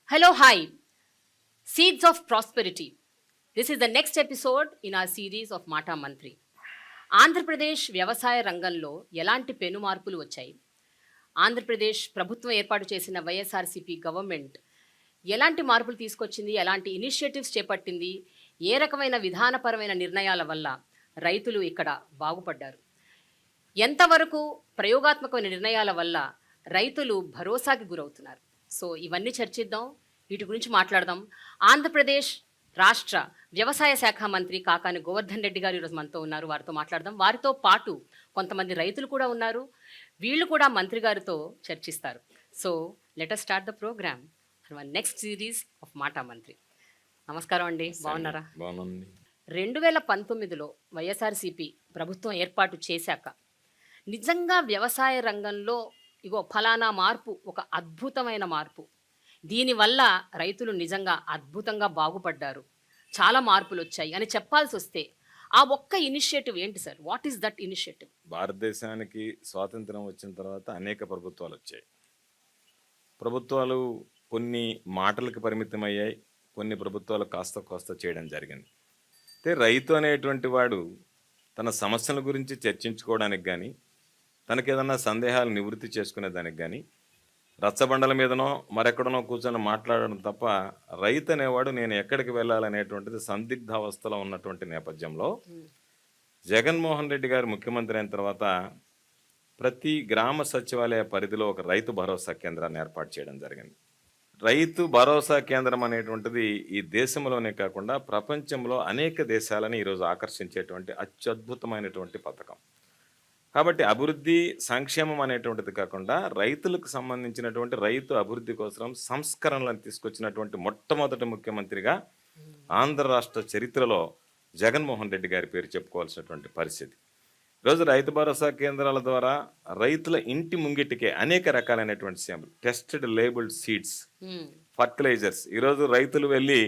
Hello, hi. Seeds of Prosperity. This is the next episode in our series of Mata Mantri. Andhra Pradesh వ్యవసాయ రంగంలో ఎలాంటి పెను మార్పులు వచ్చాయి? ఆంధ్రప్రదేశ్ ప్రభుత్వం ఏర్పాటు చేసిన వైఎస్ఆర్సీపీ గవర్నమెంట్ ఎలాంటి మార్పులు తీసుకొచ్చింది? ఎలాంటి ఇనిషియేటివ్స్ చేపట్టింది? ఏ రకమైన విధానపరమైన నిర్ణయాల వల్ల రైతులు ఇక్కడ బాగుపడ్డారు? ఎంతవరకు ప్రయోగాత్మకమైన నిర్ణయాల వల్ల రైతులు భరోసాకి గురవుతున్నారు? సో ఇవన్నీ చర్చిద్దాం, వీటి గురించి మాట్లాడదాం. ఆంధ్రప్రదేశ్ రాష్ట్ర వ్యవసాయ శాఖ మంత్రి కాకాని గోవర్ధన్ రెడ్డి గారు ఈరోజు మనతో ఉన్నారు. వారితో మాట్లాడదాం. వారితో పాటు కొంతమంది రైతులు కూడా ఉన్నారు. వీళ్ళు కూడా మంత్రి గారితో చర్చిస్తారు. So let us start the program for next series of Mata Mantri. నమస్కారం అండి, బాగున్నారా? 2019లో వైఎస్ఆర్సీపీ ప్రభుత్వం ఏర్పాటు చేశాక నిజంగా వ్యవసాయ రంగంలో ఇగో ఫలానా మార్పు, ఒక అద్భుతమైన మార్పు, దీనివల్ల రైతులు నిజంగా అద్భుతంగా బాగుపడ్డారు, చాలా మార్పులు వచ్చాయి అని చెప్పాల్సి వస్తే ఆ ఒక్క ఇనిషియేటివ్ ఏంటి sir? What is that initiative? భారతదేశానికి స్వాతంత్రం వచ్చిన తర్వాత అనేక ప్రభుత్వాలు వచ్చాయి. ప్రభుత్వాలు కొన్ని మాటలకు పరిమితమయ్యాయి, కొన్ని ప్రభుత్వాలు కాస్త చేయడం జరిగింది. అయితే రైతు అనేటువంటి వాడు తన సమస్యల గురించి చర్చించుకోవడానికి కానీ, తనకేదన్నా సందేహాలు నివృత్తి చేసుకునేదానికి కానీ రచ్చబండల మీదనో మరెక్కడనో కూర్చొని మాట్లాడడం తప్ప, రైతు అనేవాడు నేను ఎక్కడికి వెళ్ళాలనేటువంటిది సందిగ్ధావస్థలో ఉన్నటువంటి నేపథ్యంలో జగన్మోహన్ రెడ్డి గారు ముఖ్యమంత్రి అయిన తర్వాత ప్రతి గ్రామ సచివాలయ పరిధిలో ఒక రైతు భరోసా కేంద్రాన్ని ఏర్పాటు చేయడం జరిగింది. రైతు భరోసా కేంద్రం అనేటువంటిది ఈ దేశంలోనే కాకుండా ప్రపంచంలో అనేక దేశాలని ఈరోజు ఆకర్షించేటువంటి అత్యద్భుతమైనటువంటి పథకం. కాబట్టి అభివృద్ధి సంక్షేమం అనేటువంటిది కాకుండా రైతులకు సంబంధించినటువంటి రైతు అభివృద్ధి కోసం సంస్కరణలను తీసుకొచ్చినటువంటి మొట్టమొదటి ముఖ్యమంత్రిగా ఆంధ్ర రాష్ట్ర చరిత్రలో జగన్మోహన్ రెడ్డి గారి పేరు చెప్పుకోవాల్సినటువంటి పరిస్థితి. ఈరోజు రైతు భరోసా కేంద్రాల ద్వారా రైతుల ఇంటి ముంగిటికే అనేక రకాలైనటువంటి సేవలు, టెస్టెడ్ లేబుల్డ్ సీడ్స్, ఫర్టిలైజర్స్. ఈరోజు రైతులు వెళ్ళి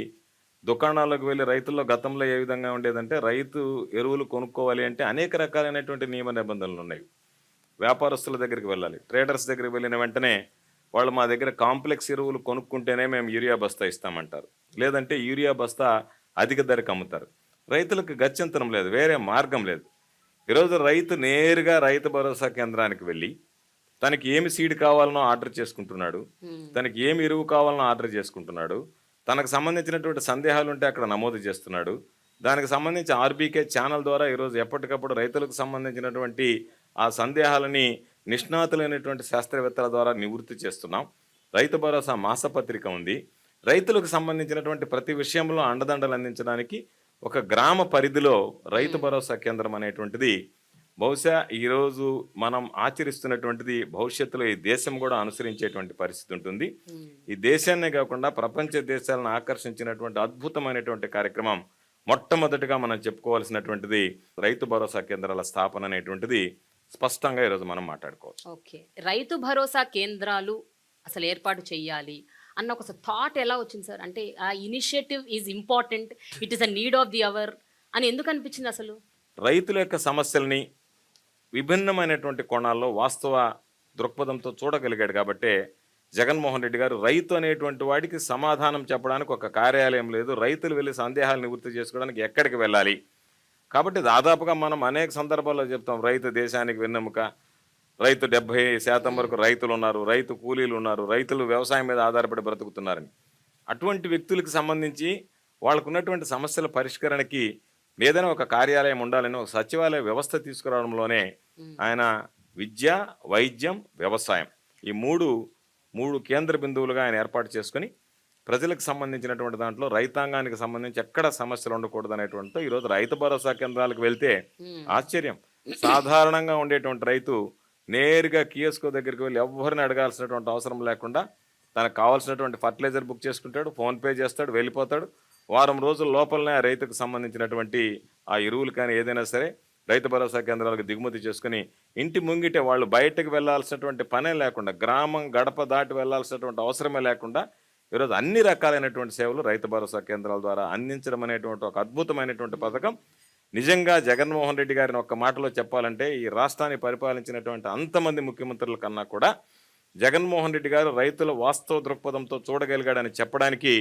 దుకాణాలకు వెళ్ళి, రైతుల్లో గతంలో ఏ విధంగా ఉండేదంటే రైతు ఎరువులు కొనుక్కోవాలి అంటే అనేక రకాలైనటువంటి నియమ నిబంధనలు ఉన్నాయి. వ్యాపారస్తుల దగ్గరికి వెళ్ళాలి, ట్రేడర్స్ దగ్గరికి వెళ్ళిన వెంటనే వాళ్ళు మా దగ్గర కాంప్లెక్స్ ఎరువులు కొనుక్కుంటేనే మేము యూరియా బస్తా ఇస్తామంటారు, లేదంటే యూరియా బస్తా అధిక ధరకు అమ్ముతారు. రైతులకు గత్యంతరం లేదు, వేరే మార్గం లేదు. ఈరోజు రైతు నేరుగా రైతు భరోసా కేంద్రానికి వెళ్ళి తనకి ఏమి సీడ్ కావాలనో ఆర్డర్ చేసుకుంటున్నాడు, తనకి ఏమి ఎరువు కావాలనో ఆర్డర్ చేసుకుంటున్నాడు, తనకు సంబంధించినటువంటి సందేహాలు ఉంటే అక్కడ నమోదు చేస్తున్నాడు. దానికి సంబంధించి ఆర్బీకే ఛానల్ ద్వారా ఈరోజు ఎప్పటికప్పుడు రైతులకు సంబంధించినటువంటి ఆ సందేహాలని నిష్ణాతులైనటువంటి శాస్త్రవేత్తల ద్వారా నివృత్తి చేస్తున్నాం. రైతు భరోసా మాసపత్రిక ఉంది. రైతులకు సంబంధించినటువంటి ప్రతి విషయంలో అండదండలు అందించడానికి ఒక గ్రామ పరిధిలో రైతు భరోసా కేంద్రం అనేటువంటిది బహుశా ఈరోజు మనం ఆచరిస్తున్నటువంటిది భవిష్యత్తులో ఈ దేశం కూడా అనుసరించేటువంటి పరిస్థితి ఉంటుంది. ఈ దేశాన్నే కాకుండా ప్రపంచ దేశాలను ఆకర్షించినటువంటి అద్భుతమైనటువంటి కార్యక్రమం మొట్టమొదటిగా మనం చెప్పుకోవాల్సినటువంటిది రైతు భరోసా కేంద్రాల స్థాపన అనేటువంటిది స్పష్టంగా ఈరోజు మనం మాట్లాడుకోవచ్చు. ఓకే, రైతు భరోసా కేంద్రాలు అసలు ఏర్పాటు చేయాలి అన్న ఒక థాట్ ఎలా వచ్చింది సార్? అంటే ఆ initiative is important, it is a need of the hour అని ఎందుకు అనిపించింది అసలు? రైతుల యొక్క సమస్యల్ని విభిన్నమైనటువంటి కోణాల్లో వాస్తవ దృక్పథంతో చూడగలిగాడు కాబట్టే జగన్మోహన్ రెడ్డి గారు రైతు అనేటువంటి వాడికి సమాధానం చెప్పడానికి ఒక కార్యాలయం లేదు, రైతులు వెళ్ళి సందేహాలు నివృత్తి చేసుకోవడానికి ఎక్కడికి వెళ్ళాలి. కాబట్టి దాదాపుగా మనం అనేక సందర్భాల్లో చెప్తాం, రైతు దేశానికి వెన్నెముక, రైతు 70% వరకు రైతులు ఉన్నారు, రైతు కూలీలు ఉన్నారు, రైతులు వ్యవసాయం మీద ఆధారపడి బ్రతుకుతున్నారని. అటువంటి వ్యక్తులకు సంబంధించి వాళ్ళకు ఉన్నటువంటి సమస్యల పరిష్కరణకి ఏదైనా ఒక కార్యాలయం ఉండాలని ఒక సచివాలయ వ్యవస్థ తీసుకురావడంలోనే ఆయన విద్య, వైద్యం, వ్యవసాయం ఈ మూడు కేంద్ర బిందువులుగా ఆయన ఏర్పాటు చేసుకుని ప్రజలకు సంబంధించినటువంటి దాంట్లో రైతాంగానికి సంబంధించి ఎక్కడ సమస్యలు ఉండకూడదు అనేటువంటితో ఈరోజు రైతు భరోసా కేంద్రాలకు వెళ్తే ఆశ్చర్యం, సాధారణంగా ఉండేటువంటి రైతు నేరుగా కియోస్కో దగ్గరికి వెళ్ళి ఎవరిని అడగాల్సినటువంటి అవసరం లేకుండా తనకు కావాల్సినటువంటి ఫర్టిలైజర్ బుక్ చేసుకుంటాడు, ఫోన్పే చేస్తాడు, వెళ్ళిపోతాడు. వారం రోజుల లోపలనే ఆ రైతుకు సంబంధించినటువంటి ఆ ఎరువులు కానీ ఏదైనా సరే రైతు భరోసా కేంద్రాలకు దిగుమతి చేసుకుని ఇంటి ముంగిటే వాళ్ళు బయటకు వెళ్లాల్సినటువంటి పనే లేకుండా, గ్రామం గడప దాటి వెళ్లాల్సినటువంటి అవసరమే లేకుండా ఈరోజు అన్ని రకాలైనటువంటి సేవలు రైతు భరోసా కేంద్రాల ద్వారా అందించడం అనేటువంటి ఒక అద్భుతమైనటువంటి పథకం. నిజంగా జగన్మోహన్ రెడ్డి గారిని ఒక్క మాటలో చెప్పాలంటే ఈ రాష్ట్రాన్ని పరిపాలించినటువంటి అంతమంది ముఖ్యమంత్రుల కన్నా కూడా జగన్మోహన్ రెడ్డి గారు రైతుల వాస్తవ దృక్పథంతో చూడగలిగాడని చెప్పడానికి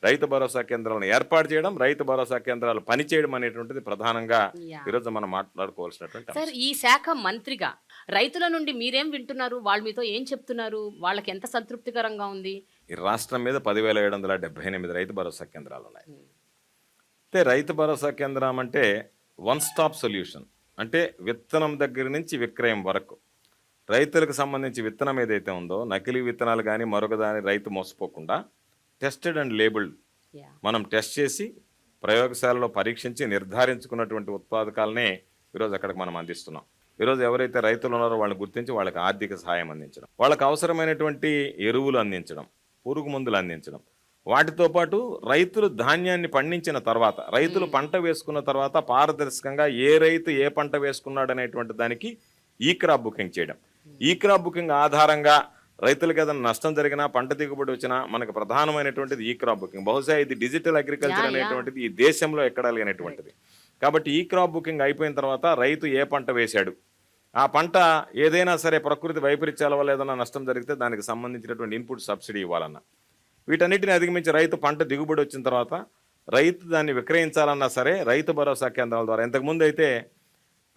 రైతు భరోసా కేంద్రాలను ఏర్పాటు చేయడం, రైతు భరోసా కేంద్రాలు పనిచేయడం అనేటువంటిది ప్రధానంగా యా. ఈరోజు మనం మాట్లాడుకోవాల్సినటువంటి సార్, అంశం. ఈ శాఖ మంత్రిగా రైతుల నుండి మీరేం వింటున్నారు? వాళ్ళు మీతో ఏం చెప్తున్నారు? వాళ్ళకి ఎంత సంతృప్తికరంగా ఉంది? ఈ రాష్ట్రం మీద 10,778 రైతు భరోసా కేంద్రాలు ఉన్నాయి. అయితే రైతు భరోసా కేంద్రం అంటే వన్ స్టాప్ సొల్యూషన్. అంటే విత్తనం దగ్గర నుంచి విక్రయం వరకు రైతులకు సంబంధించి విత్తనం ఏదైతే ఉందో, నకిలీ విత్తనాలు కానీ మరొక దాని రైతు మోసపోకుండా టెస్టెడ్ అండ్ లేబుల్డ్ యా. మనం టెస్ట్ చేసి ప్రయోగశాలలో పరీక్షించి నిర్ధారించుకున్నటువంటి ఉత్పాదకాలనే ఈరోజు అక్కడికి మనం అందిస్తున్నాం. ఈరోజు ఎవరైతే రైతులు ఉన్నారో వాళ్ళని గుర్తించి వాళ్ళకి ఆర్థిక సహాయం అందించడం, వాళ్ళకి అవసరమైనటువంటి ఎరువులు అందించడం, పురుగు మందులు అందించడం, వాటితో పాటు రైతులు ధాన్యాన్ని పండించిన తర్వాత, రైతులు పంట వేసుకున్న తర్వాత పారదర్శకంగా ఏ రైతు ఏ పంట వేసుకున్నాడు అనేటువంటి దానికి ఈ క్రాప్ బుకింగ్ చేయడం. ఈ క్రాప్ బుకింగ్ ఆధారంగా రైతులకు ఏదైనా నష్టం జరిగినా, పంట దిగుబడి వచ్చినా మనకు ప్రధానమైనటువంటిది ఈ క్రాప్ బుకింగ్. బహుశా ఇది డిజిటల్ అగ్రికల్చర్ అనేటువంటిది ఈ దేశంలో ఎక్కడా లేనటువంటిది. కాబట్టి ఈ క్రాప్ బుకింగ్ అయిపోయిన తర్వాత రైతు ఏ పంట వేశాడు, ఆ పంట ఏదైనా సరే ప్రకృతి వైపరీత్యాల వల్ల ఏదైనా నష్టం జరిగితే దానికి సంబంధించినటువంటి ఇన్పుట్ సబ్సిడీ ఇవ్వాలన్నా, వీటన్నిటిని అధిగమించి రైతు పంట దిగుబడి వచ్చిన తర్వాత రైతు దాన్ని విక్రయించాలన్నా సరే రైతు భరోసా కేంద్రాల ద్వారా, ఇంతకుముందు అయితే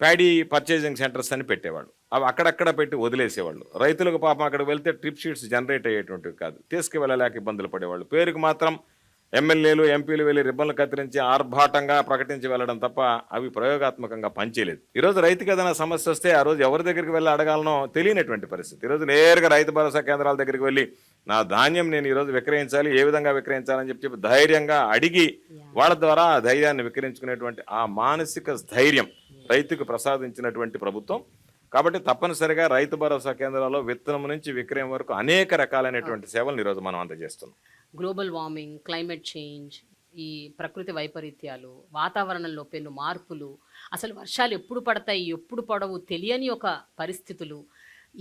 ప్యాడీ పర్చేజింగ్ సెంటర్స్ అని పెట్టేవాళ్ళు, అవి అక్కడక్కడ పెట్టి వదిలేసేవాళ్ళు. రైతులకు పాపం అక్కడికి వెళ్తే ట్రిప్ షీట్స్ జనరేట్ అయ్యేటువంటివి కాదు, తీసుకువెళ్ళలేక ఇబ్బందులు పడేవాళ్ళు. పేరుకు మాత్రం ఎమ్మెల్యేలు ఎంపీలు వెళ్ళి రిబ్బన్లు కత్తిరించి ఆర్భాటంగా ప్రకటించి వెళ్ళడం తప్ప అవి ప్రయోగాత్మకంగా పనిచేయలేదు. ఈరోజు రైతుకి ఏదైనా సమస్య వస్తే ఆ రోజు ఎవరి దగ్గరికి వెళ్ళి అడగాలనో తెలియనటువంటి పరిస్థితి. ఈరోజు నేరుగా రైతు భరోసా కేంద్రాల దగ్గరికి వెళ్ళి నా ధాన్యం నేను ఈరోజు విక్రయించాలి, ఏ విధంగా విక్రయించాలని చెప్పి ధైర్యంగా అడిగి వాళ్ళ ద్వారా ఆ ధైర్యాన్ని విక్రయించుకునేటువంటి ఆ మానసిక ధైర్యం రైతుకు ప్రసాదించినటువంటి ప్రభుత్వం. కాబట్టి తప్పనిసరిగా రైతు భరోసా కేంద్రాల్లో విత్తనం నుంచి విక్రయం వరకు అనేక రకాలైనటువంటి సేవలను ఈరోజు మనం అందజేస్తున్నాం. గ్లోబల్ వార్మింగ్, క్లైమేట్ చేంజ్, ఈ ప్రకృతి వైపరీత్యాలు, వాతావరణంలో పెను మార్పులు, అసలు వర్షాలు ఎప్పుడు పడతాయి ఎప్పుడు పడవు తెలియని ఒక పరిస్థితులు,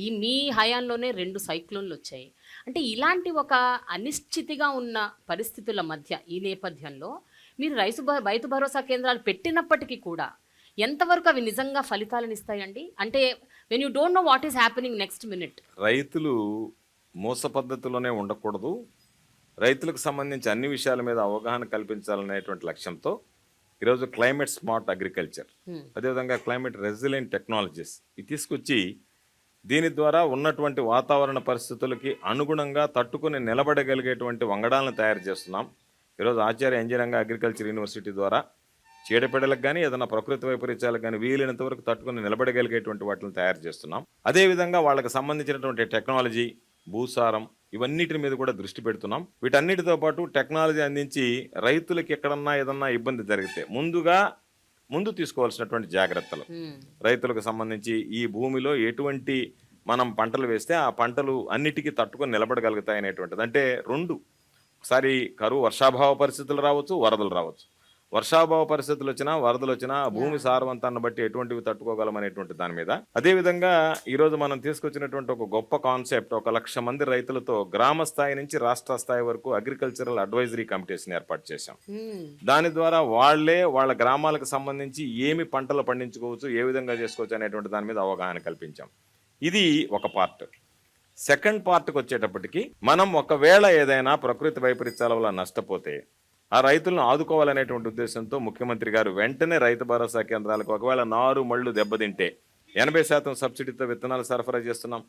ఈ మీ హయాంలోనే 2 సైక్లోన్లు వచ్చాయి. అంటే ఇలాంటి ఒక అనిశ్చితిగా ఉన్న పరిస్థితుల మధ్య ఈ నేపథ్యంలో మీరు రైతు భరోసా కేంద్రాలు పెట్టినప్పటికీ కూడా ఎంతవరకు అవి నిజంగా ఫలితాలను ఇస్తాయండి? అంటే when you don't know what is happening next minute. రైతులు మోస పద్ధతిలోనే ఉండకూడదు, రైతులకు సంబంధించి అన్ని విషయాల మీద అవగాహన కల్పించాలనేటువంటి లక్ష్యంతో ఈరోజు క్లైమేట్ స్మార్ట్ అగ్రికల్చర్, అదేవిధంగా క్లైమేట్ రెసిలియంట్ టెక్నాలజీస్ ఇది తీసుకొచ్చి దీని ద్వారా ఉన్నటువంటి వాతావరణ పరిస్థితులకి అనుగుణంగా తట్టుకుని నిలబడగలిగేటువంటి వంగడాలను తయారు చేస్తున్నాం. ఈరోజు ఆచార్య ఇంజనీరింగ్ అగ్రికల్చర్ యూనివర్సిటీ ద్వారా చీడపీడలకు కానీ ఏదైనా ప్రకృతి వైపరీత్యాలకు కానీ వీలైనంత వరకు తట్టుకుని నిలబడగలిగేటువంటి వాటిని తయారు చేస్తున్నాం. అదేవిధంగా వాళ్ళకి సంబంధించినటువంటి టెక్నాలజీ, భూసారం ఇవన్నిటి మీద కూడా దృష్టి పెడుతున్నాం. వీటన్నిటితో పాటు టెక్నాలజీ అందించి రైతులకి ఎక్కడన్నా ఏదన్నా ఇబ్బంది జరిగితే ముందు తీసుకోవాల్సినటువంటి జాగ్రత్తలు, రైతులకు సంబంధించి ఈ భూమిలో ఎటువంటి మనం పంటలు వేస్తే ఆ పంటలు అన్నిటికీ తట్టుకొని నిలబడగలుగుతాయి అనేటువంటిది. అంటే 2 ఒకసారి కరువు వర్షాభావ పరిస్థితులు రావచ్చు, వరదలు రావచ్చు. వర్షాభావ పరిస్థితులు వచ్చినా, వరదలు వచ్చినా భూమి సారవంతాన్ని బట్టి ఎటువంటివి తట్టుకోగలం అనేటువంటి దాని మీద. అదేవిధంగా ఈరోజు మనం తీసుకొచ్చినటువంటి ఒక గొప్ప కాన్సెప్ట్, 1,00,000 మంది రైతులతో గ్రామ స్థాయి నుంచి రాష్ట్ర స్థాయి వరకు అగ్రికల్చరల్ అడ్వైజరీ కమిటీస్ని ఏర్పాటు చేశాం. దాని ద్వారా వాళ్ళ గ్రామాలకు సంబంధించి ఏమి పంటలు పండించుకోవచ్చు, ఏ విధంగా చేసుకోవచ్చు అనేటువంటి దాని మీద అవగాహన కల్పించాం. ఇది ఒక పార్ట్. సెకండ్ పార్ట్కి వచ్చేటప్పటికి మనం ఒకవేళ ఏదైనా ప్రకృతి వైపరీత్యాల వల్ల నష్టపోతే ఆ రైతులను ఆదుకోవాలనేటువంటి ఉద్దేశంతో ముఖ్యమంత్రి గారు వెంటనే రైతు భరోసా కేంద్రాలకు ఒకవేళ నారు మళ్ళు దెబ్బతింటే 80% సబ్సిడీతో విత్తనాలు సరఫరా చేస్తున్నాం.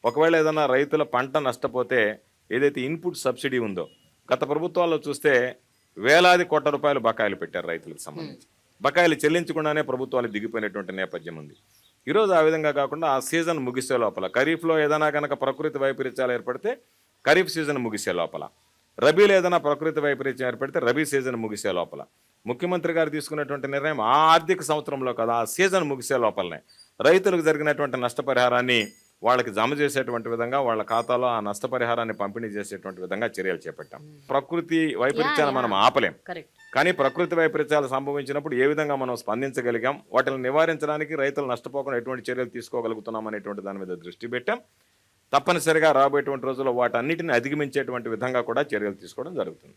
ఒకవేళ ఏదైనా రైతుల పంట నష్టపోతే ఏదైతే ఇన్పుట్ సబ్సిడీ ఉందో, గత ప్రభుత్వాల్లో చూస్తే వేలాది కోట్ల రూపాయలు బకాయిలు పెట్టారు రైతులకు సంబంధించి. బకాయిలు చెల్లించకుండానే ప్రభుత్వాలు దిగిపోయినటువంటి నేపథ్యం ఉంది. ఈరోజు ఆ విధంగా కాకుండా ఆ సీజన్ ముగిసే లోపల, ఖరీఫ్లో ఏదైనా కనుక ప్రకృతి వైపరీత్యాలు ఏర్పడితే ఖరీఫ్ సీజన్ ముగిసే లోపల, రబీలో ఏదైనా ప్రకృతి వైపరీత్యం ఏర్పడితే రబీ సీజన్ ముగిసే లోపల, ముఖ్యమంత్రి గారు తీసుకున్నటువంటి నిర్ణయం ఆ ఆర్థిక సంవత్సరంలో కదా ఆ సీజన్ ముగిసే లోపలనే రైతులకు జరిగినటువంటి నష్టపరిహారాన్ని వాళ్ళకి జమ చేసేటువంటి విధంగా వాళ్ళ ఖాతాలో ఆ నష్టపరిహారాన్ని పంపిణీ చేసేటువంటి విధంగా చర్యలు చేపట్టాం. ప్రకృతి వైపరీత్యాలు మనం ఆపలేం, కానీ ప్రకృతి వైపరీత్యాలు సంభవించినప్పుడు ఏ విధంగా మనం స్పందించగలిగాం, వాటిని నివారించడానికి రైతులు నష్టపోకుండా ఎటువంటి చర్యలు తీసుకోగలుగుతున్నాం అనేటువంటి దాని మీద దృష్టి పెట్టాం. తప్పనిసరిగా రాబోయేటువంటి రోజుల్లో వాటన్నిటిని అధిగమించేటువంటి విధంగా కూడా చర్యలు తీసుకోవడం జరుగుతుంది.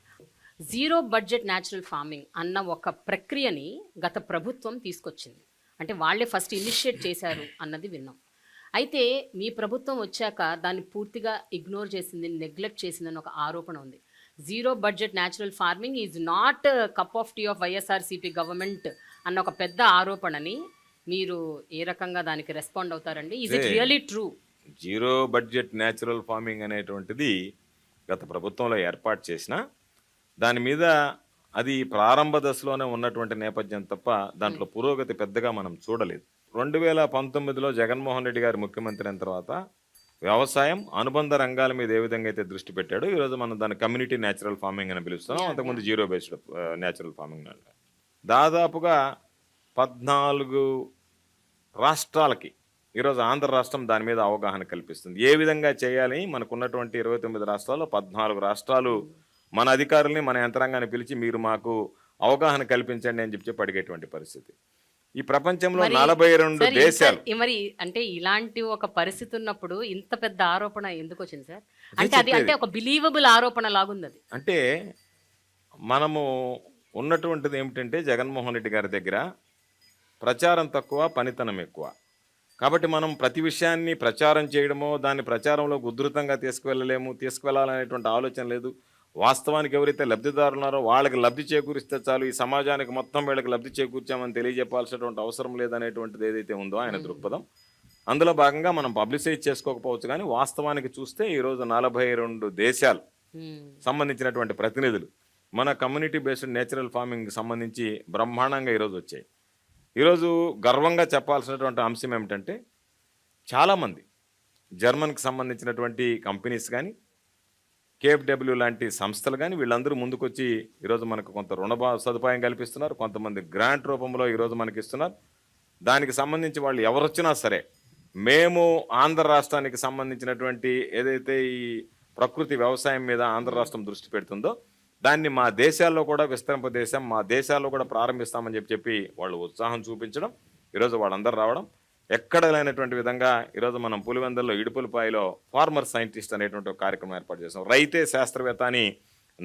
జీరో బడ్జెట్ న్యాచురల్ ఫార్మింగ్ అన్న ఒక ప్రక్రియని గత ప్రభుత్వం తీసుకొచ్చింది. అంటే వాళ్ళే ఫస్ట్ ఇనిషియేట్ చేశారు అన్నది విన్నాం. అయితే మీ ప్రభుత్వం వచ్చాక దాన్ని పూర్తిగా ఇగ్నోర్ చేసింది, నెగ్లెక్ట్ చేసిందని ఒక ఆరోపణ ఉంది. Zero budget natural farming is not cup of tea of YSRCP government అన్న ఒక పెద్ద ఆరోపణని మీరు ఏ రకంగా దానికి రెస్పాండ్ అవుతారండి? Is it really true? Zero budget natural farming అనేటువంటిది గత ప్రభుత్వంలో ఏర్పాటు చేసిన దాని మీద అది ప్రారంభ దశలోనే ఉన్నటువంటి నేపథ్యం తప్ప దాంట్లో పురోగతి పెద్దగా మనం చూడలేదు. 2019లో జగన్మోహన్ రెడ్డి గారు ముఖ్యమంత్రి అయిన తర్వాత వ్యవసాయం అనుబంధ రంగాల మీద ఏ విధంగా అయితే దృష్టి పెట్టాడో ఈరోజు మనం దాన్ని కమ్యూనిటీ న్యాచురల్ ఫార్మింగ్ అని పిలుస్తున్నాం. అంతకుముందు జీరో బేస్డ్ న్యాచురల్ ఫార్మింగ్ అంటారు. దాదాపుగా 14 రాష్ట్రాలకి ఈరోజు ఆంధ్ర రాష్ట్రం దాని మీద అవగాహన కల్పిస్తుంది. ఏ విధంగా చేయాలని మనకున్నటువంటి 29 రాష్ట్రాల్లో 14 రాష్ట్రాలు మన అధికారుల్ని మన యంత్రాంగాన్ని పిలిచి మీరు మాకు అవగాహన కల్పించండి అని చెప్పి అడిగేటువంటి పరిస్థితి. ఈ ప్రపంచంలో 42 దేశాలు. మరి అంటే ఇలాంటి ఒక పరిస్థితి ఉన్నప్పుడు ఇంత పెద్ద ఆరోపణ ఎందుకు వచ్చింది సార్? అంటే అది అంటే ఒక బిలీవబుల్ ఆరోపణ లాగుంది అది. అంటే మనము ఉన్నటువంటిది ఏమిటంటే జగన్మోహన్ రెడ్డి గారి దగ్గర ప్రచారం తక్కువ, పనితనం ఎక్కువ. కాబట్టి మనం ప్రతి విషయాన్ని ప్రచారం చేయడమో దాన్ని ప్రచారంలో ఉధృతంగా తీసుకువెళ్ళాలనేటువంటి ఆలోచన లేదు. వాస్తవానికి ఎవరైతే లబ్ధిదారులు ఉన్నారో వాళ్ళకి లబ్ధి చేకూరిస్తే చాలు, ఈ సమాజానికి మొత్తం వీళ్ళకి లబ్ధి చేకూర్చామని తెలియజెప్పాల్సినటువంటి అవసరం లేదనేటువంటిది ఏదైతే ఉందో ఆయన దృక్పథం. అందులో భాగంగా మనం పబ్లిసైజ్ చేసుకోకపోవచ్చు, కానీ వాస్తవానికి చూస్తే ఈరోజు 42 దేశాలు సంబంధించినటువంటి ప్రతినిధులు మన కమ్యూనిటీ బేస్డ్ నేచురల్ ఫార్మింగ్ సంబంధించి బ్రహ్మాండంగా ఈరోజు వచ్చాయి. ఈరోజు గర్వంగా చెప్పాల్సినటువంటి అంశం ఏమిటంటే చాలామంది జర్మన్కి సంబంధించినటువంటి కంపెనీస్ కానీ కేఎఫ్డబ్ల్యూ లాంటి సంస్థలు కానీ వీళ్ళందరూ ముందుకొచ్చి ఈరోజు మనకు కొంత రుణ సదుపాయం కల్పిస్తున్నారు. కొంతమంది గ్రాంట్ రూపంలో ఈరోజు మనకి ఇస్తున్నారు. దానికి సంబంధించి వాళ్ళు ఎవరొచ్చినా సరే మేము ఆంధ్ర రాష్ట్రానికి సంబంధించినటువంటి ఏదైతే ఈ ప్రకృతి వ్యవసాయం మీద ఆంధ్ర రాష్ట్రం దృష్టి పెడుతుందో దాన్ని మా దేశాల్లో కూడా విస్తరింపదేశం, మా దేశాల్లో కూడా ప్రారంభిస్తామని చెప్పి వాళ్ళు ఉత్సాహం చూపించడం, ఈరోజు వాళ్ళందరూ రావడం, ఎక్కడ లేనటువంటి విధంగా ఈరోజు మనం పులివెందుల్లో ఇడుపులపాయలో ఫార్మర్ సైంటిస్ట్ అనేటువంటి ఒక కార్యక్రమం ఏర్పాటు చేసాం. రైతే శాస్త్రవేత్త అని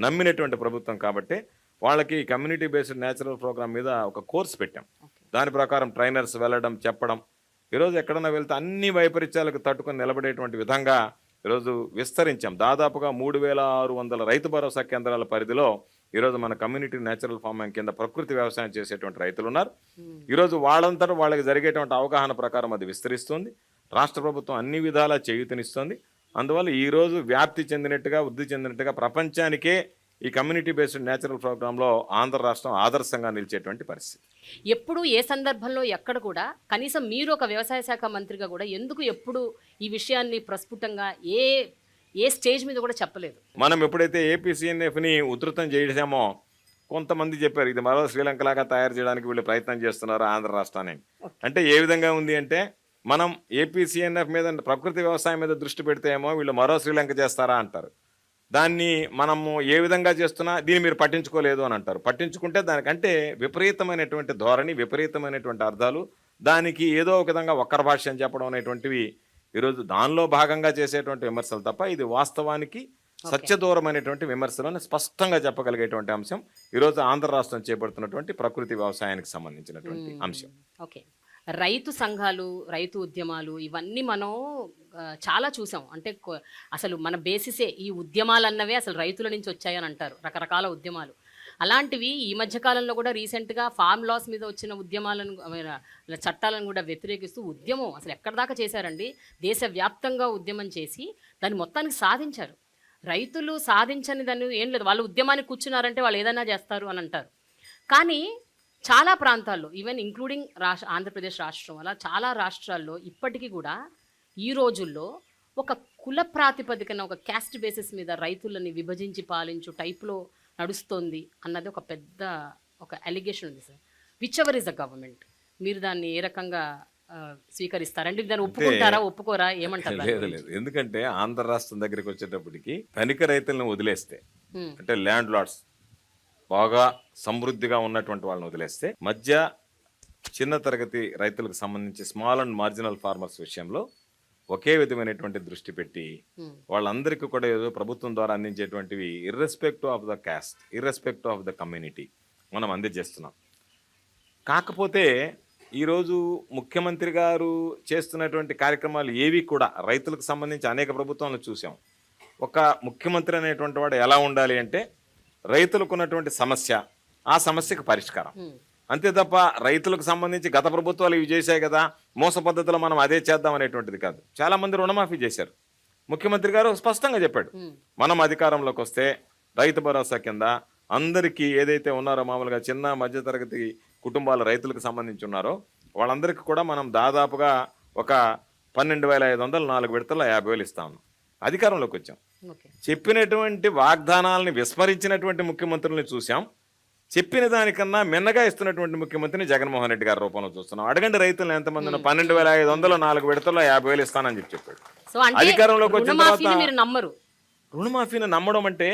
నమ్మినటువంటి ప్రభుత్వం కాబట్టి వాళ్ళకి కమ్యూనిటీ బేస్డ్ న్యాచురల్ ప్రోగ్రామ్ మీద ఒక కోర్స్ పెట్టాం. దాని ప్రకారం ట్రైనర్స్ వెళ్ళడం, చెప్పడం, ఈరోజు ఎక్కడన్నా వెళ్తే అన్ని వైపరీత్యాలకు తట్టుకొని నిలబడేటువంటి విధంగా ఈరోజు విస్తరించాం. దాదాపుగా 3600 రైతు భరోసా కేంద్రాల పరిధిలో ఈరోజు మన కమ్యూనిటీ న్యాచురల్ ఫార్మింగ్ కింద ప్రకృతి వ్యవసాయం చేసేటువంటి రైతులు ఉన్నారు. ఈరోజు వాళ్ళంతా వాళ్ళకి జరిగేటువంటి అవగాహన ప్రకారం అది విస్తరిస్తుంది. రాష్ట్ర ప్రభుత్వం అన్ని విధాలా చేయూతనిస్తుంది. అందువల్ల ఈరోజు వ్యాప్తి చెందినట్టుగా, వృద్ధి చెందినట్టుగా ప్రపంచానికే ఈ కమ్యూనిటీ బేస్డ్ న్యాచురల్ ప్రోగ్రాంలో ఆంధ్ర రాష్ట్రం ఆదర్శంగా నిలిచేటువంటి పరిస్థితి. ఎప్పుడు ఏ సందర్భంలో ఎక్కడ కూడా కనీసం మీరు ఒక వ్యవసాయ శాఖ మంత్రిగా కూడా ఎందుకు ఎప్పుడు ఈ విషయాన్ని ప్రస్ఫుటంగా ఏ స్టేజ్ మీద కూడా చెప్పలేదు? మనం ఎప్పుడైతే ఏపీసీఎన్ఎఫ్ని ఉధృతం చేసామో కొంతమంది చెప్పారు ఇది మరో శ్రీలంకలాగా తయారు చేయడానికి వీళ్ళు ప్రయత్నం చేస్తున్నారు ఆంధ్ర రాష్ట్రాన్ని. అంటే ఏ విధంగా ఉంది అంటే మనం ఏపీసీఎన్ఎఫ్ మీద ప్రకృతి వ్యవసాయం మీద దృష్టి పెడితే ఏమో వీళ్ళు మరో శ్రీలంక చేస్తారా అంటారు. దాన్ని మనము ఏ విధంగా చేస్తున్నా దీన్ని మీరు పట్టించుకోలేదు అని అంటారు. పట్టించుకుంటే దానికంటే విపరీతమైనటువంటి ధోరణి, విపరీతమైనటువంటి అర్థాలు, దానికి ఏదో ఒక విధంగా వక్ర భాష్యం చెప్పడం అనేటువంటివి ఈరోజు దానిలో భాగంగా చేసేటువంటి విమర్శలు తప్ప ఇది వాస్తవానికి సత్యదూరమైనటువంటి విమర్శలను స్పష్టంగా చెప్పగలిగేటువంటి అంశం ఈరోజు ఆంధ్ర రాష్ట్రం చేపడుతున్నటువంటి ప్రకృతి వ్యవసాయానికి సంబంధించినటువంటి అంశం. ఓకే, రైతు సంఘాలు, రైతు ఉద్యమాలు ఇవన్నీ మనం చాలా చూసాం. అంటే అసలు మన బేసిసే ఈ ఉద్యమాలు అన్నవే అసలు రైతుల నుంచి వచ్చాయని అంటారు, రకరకాల ఉద్యమాలు. అలాంటివి ఈ మధ్యకాలంలో కూడా రీసెంట్గా ఫార్మ్ లాస్ మీద వచ్చిన ఉద్యమాలను, చట్టాలను కూడా వ్యతిరేకిస్తూ ఉద్యమం అసలు ఎక్కడి దాకా చేశారండి. దేశవ్యాప్తంగా ఉద్యమం చేసి దాన్ని మొత్తానికి సాధించారు. రైతులు సాధించని దాన్ని ఏం లేదు, వాళ్ళు ఉద్యమానికి కూర్చున్నారంటే వాళ్ళు ఏదైనా చేస్తారు అని అంటారు. కానీ చాలా ప్రాంతాల్లో ఈవెన్ ఇంక్లూడింగ్ ఆంధ్రప్రదేశ్ రాష్ట్రం అలా చాలా రాష్ట్రాల్లో ఇప్పటికీ కూడా ఈ రోజుల్లో ఒక కుల ప్రాతిపదికన, ఒక క్యాస్ట్ బేసిస్ మీద రైతులని విభజించి పాలించు టైప్లో నడుస్తోంది అన్నది ఒక పెద్ద ఒక అలిగేషన్ ఉంది sir. Which ever is the government, మీరు దాన్ని ఏ రకంగా స్వీకరిస్తారండి? దాన్ని ఒప్పుకుంటారా, ఒప్పుకోరా, ఏమంటారు? లేదు, ఎందుకంటే ఆంధ్ర రాష్ట్రం దగ్గరికి వచ్చేటప్పటికి ధనిక రైతులను వదిలేస్తే, అంటే ల్యాండ్ లార్డ్స్ బాగా సమృద్ధిగా ఉన్నటువంటి వాళ్ళని వదిలేస్తే, మధ్య చిన్న తరగతి రైతులకు సంబంధించి స్మాల్ అండ్ మార్జినల్ ఫార్మర్స్ విషయంలో ఒకే విధమైనటువంటి దృష్టి పెట్టి వాళ్ళందరికీ కూడా ఏదో ప్రభుత్వం ద్వారా అందించేటువంటివి irrespective of the caste, irrespective of the community మనం అందజేస్తున్నాం. కాకపోతే ఈరోజు ముఖ్యమంత్రి గారు చేస్తున్నటువంటి కార్యక్రమాలు ఏవి కూడా రైతులకు సంబంధించి అనేక ప్రభుత్వాలను చూసాం. ఒక ముఖ్యమంత్రి అనేటువంటి వాడు ఎలా ఉండాలి అంటే రైతులకు ఉన్నటువంటి సమస్య, ఆ సమస్యకు పరిష్కారం. అంతే తప్ప రైతులకు సంబంధించి గత ప్రభుత్వాలు ఇవి చేశాయి కదా, మోస పద్ధతిలో మనం అదే చేద్దాం అనేటువంటిది కాదు. చాలా మంది రుణమాఫీ చేశారు. ముఖ్యమంత్రి గారు స్పష్టంగా చెప్పాడు, మనం అధికారంలోకి వస్తే రైతు భరోసా కింద అందరికీ ఏదైతే ఉన్నారో మామూలుగా చిన్న మధ్యతరగతి కుటుంబాల రైతులకు సంబంధించి ఉన్నారో వాళ్ళందరికీ కూడా మనం దాదాపుగా ఒక 12,500 4 విడతల్లో 50,000 ఇస్తాము. అధికారంలోకి వచ్చాం. చెప్పినటువంటి వాగ్దానాలని విస్మరించినటువంటి ముఖ్యమంత్రుల్ని చూసాం. చెప్పిన దానికన్నా మిన్నగా ఇస్తున్నటువంటి ముఖ్యమంత్రిని జగన్మోహన్ రెడ్డి గారి రూపంలో చూస్తున్నాం. అడగండి రైతులను ఎంతమంది 12,500 4 విడతల్లో 50,000 ఇస్తానని చెప్పాడు. అధికారంలోకి వచ్చిన తర్వాత రుణమాఫీని నమ్మడం అంటే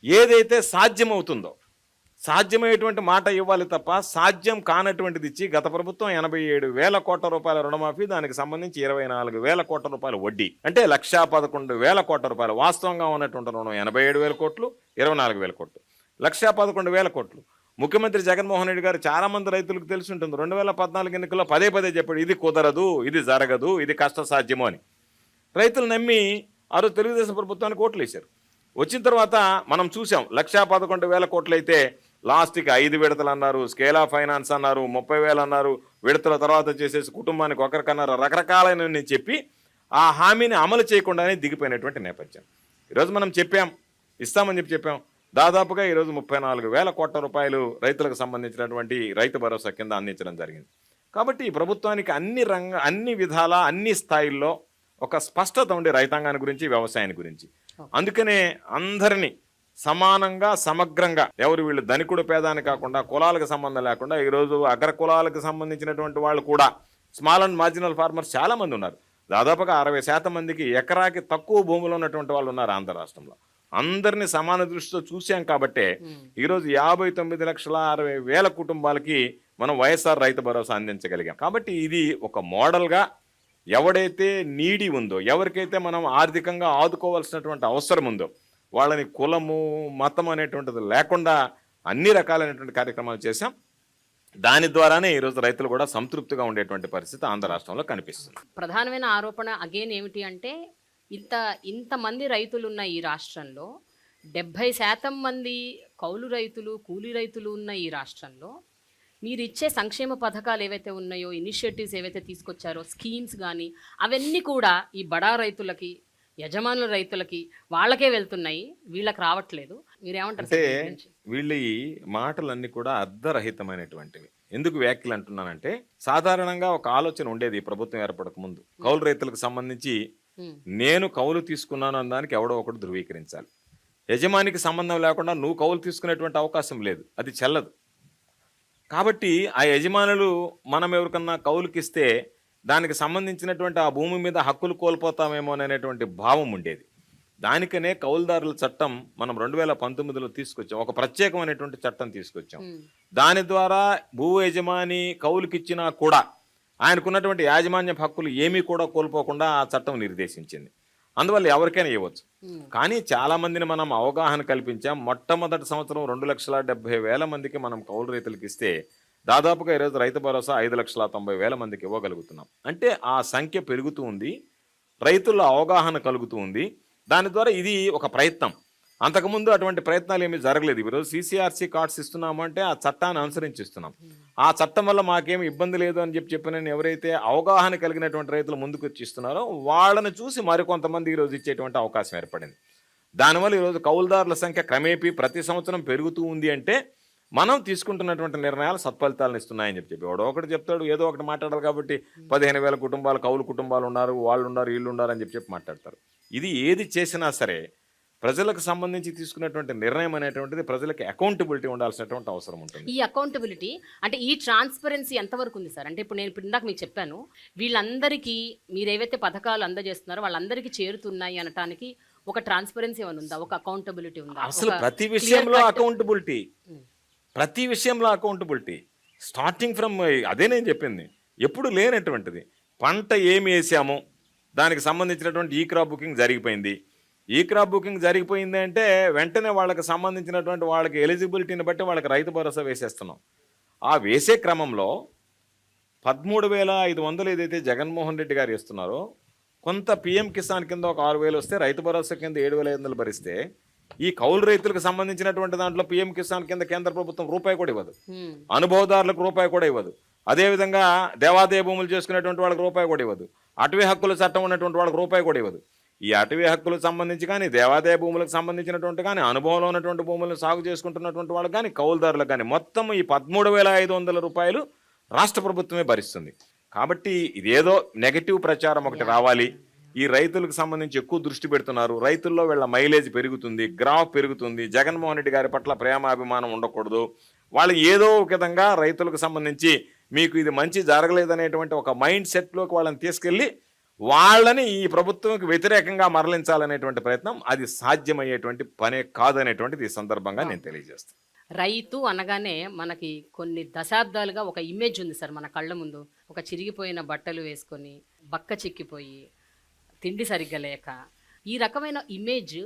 ఏదైతే సాధ్యమవుతుందో సాధ్యమయ్యేటువంటి మాట ఇవ్వాలి తప్ప సాధ్యం కానటువంటిది ఇచ్చి గత ప్రభుత్వం 87,000 కోట్ల రూపాయల రుణమాఫీ, దానికి సంబంధించి 24,000 కోట్ల రూపాయల వడ్డీ, అంటే 1,11,000 కోట్ల రూపాయలు. వాస్తవంగా ఉన్నటువంటి రుణం 87,000 కోట్లు, 24,000 కోట్లు, 1,11,000 కోట్లు. ముఖ్యమంత్రి జగన్మోహన్ రెడ్డి గారు చాలా మంది రైతులకు తెలిసి ఉంటుంది, 2014 ఎన్నికల్లో పదే చెప్పాడు ఇది కుదరదు, ఇది జరగదు, ఇది కష్టసాధ్యము అని. రైతులు నమ్మి ఆ రోజు తెలుగుదేశం ప్రభుత్వానికి ఓట్లు వేశారు. వచ్చిన తర్వాత మనం చూసాం 1,11,000 కోట్లు అయితే లాస్ట్కి 5 విడతలు అన్నారు, స్కేల్ ఆఫ్ ఫైనాన్స్ అన్నారు, 30,000 అన్నారు, విడతల తర్వాత చేసేసి కుటుంబానికి ఒకరికన్నారు, రకరకాలైన చెప్పి ఆ హామీని అమలు చేయకుండానే దిగిపోయినటువంటి నేపథ్యం. ఈరోజు మనం ఇస్తామని చెప్పాం. దాదాపుగా ఈరోజు 34,000 కోట్ల రూపాయలు రైతులకు సంబంధించినటువంటి రైతు భరోసా కింద అందించడం జరిగింది. కాబట్టి ఈ ప్రభుత్వానికి అన్ని విధాల అన్ని స్థాయిల్లో ఒక స్పష్టత ఉండే రైతాంగాన్ని గురించి, వ్యవసాయాన్ని గురించి. అందుకనే అందరినీ సమానంగా సమగ్రంగా, ఎవరు వీళ్ళు ధనికుడు పేదాని కాకుండా కులాలకు సంబంధం లేకుండా ఈరోజు అగ్ర కులాలకు సంబంధించినటువంటి వాళ్ళు కూడా స్మాల్ అండ్ మార్జినల్ ఫార్మర్స్ చాలా మంది ఉన్నారు. దాదాపుగా 60% మందికి ఎకరాకి తక్కువ భూములు ఉన్నటువంటి వాళ్ళు ఉన్నారు ఆంధ్ర రాష్ట్రంలో. అందరినీ సమాన దృష్టితో చూసాం కాబట్టే ఈరోజు 59,60,000 కుటుంబాలకి మనం వైఎస్ఆర్ రైతు భరోసా అందించగలిగాం. కాబట్టి ఇది ఒక మోడల్గా ఎవడైతే నీడి ఉందో, ఎవరికైతే మనం ఆర్థికంగా ఆదుకోవాల్సినటువంటి అవసరం ఉందో వాళ్ళని కులము మతం అనేటువంటిది లేకుండా అన్ని రకాలైనటువంటి కార్యక్రమాలు చేశాం. దాని ద్వారానే ఈరోజు రైతులు కూడా సంతృప్తిగా ఉండేటువంటి పరిస్థితి ఆంధ్ర రాష్ట్రంలో కనిపిస్తుంది. ప్రధానమైన ఆరోపణ అగైన్ ఏమిటి అంటే ఇంతమంది రైతులు ఉన్న ఈ రాష్ట్రంలో 70% మంది కౌలు రైతులు, కూలీ రైతులు ఉన్న ఈ రాష్ట్రంలో మీరు ఇచ్చే సంక్షేమ పథకాలు ఏవైతే ఉన్నాయో, ఇనిషియేటివ్స్ ఏవైతే తీసుకొచ్చారో, స్కీమ్స్ కానీ అవన్నీ కూడా ఈ బడా రైతులకి, యజమానుల రైతులకి వాళ్ళకే వెళ్తున్నాయి, వీళ్ళకి రావట్లేదు. మీరేమంటారు? అంటే వీళ్ళ ఈ మాటలన్నీ కూడా అర్ధరహితమైనటువంటివి. ఎందుకు వ్యాఖ్యలు అంటున్నానంటే, సాధారణంగా ఒక ఆలోచన ఉండేది ఈ ప్రభుత్వం ఏర్పడక ముందు, కౌలు రైతులకు సంబంధించి నేను కౌలు తీసుకున్నాను అన్నదానికి ఎవడో ఒకటి ధృవీకరించాలి. యజమానికి సంబంధం లేకుండా నువ్వు కౌలు తీసుకునేటువంటి అవకాశం లేదు, అది చెల్లదు. కాబట్టి ఆ యజమానులు మనం ఎవరికన్నా కౌలుకిస్తే దానికి సంబంధించినటువంటి ఆ భూమి మీద హక్కులు కోల్పోతామేమో అనేటువంటి భావం ఉండేది. దానికనే కౌలుదారుల చట్టం మనం 2019లో తీసుకొచ్చాం. ఒక ప్రత్యేకమైనటువంటి చట్టం తీసుకొచ్చాం. దాని ద్వారా భూ యజమాని కౌలుకిచ్చినా కూడా ఆయనకున్నటువంటి యాజమాన్య హక్కులు ఏమీ కూడా కోల్పోకుండా ఆ చట్టం నిర్దేశించింది. అందువల్ల ఎవరికైనా ఇవ్వచ్చు. కానీ చాలా మందిని మనం అవగాహన కల్పించాం. మొట్టమొదటి సంవత్సరం 2,70,000 మందికి మనం కౌలు రైతులకు ఇస్తే దాదాపుగా ఈరోజు రైతు భరోసా 5,90,000 మందికి ఇవ్వగలుగుతున్నాం. అంటే ఆ సంఖ్య పెరుగుతూ ఉంది, రైతుల్లో అవగాహన కలుగుతూ ఉంది. దాని ద్వారా ఇది ఒక ప్రయత్నం. అంతకుముందు అటువంటి ప్రయత్నాలు ఏమీ జరగలేదు. ఈరోజు CCRC కార్డ్స్ ఇస్తున్నాము అంటే ఆ చట్టాన్ని అనుసరించి ఇస్తున్నాం. ఆ చట్టం వల్ల మాకేమి ఇబ్బంది లేదు అని చెప్పిన ఎవరైతే అవగాహన కలిగినటువంటి రైతులు ముందుకు వచ్చి ఇస్తున్నారో వాళ్ళని చూసి మరికొంతమంది ఈరోజు ఇచ్చేటువంటి అవకాశం ఏర్పడింది. దానివల్ల ఈరోజు కౌలుదారుల సంఖ్య క్రమేపీ ప్రతి సంవత్సరం పెరుగుతూ ఉంది. అంటే మనం తీసుకుంటున్నటువంటి నిర్ణయాలు సత్ఫలితాలను ఇస్తున్నాయని చెప్పి ఎవడో ఒకటి చెప్తాడు, ఏదో ఒకటి మాట్లాడాలి కాబట్టి 15,000 కుటుంబాలు కౌలు కుటుంబాలు ఉన్నారు, వాళ్ళు ఉన్నారు, వీళ్ళు ఉన్నారు అని చెప్పి మాట్లాడతారు. ఇది ఏది చేసినా సరే ప్రజలకు సంబంధించి తీసుకున్నటువంటి నిర్ణయం అనేటువంటిది ప్రజలకు అకౌంటబిలిటీ ఉండాల్సినటువంటి అవసరం ఉంటుంది. ఈ అకౌంటబిలిటీ అంటే ఈ ట్రాన్స్పరెన్సీ ఎంతవరకు ఉంది సార్? అంటే ఇప్పుడు ఇందాక మీకు చెప్పాను, వీళ్ళందరికీ మీరు ఏవైతే పథకాలు అందజేస్తున్నారో వాళ్ళందరికీ చేరుతున్నాయి అనటానికి ఒక ట్రాన్స్పరెన్సీ ఏమైనా ఉందా? ఒక అకౌంటబిలిటీ ఉందా? అసలు ప్రతి విషయంలో అకౌంటబిలిటీ స్టార్టింగ్ ఫ్రమ్ అదే నేను చెప్పింది, ఎప్పుడు లేనటువంటిది. పంట ఏమి వేసాము దానికి సంబంధించినటువంటి ఈ క్రాప్ బుకింగ్ జరిగిపోయింది. ఈ క్రాప్ బుకింగ్ జరిగిపోయింది అంటే వెంటనే వాళ్ళకి సంబంధించినటువంటి వాళ్ళకి ఎలిజిబిలిటీని బట్టి వాళ్ళకి రైతు భరోసా వేసేస్తున్నాం. ఆ వేసే క్రమంలో 13,500 ఏదైతే జగన్మోహన్ రెడ్డి గారు ఇస్తున్నారో, కొంత పిఎం కిసాన్ కింద ఒక 6,000 వస్తే, రైతు భరోసా కింద 7,500 భరిస్తే, ఈ కౌలు రైతులకు సంబంధించినటువంటి దాంట్లో పిఎం కిసాన్ కింద కేంద్ర ప్రభుత్వం రూపాయి కూడా ఇవ్వదు, అనుభవదారులకు రూపాయి కూడా ఇవ్వదు. అదేవిధంగా దేవాదాయ భూములు చేసుకునేటువంటి వాళ్ళకి రూపాయి కూడా ఇవ్వదు, అటవీ హక్కుల చట్టం ఉన్నటువంటి వాళ్ళకి రూపాయి కూడా ఇవ్వదు. ఈ అటవీ హక్కులకు సంబంధించి కానీ, దేవాదాయ భూములకు సంబంధించినటువంటి కానీ, అనుభవంలో ఉన్నటువంటి భూములను సాగు చేసుకుంటున్నటువంటి వాళ్ళకి కానీ, కౌలుదారులకు కానీ మొత్తం ఈ 13,500 రూపాయలు రాష్ట్ర ప్రభుత్వమే భరిస్తుంది. కాబట్టి ఇదేదో నెగటివ్ ప్రచారం ఒకటి రావాలి, ఈ రైతులకు సంబంధించి ఎక్కువ దృష్టి పెడుతున్నారు, రైతుల్లో వీళ్ళ మైలేజ్ పెరుగుతుంది, గ్రాఫ్ పెరుగుతుంది, జగన్మోహన్ రెడ్డి గారి పట్ల ప్రేమాభిమానం ఉండకూడదు, వాళ్ళు ఏదో ఒక విధంగా రైతులకు సంబంధించి మీకు ఇది మంచి జరగలేదనేటువంటి ఒక మైండ్ సెట్లోకి వాళ్ళని తీసుకెళ్ళి వాళ్ళని ఈ ప్రభుత్వంకి వ్యతిరేకంగా మరలించాలనేటువంటి ప్రయత్నం అది సాధ్యమయ్యేటువంటి పనే కాదనేటువంటిది ఈ సందర్భంగా నేను తెలియజేస్తాను. రైతు అనగానే మనకి కొన్ని దశాబ్దాలుగా ఒక ఇమేజ్ ఉంది సార్ మన కళ్ళ ముందు. ఒక చిరిగిపోయిన బట్టలు వేసుకొని, బక్క చిక్కిపోయి, తిండి సరిగ్గా లేక, ఈ రకమైన ఇమేజ్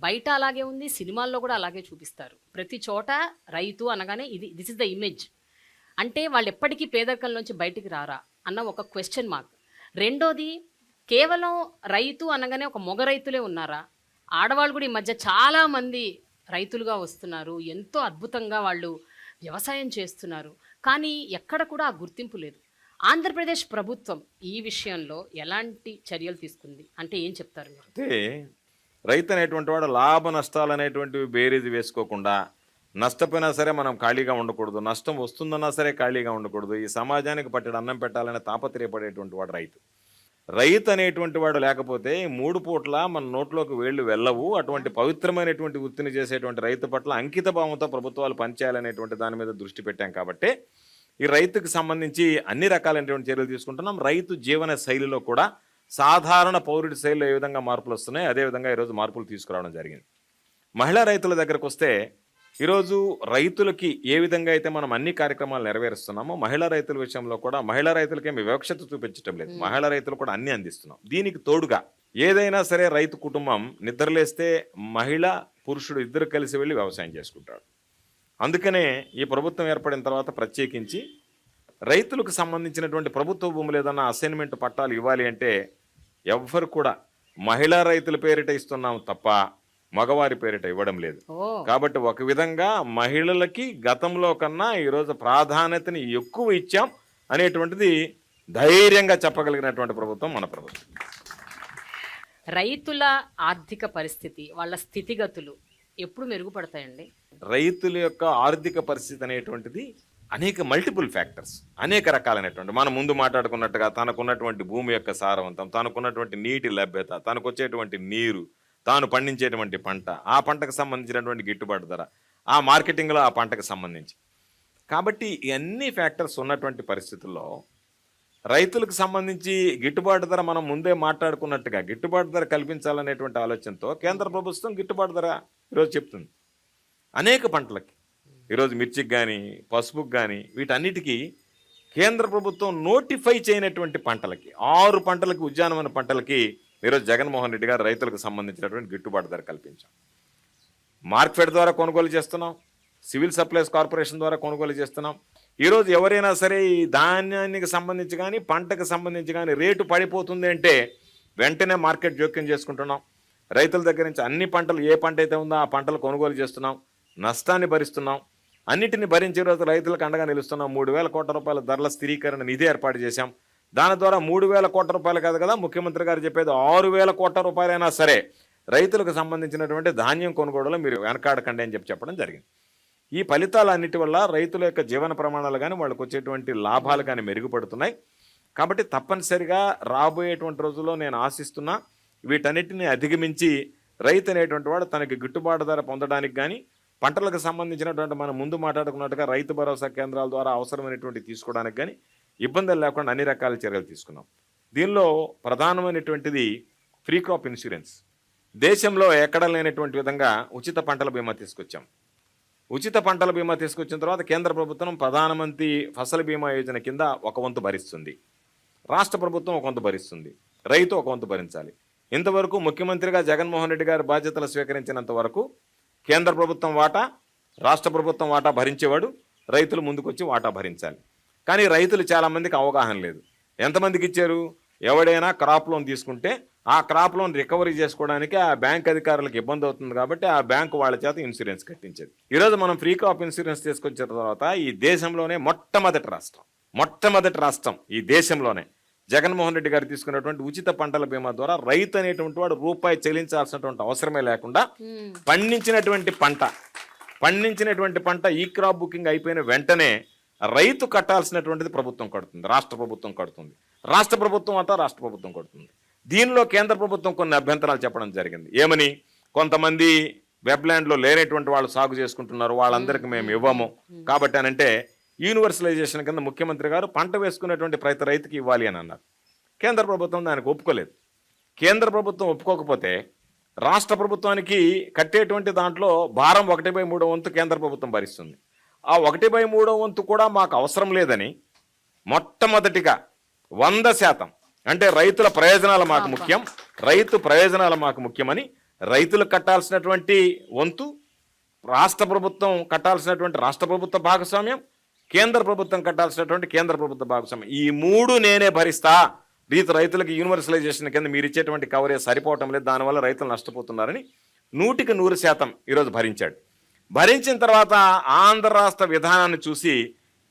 బయట అలాగే ఉంది, సినిమాల్లో కూడా అలాగే చూపిస్తారు. ప్రతి చోట రైతు అనగానే దిస్ ఇస్ ద ఇమేజ్. అంటే వాళ్ళు ఎప్పటికీ పేదరికంలోంచి బయటికి రారా అన్న ఒక క్వశ్చన్ మార్క్. రెండోది, కేవలం రైతు అనగానే ఒక మొగ రైతులే ఉన్నారా? ఆడవాళ్ళు కూడా ఈ మధ్య చాలామంది రైతులుగా వస్తున్నారు, ఎంతో అద్భుతంగా వాళ్ళు వ్యవసాయం చేస్తున్నారు, కానీ ఎక్కడ కూడా ఆ గుర్తింపు లేదు. ఆంధ్రప్రదేశ్ ప్రభుత్వం ఈ విషయంలో ఎలాంటి చర్యలు తీసుకుంది అంటే ఏం చెప్తారు మీరు? అంటే రైతు అనేటువంటి వాడు లాభ నష్టాలు అనేటువంటివి బేరీజు వేసుకోకుండా, నష్టపోయినా సరే మనం ఖాళీగా ఉండకూడదు, నష్టం వస్తుందన్నా సరే ఖాళీగా ఉండకూడదు, ఈ సమాజానికి పట్టెడు అన్నం పెట్టాలనే తాపత్రయపడేటువంటి వాడు రైతు. రైతు అనేటువంటి వాడు లేకపోతే 3 పూట్ల మన నోట్లోకి వేళ్ళు వెళ్ళవు. అటువంటి పవిత్రమైనటువంటి వృత్తిని చేసేటువంటి రైతు పట్ల అంకిత భావంతో ప్రభుత్వాలు పనిచేయాలనేటువంటి దాని మీద దృష్టి పెట్టాం. కాబట్టి ఈ రైతుకు సంబంధించి అన్ని రకాలైనటువంటి చర్యలు తీసుకుంటున్నాం. రైతు జీవన శైలిలో కూడా సాధారణ పౌరుడి శైలిలో ఏ విధంగా మార్పులు వస్తున్నాయి, అదేవిధంగా ఈరోజు మార్పులు తీసుకురావడం జరిగింది. మహిళా రైతుల దగ్గరకు వస్తే, ఈరోజు రైతులకి ఏ విధంగా అయితే మనం అన్ని కార్యక్రమాలు నెరవేరుస్తున్నామో, మహిళా రైతుల విషయంలో కూడా మహిళా రైతులకేమి వివక్షత చూపించడం లేదు, మహిళా రైతులు కూడా అన్ని అందిస్తున్నాం. దీనికి తోడుగా ఏదైనా సరే రైతు కుటుంబం నిద్రలేస్తే మహిళ పురుషుడు ఇద్దరు కలిసి వెళ్ళి వ్యవసాయం చేసుకుంటాడు. అందుకనే ఈ ప్రభుత్వం ఏర్పడిన తర్వాత ప్రత్యేకించి రైతులకు సంబంధించినటువంటి ప్రభుత్వ భూములు ఏదన్నా అసైన్మెంట్ పట్టాలు ఇవ్వాలి అంటే ఎవ్వరు కూడా మహిళా రైతుల పేరిట ఇస్తున్నాం తప్ప మగవారి పేరిట ఇవ్వడం లేదు. కాబట్టి ఒక విధంగా మహిళలకి గతంలో కన్నా ఈరోజు ప్రాధాన్యతని ఎక్కువ ఇచ్చాం అనేటువంటిది ధైర్యంగా చెప్పగలిగినటువంటి ప్రభుత్వం మన ప్రభుత్వం. రైతుల ఆర్థిక పరిస్థితి, వాళ్ళ స్థితిగతులు ఎప్పుడు మెరుగుపడతాయండి? రైతుల యొక్క ఆర్థిక పరిస్థితి అనేటువంటిది అనేక మల్టిపుల్ ఫ్యాక్టర్స్, అనేక రకాలైనటువంటి, మనం ముందు మాట్లాడుకున్నట్టుగా తనకున్నటువంటి భూమి యొక్క సారవంతం, తనకున్నటువంటి నీటి లభ్యత, తనకు వచ్చేటువంటి నీరు, తాను పండించేటువంటి పంట, ఆ పంటకు సంబంధించినటువంటి గిట్టుబాటు ధర, ఆ మార్కెటింగ్లో ఆ పంటకు సంబంధించి. కాబట్టి ఇవన్నీ ఫ్యాక్టర్స్ ఉన్నటువంటి పరిస్థితుల్లో రైతులకు సంబంధించి గిట్టుబాటు ధర మనం ముందే మాట్లాడుకున్నట్టుగా గిట్టుబాటు ధర కల్పించాలనేటువంటి ఆలోచనతో కేంద్ర ప్రభుత్వం గిట్టుబాటు ధర ఈరోజు చెప్తుంది. అనేక పంటలకి, ఈరోజు మిర్చికి కానీ, పసుపుకి కానీ, వీటన్నిటికీ కేంద్ర ప్రభుత్వం నోటిఫై చేయనటువంటి పంటలకి, 6 పంటలకి, ఉద్యానవన పంటలకి ఈరోజు జగన్మోహన్ రెడ్డి గారు రైతులకు సంబంధించినటువంటి గిట్టుబాటు ధర కల్పించాం. మార్కెట్ ద్వారా కొనుగోలు చేస్తున్నాం, సివిల్ సప్లైస్ కార్పొరేషన్ ద్వారా కొనుగోలు చేస్తున్నాం. ఈరోజు ఎవరైనా సరే ఈ ధాన్యానికి సంబంధించి కానీ, పంటకు సంబంధించి కానీ రేటు పడిపోతుంది అంటే వెంటనే మార్కెట్ జోక్యం చేసుకుంటున్నాం. రైతుల దగ్గర నుంచి అన్ని పంటలు, ఏ పంట అయితే ఉందో ఆ పంటలు కొనుగోలు చేస్తున్నాం, నష్టాన్ని భరిస్తున్నాం, అన్నిటిని భరించే రోజు రైతులకు అండగా నిలుస్తున్నాం. 3,000 కోట్ల రూపాయల ధరల స్థిరీకరణ నిధి ఏర్పాటు చేశాం. దాని ద్వారా 3,000 కోట్ల రూపాయలు కాదు కదా, ముఖ్యమంత్రి గారు చెప్పేది 6,000 కోట్ల రూపాయలైనా సరే రైతులకు సంబంధించినటువంటి ధాన్యం కొనుగోలులో మీరు వెనకాడకండి అని చెప్పడం జరిగింది. ఈ ఫలితాలన్నిటి వల్ల రైతుల యొక్క జీవన ప్రమాణాలు కానీ, వాళ్ళకు వచ్చేటువంటి లాభాలు కానీ మెరుగుపడుతున్నాయి. కాబట్టి తప్పనిసరిగా రాబోయేటువంటి రోజుల్లో నేను ఆశిస్తున్నా వీటన్నిటిని అధిగమించి రైతు అనేటువంటి వాడు తనకి గిట్టుబాటు ధర పొందడానికి కానీ, పంటలకు సంబంధించినటువంటి మనం ముందు మాట్లాడుకున్నట్టుగా రైతు భరోసా కేంద్రాల ద్వారా అవసరమైనటువంటి తీసుకోవడానికి కానీ ఇబ్బందులు లేకుండా అన్ని రకాల చర్యలు తీసుకున్నాం. దీనిలో ప్రధానమైనటువంటిది ఫ్రీ క్రాప్ ఇన్సూరెన్స్. దేశంలో ఎక్కడ లేనటువంటి విధంగా ఉచిత పంటల బీమా తీసుకొచ్చాం. ఉచిత పంటల బీమా తీసుకొచ్చిన తర్వాత కేంద్ర ప్రభుత్వం ప్రధానమంత్రి ఫసల్ బీమా యోజన కింద ఒక వంతు భరిస్తుంది, రాష్ట్ర ప్రభుత్వం ఒక వంతు భరిస్తుంది, రైతు ఒక వంతు భరించాలి. ఇంతవరకు ముఖ్యమంత్రిగా జగన్మోహన్ రెడ్డి గారు బాధ్యతలు స్వీకరించినంత వరకు కేంద్ర ప్రభుత్వం వాటా, రాష్ట్ర ప్రభుత్వం వాటా భరించేవాడు, రైతులు ముందుకొచ్చి వాటా భరించాలి. కానీ రైతులు చాలామందికి అవగాహన లేదు. ఎంతమందికి ఇచ్చారు? ఎవడైనా క్రాప్ లోన్ తీసుకుంటే ఆ క్రాప్ లోన్ రికవరీ చేసుకోవడానికి ఆ బ్యాంక్ అధికారులకు ఇబ్బంది అవుతుంది కాబట్టి ఆ బ్యాంకు వాళ్ళ చేత ఇన్సూరెన్స్ కట్టించేది. ఈరోజు మనం ఫ్రీ క్రాప్ ఇన్సూరెన్స్ తీసుకొచ్చిన తర్వాత ఈ దేశంలోనే మొట్టమొదటి రాష్ట్రం ఈ దేశంలోనే జగన్మోహన్ రెడ్డి గారు తీసుకున్నటువంటి ఉచిత పంటల బీమా ద్వారా రైతు అనేటువంటి వాడు రూపాయి చెల్లించాల్సినటువంటి అవసరమే లేకుండా పండించినటువంటి పంట ఈ క్రాప్ బుకింగ్ అయిపోయిన వెంటనే రైతు కట్టాల్సినటువంటిది ప్రభుత్వం కడుతుంది, రాష్ట్ర ప్రభుత్వం కడుతుంది. రాష్ట్ర ప్రభుత్వం కడుతుంది. దీనిలో కేంద్ర ప్రభుత్వం కొన్ని అభ్యంతరాలు చెప్పడం జరిగింది. ఏమని? కొంతమంది వెబ్లాండ్లో లేనటువంటి వాళ్ళు సాగు చేసుకుంటున్నారు, వాళ్ళందరికీ మేము ఇవ్వము కాబట్టి అనంటే యూనివర్సలైజేషన్ కింద ముఖ్యమంత్రి గారు పంట వేసుకునేటువంటి ప్రతి రైతుకి ఇవ్వాలి అని అన్నారు. కేంద్ర ప్రభుత్వం దానికి ఒప్పుకోలేదు. కేంద్ర ప్రభుత్వం ఒప్పుకోకపోతే రాష్ట్ర ప్రభుత్వానికి కట్టేటువంటి దాంట్లో భారం 1/3 వంతు కేంద్ర ప్రభుత్వం భరిస్తుంది. ఆ 1/3 వంతు కూడా మాకు అవసరం లేదని మొట్టమొదటిగా 100% అంటే రైతుల ప్రయోజనాలు మాకు ముఖ్యమని రైతులకు కట్టాల్సినటువంటి వంతు, రాష్ట్ర ప్రభుత్వం కట్టాల్సినటువంటి రాష్ట్ర ప్రభుత్వ భాగస్వామ్యం, కేంద్ర ప్రభుత్వం కట్టాల్సినటువంటి కేంద్ర ప్రభుత్వ భాగస్వామ్యం, ఈ 3 నేనే భరిస్తా. రైతులకు యూనివర్సలైజేషన్ కింద మీరు ఇచ్చేటువంటి కవరేజ్ సరిపోవటం లేదు, దానివల్ల రైతులు నష్టపోతున్నారని 100% ఈరోజు భరించాడు. భరించిన తర్వాత ఆంధ్ర రాష్ట్ర విధానాన్ని చూసి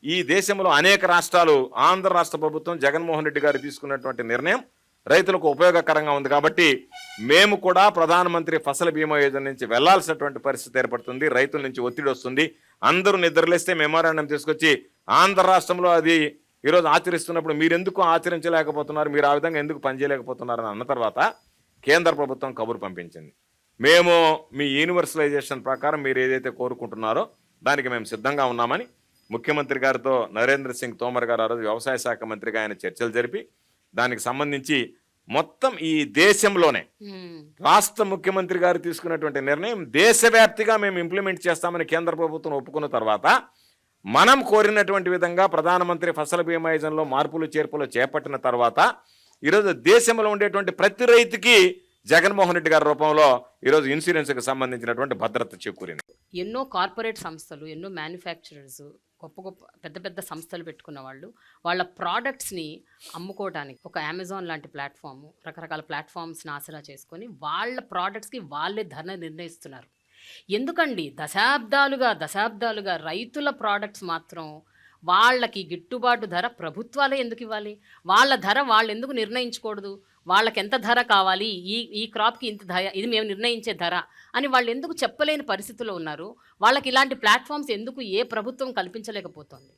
ఈ దేశంలో అనేక రాష్ట్రాలు ఆంధ్ర రాష్ట్ర ప్రభుత్వం జగన్మోహన్ రెడ్డి గారు తీసుకున్నటువంటి నిర్ణయం రైతులకు ఉపయోగకరంగా ఉంది కాబట్టి మేము కూడా ప్రధానమంత్రి ఫసల్ బీమా యోజన నుంచి వెళ్లాల్సినటువంటి పరిస్థితి ఏర్పడుతుంది. రైతుల నుంచి ఒత్తిడి వస్తుంది. అందరూ నిద్రలేస్తే మెమోరాండం తీసుకొచ్చి ఆంధ్ర రాష్ట్రంలో అది ఈరోజు ఆచరిస్తున్నప్పుడు మీరెందుకు ఆచరించలేకపోతున్నారు, మీరు ఆ విధంగా ఎందుకు పనిచేయలేకపోతున్నారని అన్న తర్వాత కేంద్ర ప్రభుత్వం కబురు పంపించింది. మేము మీ యూనివర్సలైజేషన్ ప్రకారం మీరు ఏదైతే కోరుకుంటున్నారో దానికి మేము సిద్ధంగా ఉన్నామని ముఖ్యమంత్రి గారితో నరేంద్ర సింగ్ తోమర్ గారు ఆ రోజు వ్యవసాయ శాఖ మంత్రిగా ఆయన చర్చలు జరిపి దానికి సంబంధించి మొత్తం ఈ దేశంలోనే రాష్ట్ర ముఖ్యమంత్రి గారు తీసుకున్నటువంటి నిర్ణయం దేశవ్యాప్తిగా మేము ఇంప్లిమెంట్ చేస్తామని కేంద్ర ప్రభుత్వం ఒప్పుకున్న తర్వాత మనం కోరినటువంటి విధంగా ప్రధానమంత్రి ఫసల్ బీమా యోజనలో మార్పులు చేర్పులు చేపట్టిన తర్వాత ఈరోజు దేశంలో ఉండేటువంటి ప్రతి రైతుకి జగన్మోహన్ రెడ్డి గారి రూపంలో ఈరోజు ఇన్సూరెన్స్కి సంబంధించినటువంటి భద్రత చేకూరింది. ఎన్నో కార్పొరేట్ సంస్థలు, ఎన్నో మ్యానుఫ్యాక్చరర్స్, గొప్ప పెద్ద సంస్థలు పెట్టుకున్న వాళ్ళు వాళ్ళ ప్రోడక్ట్స్ని అమ్ముకోవడానికి ఒక అమెజాన్ లాంటి ప్లాట్ఫామ్, రకరకాల ప్లాట్ఫామ్స్ని ఆసరా చేసుకొని వాళ్ళ ప్రోడక్ట్స్కి వాళ్ళే ధర నిర్ణయిస్తున్నారు. ఎందుకండి దశాబ్దాలుగా రైతుల ప్రోడక్ట్స్ మాత్రం వాళ్ళకి గిట్టుబాటు ధర ప్రభుత్వాలే ఎందుకు ఇవ్వాలి? వాళ్ళ ధర వాళ్ళు ఎందుకు నిర్ణయించకూడదు? వాళ్ళకి ఎంత ధర కావాలి, ఈ క్రాప్కి ఇంత ధర, ఇది మేము నిర్ణయించే ధర అని వాళ్ళు ఎందుకు చెప్పలేని పరిస్థితుల్లో ఉన్నారు? వాళ్ళకి ఇలాంటి ప్లాట్ఫామ్స్ ఎందుకు ఏ ప్రభుత్వం కల్పించలేకపోతుంది?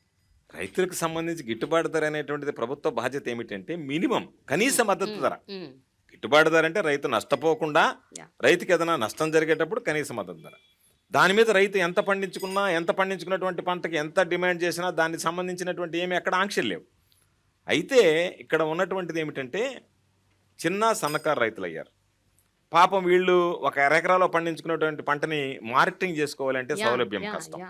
రైతులకు సంబంధించి గిట్టుబాటు ధర అనేటువంటిది ప్రభుత్వ బాధ్యత ఏమిటంటే మినిమం కనీస మద్దతు ధర. గిట్టుబాటు ధర అంటే రైతు నష్టపోకుండా, రైతుకి ఏదైనా నష్టం జరిగేటప్పుడు కనీస మద్దతు ధర. దాని మీద రైతు ఎంత పండించుకున్నటువంటి పంటకి ఎంత డిమాండ్ చేసినా దానికి సంబంధించినటువంటి ఏమి ఎక్కడ ఆంక్షలు లేవు. అయితే ఇక్కడ ఉన్నటువంటిది ఏమిటంటే చిన్న సన్నకారు రైతులు అయ్యారు. పాపం వీళ్ళు ఒక ఎకరాలో పండించుకున్నటువంటి పంటని మార్కెటింగ్ చేసుకోవాలంటే సౌలభ్యం కష్టం.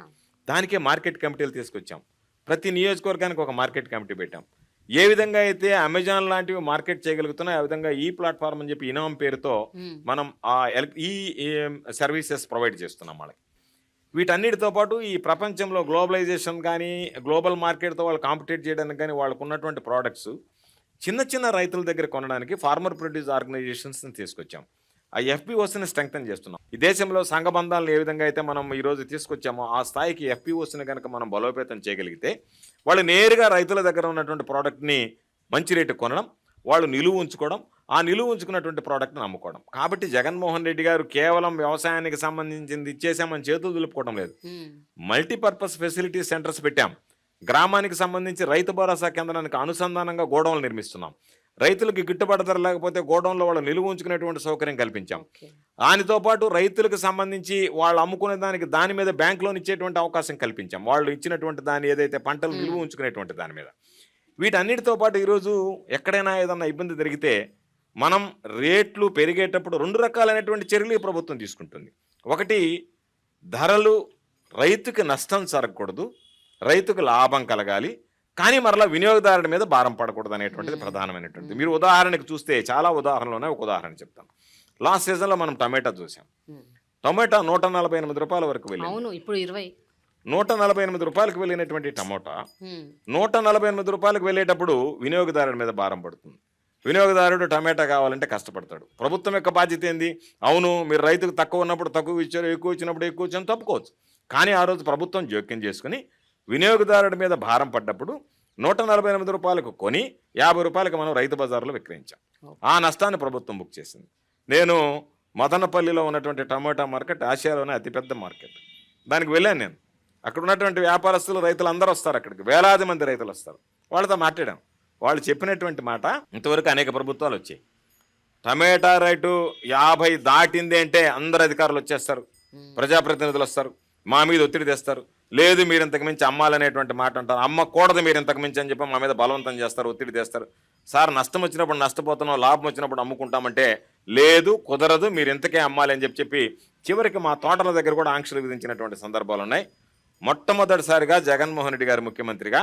దానికే మార్కెట్ కమిటీలు తీసుకొచ్చాం. ప్రతి నియోజకవర్గానికి ఒక మార్కెట్ కమిటీ పెట్టాం. ఏ విధంగా అయితే అమెజాన్ లాంటివి మార్కెట్ చేయగలుగుతున్నాయి ఆ విధంగా ఈ ప్లాట్ఫామ్ అని చెప్పి ఇనాం పేరుతో మనం ఈ సర్వీసెస్ ప్రొవైడ్ చేస్తున్నాం వాళ్ళకి. వీటన్నిటితో పాటు ఈ ప్రపంచంలో గ్లోబలైజేషన్ కానీ గ్లోబల్ మార్కెట్తో వాళ్ళు కాంపిటేట్ చేయడానికి కానీ వాళ్ళకు ఉన్నటువంటి ప్రోడక్ట్స్ చిన్న రైతుల దగ్గర కొనడానికి ఫార్మర్ ప్రొడ్యూస్ ఆర్గనైజేషన్స్ని తీసుకొచ్చాం. ఆ ఎఫ్పిఓస్ని స్ట్రెంగ్తన్ చేస్తున్నాం. ఈ దేశంలో సంఘబంధాలను ఏ విధంగా అయితే మనం ఈరోజు తీసుకొచ్చామో ఆ స్థాయికి ఎఫ్పిఓస్ని కనుక మనం బలోపేతం చేయగలిగితే వాళ్ళు నేరుగా రైతుల దగ్గర ఉన్నటువంటి ప్రోడక్ట్ని మంచి రేటు కొనడం, వాళ్ళు నిలువ ఉంచుకోవడం, ఆ నిలువ ఉంచుకున్నటువంటి ప్రోడక్ట్ని అమ్ముకోవడం. కాబట్టి జగన్మోహన్ రెడ్డి గారు కేవలం వ్యవసాయానికి సంబంధించింది ఇచ్చేసామని చేతులు దులుపుకోవడం లేదు. మల్టీపర్పస్ ఫెసిలిటీ సెంటర్స్ పెట్టాం. గ్రామానికి సంబంధించి రైతు భరోసా కేంద్రానికి అనుసంధానంగా గోడౌన్లు నిర్మిస్తున్నాం. రైతులకు గిట్టుబాటు ధర లేకపోతే గోడౌన్లో వాళ్ళు నిలువ ఉంచుకునేటువంటి సౌకర్యం కల్పించాం. దానితో పాటు రైతులకు సంబంధించి వాళ్ళు అమ్ముకునే దాని మీద బ్యాంక్ లోన్ ఇచ్చేటువంటి అవకాశం కల్పించాం. వాళ్ళు ఇచ్చినటువంటి దాన్ని ఏదైతే పంటలు నిలువ ఉంచుకునేటువంటి దాని మీద. వీటన్నిటితో పాటు ఈరోజు ఎక్కడైనా ఏదన్నా ఇబ్బంది జరిగితే మనం రేట్లు పెరిగేటప్పుడు 2 రకాలైనటువంటి చర్యలు ఈ ప్రభుత్వం తీసుకుంటుంది. ఒకటి, ధరలు రైతుకి నష్టం జరగకూడదు, రైతుకు లాభం కలగాలి, కానీ మరలా వినియోగదారుడి మీద భారం పడకూడదు అనేటువంటిది ప్రధానమైనటువంటిది. మీరు ఉదాహరణకు చూస్తే చాలా ఉదాహరణలోనే ఒక ఉదాహరణ చెప్తాను. లాస్ట్ సీజన్లో మనం టమాటా చూసాం. టమాటా 148 రూపాయల వరకు వెళ్ళింది. ఇప్పుడు 20. రూపాయలకు వెళ్ళినటువంటి టమోటా 148 వెళ్ళేటప్పుడు వినియోగదారుడి మీద భారం పడుతుంది. వినియోగదారుడు టమాటా కావాలంటే కష్టపడతాడు. ప్రభుత్వం యొక్క బాధ్యత ఏంది? అవును, మీరు రైతుకు తక్కువ ఉన్నప్పుడు తక్కువ ఇచ్చారు, ఎక్కువ ఇచ్చినప్పుడు ఎక్కువ ఇచ్చారు తప్పుకోవచ్చు. కానీ ఆ రోజు ప్రభుత్వం జోక్యం చేసుకుని వినియోగదారుడి మీద భారం పడ్డప్పుడు 148 రూపాయలకు కొని 50 రూపాయలకు మనం రైతు బజార్లో విక్రయించాం. ఆ నష్టాన్ని ప్రభుత్వం బుక్ చేసింది. నేను మదనపల్లిలో ఉన్నటువంటి టమాటా మార్కెట్ ఆసియాలోనే అతిపెద్ద మార్కెట్. దానికి వెళ్ళాను నేను. అక్కడ ఉన్నటువంటి వ్యాపారస్తులు, రైతులు అందరూ వస్తారు అక్కడికి, వేలాది మంది రైతులు వస్తారు. వాళ్ళతో మాట్లాడాం. వాళ్ళు చెప్పినటువంటి మాట, ఇంతవరకు అనేక ప్రభుత్వాలు వచ్చాయి, టమాటా రేటు 50 దాటింది అంటే అందరు అధికారులు వచ్చేస్తారు, ప్రజాప్రతినిధులు వస్తారు, మా మీద ఒత్తిడి తెస్తారు. లేదు మీరు ఇంతకు మించి అమ్మాలనేటువంటి మాట అంటారు, అమ్మకూడదు మీరు ఇంతకు మించి అని చెప్పి మా మీద బలవంతం చేస్తారు, ఒత్తిడి తెస్తారు. సార్ నష్టం వచ్చినప్పుడు నష్టపోతున్నాం, లాభం వచ్చినప్పుడు అమ్ముకుంటామంటే లేదు, కుదరదు, మీరు ఇంతకే అమ్మాలి అని చెప్పి చివరికి మా తోటల దగ్గర కూడా ఆంక్షలు విధించినటువంటి సందర్భాలు ఉన్నాయి. మొట్టమొదటిసారిగా జగన్మోహన్ రెడ్డి గారు ముఖ్యమంత్రిగా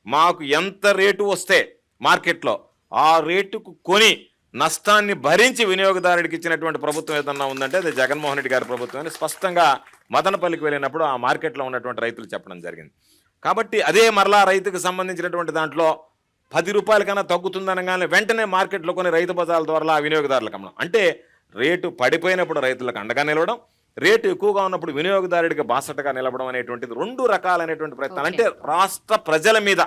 మాకు ఎంత రేటు వస్తే మార్కెట్లో ఆ రేటుకు కొని నష్టాన్ని భరించి వినియోగదారుడికి ఇచ్చినటువంటి ప్రభుత్వం ఏదన్నా ఉందంటే అది జగన్మోహన్ రెడ్డి గారి ప్రభుత్వం అని స్పష్టంగా మదనపల్లికి వెళ్ళినప్పుడు ఆ మార్కెట్లో ఉన్నటువంటి రైతులు చెప్పడం జరిగింది. కాబట్టి అదే మరలా రైతుకు సంబంధించినటువంటి దాంట్లో 10 రూపాయల కన్నా తగ్గుతుందనగానే వెంటనే మార్కెట్లో కొన్ని రైతు బజార్ల ద్వారా వినియోగదారులకు అమ్మడం. అంటే రేటు పడిపోయినప్పుడు రైతులకు అండగా నిలవడం, రేటు ఎక్కువగా ఉన్నప్పుడు వినియోగదారుడికి బాసటగా నిలవడం అనేటువంటిది 2 రకాలైనటువంటి ప్రయత్నాలు. అంటే రాష్ట్ర ప్రజల మీద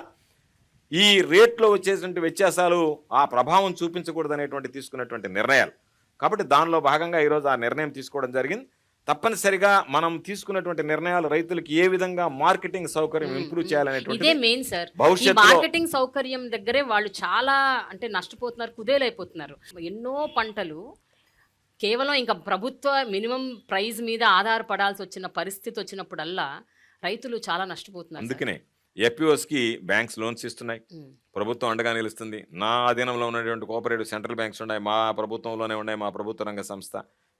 ఈ రేట్లో వచ్చేటువంటి వ్యత్యాసాలు ఆ ప్రభావం చూపించకూడదు అనేటువంటి తీసుకున్నటువంటి నిర్ణయాలు. కాబట్టి దానిలో భాగంగా ఈరోజు ఆ నిర్ణయం తీసుకోవడం జరిగింది. తప్పనిసరిగా మనం తీసుకున్నటువంటి నిర్ణయాలు రైతులకు ఏ విధంగా మార్కెటింగ్ సౌకర్యం ఇంప్రూవ్ చేయాలనేటువంటి ఇదే మెయిన్ సార్. ఈ మార్కెటింగ్ సౌకర్యం దగ్గరే వాళ్ళు చాలా అంటే నష్టపోతున్నారు, కుదేలైపోతున్నారు. ఎన్నో పంటలు కేవలం ఇంకా ప్రభుత్వ మినిమం ప్రైస్ మీద ఆధారపడాల్సి వచ్చిన పరిస్థితి వచ్చినప్పుడల్లా రైతులు చాలా నష్టపోతున్నారు. అందుకనే ఎఫ్పిఓస్కి బ్యాంక్స్ లోన్స్ ఇస్తున్నాయి, ప్రభుత్వం అండగా నిలుస్తుంది. నా అధీనంలో ఉన్నటువంటి కోఆపరేటివ్ సెంట్రల్ బ్యాంక్స్ ఉన్నాయి, మా ప్రభుత్వంలోనే ఉన్నాయి, మా ప్రభుత్వ రంగ సంస్థ.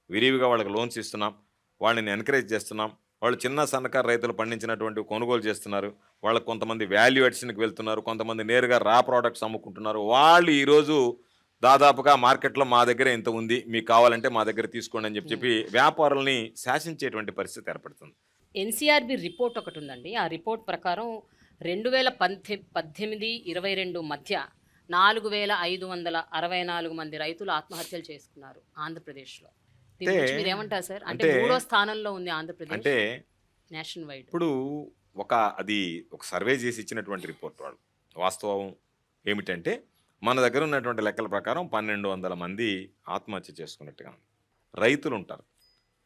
విరివిగా వాళ్ళకి లోన్స్ ఇస్తున్నాం, వాళ్ళని ఎంకరేజ్ చేస్తున్నాం. వాళ్ళు చిన్న సన్నకారు రైతులు పండించినటువంటి కొనుగోలు చేస్తున్నారు. వాళ్ళకు కొంతమంది వాల్యూ అడిషన్కి వెళ్తున్నారు, కొంతమంది నేరుగా రా ప్రోడక్ట్స్ అమ్ముకుంటున్నారు. వాళ్ళు ఈరోజు దాదాపుగా మార్కెట్లో మా దగ్గర ఇంత ఉంది, మీకు కావాలంటే మా దగ్గర తీసుకోండి అని చెప్పి వ్యాపారుల్ని శాసించేటువంటి పరిస్థితి ఏర్పడుతుంది. ఎన్సీఆర్బి రిపోర్ట్ ఒకటి ఉందండి. ఆ రిపోర్ట్ ప్రకారం 2018-22 మధ్య 4564 మంది రైతులు ఆత్మహత్యలు చేసుకున్నారు ఆంధ్రప్రదేశ్లో. దీని గురించి మీరు ఏమంటారు సార్? అంటే 3వ స్థానంలో ఉంది ఆంధ్రప్రదేశ్ అంటే నేషన్ వైడ్. ఇప్పుడు అది ఒక సర్వే చేసి ఇచ్చినటువంటి రిపోర్ట్. వాళ్ళు వాస్తవం ఏమిటంటే మన దగ్గర ఉన్నటువంటి లెక్కల ప్రకారం 1200 మంది ఆత్మహత్య చేసుకున్నట్టుగా ఉంది. రైతులు ఉంటారు,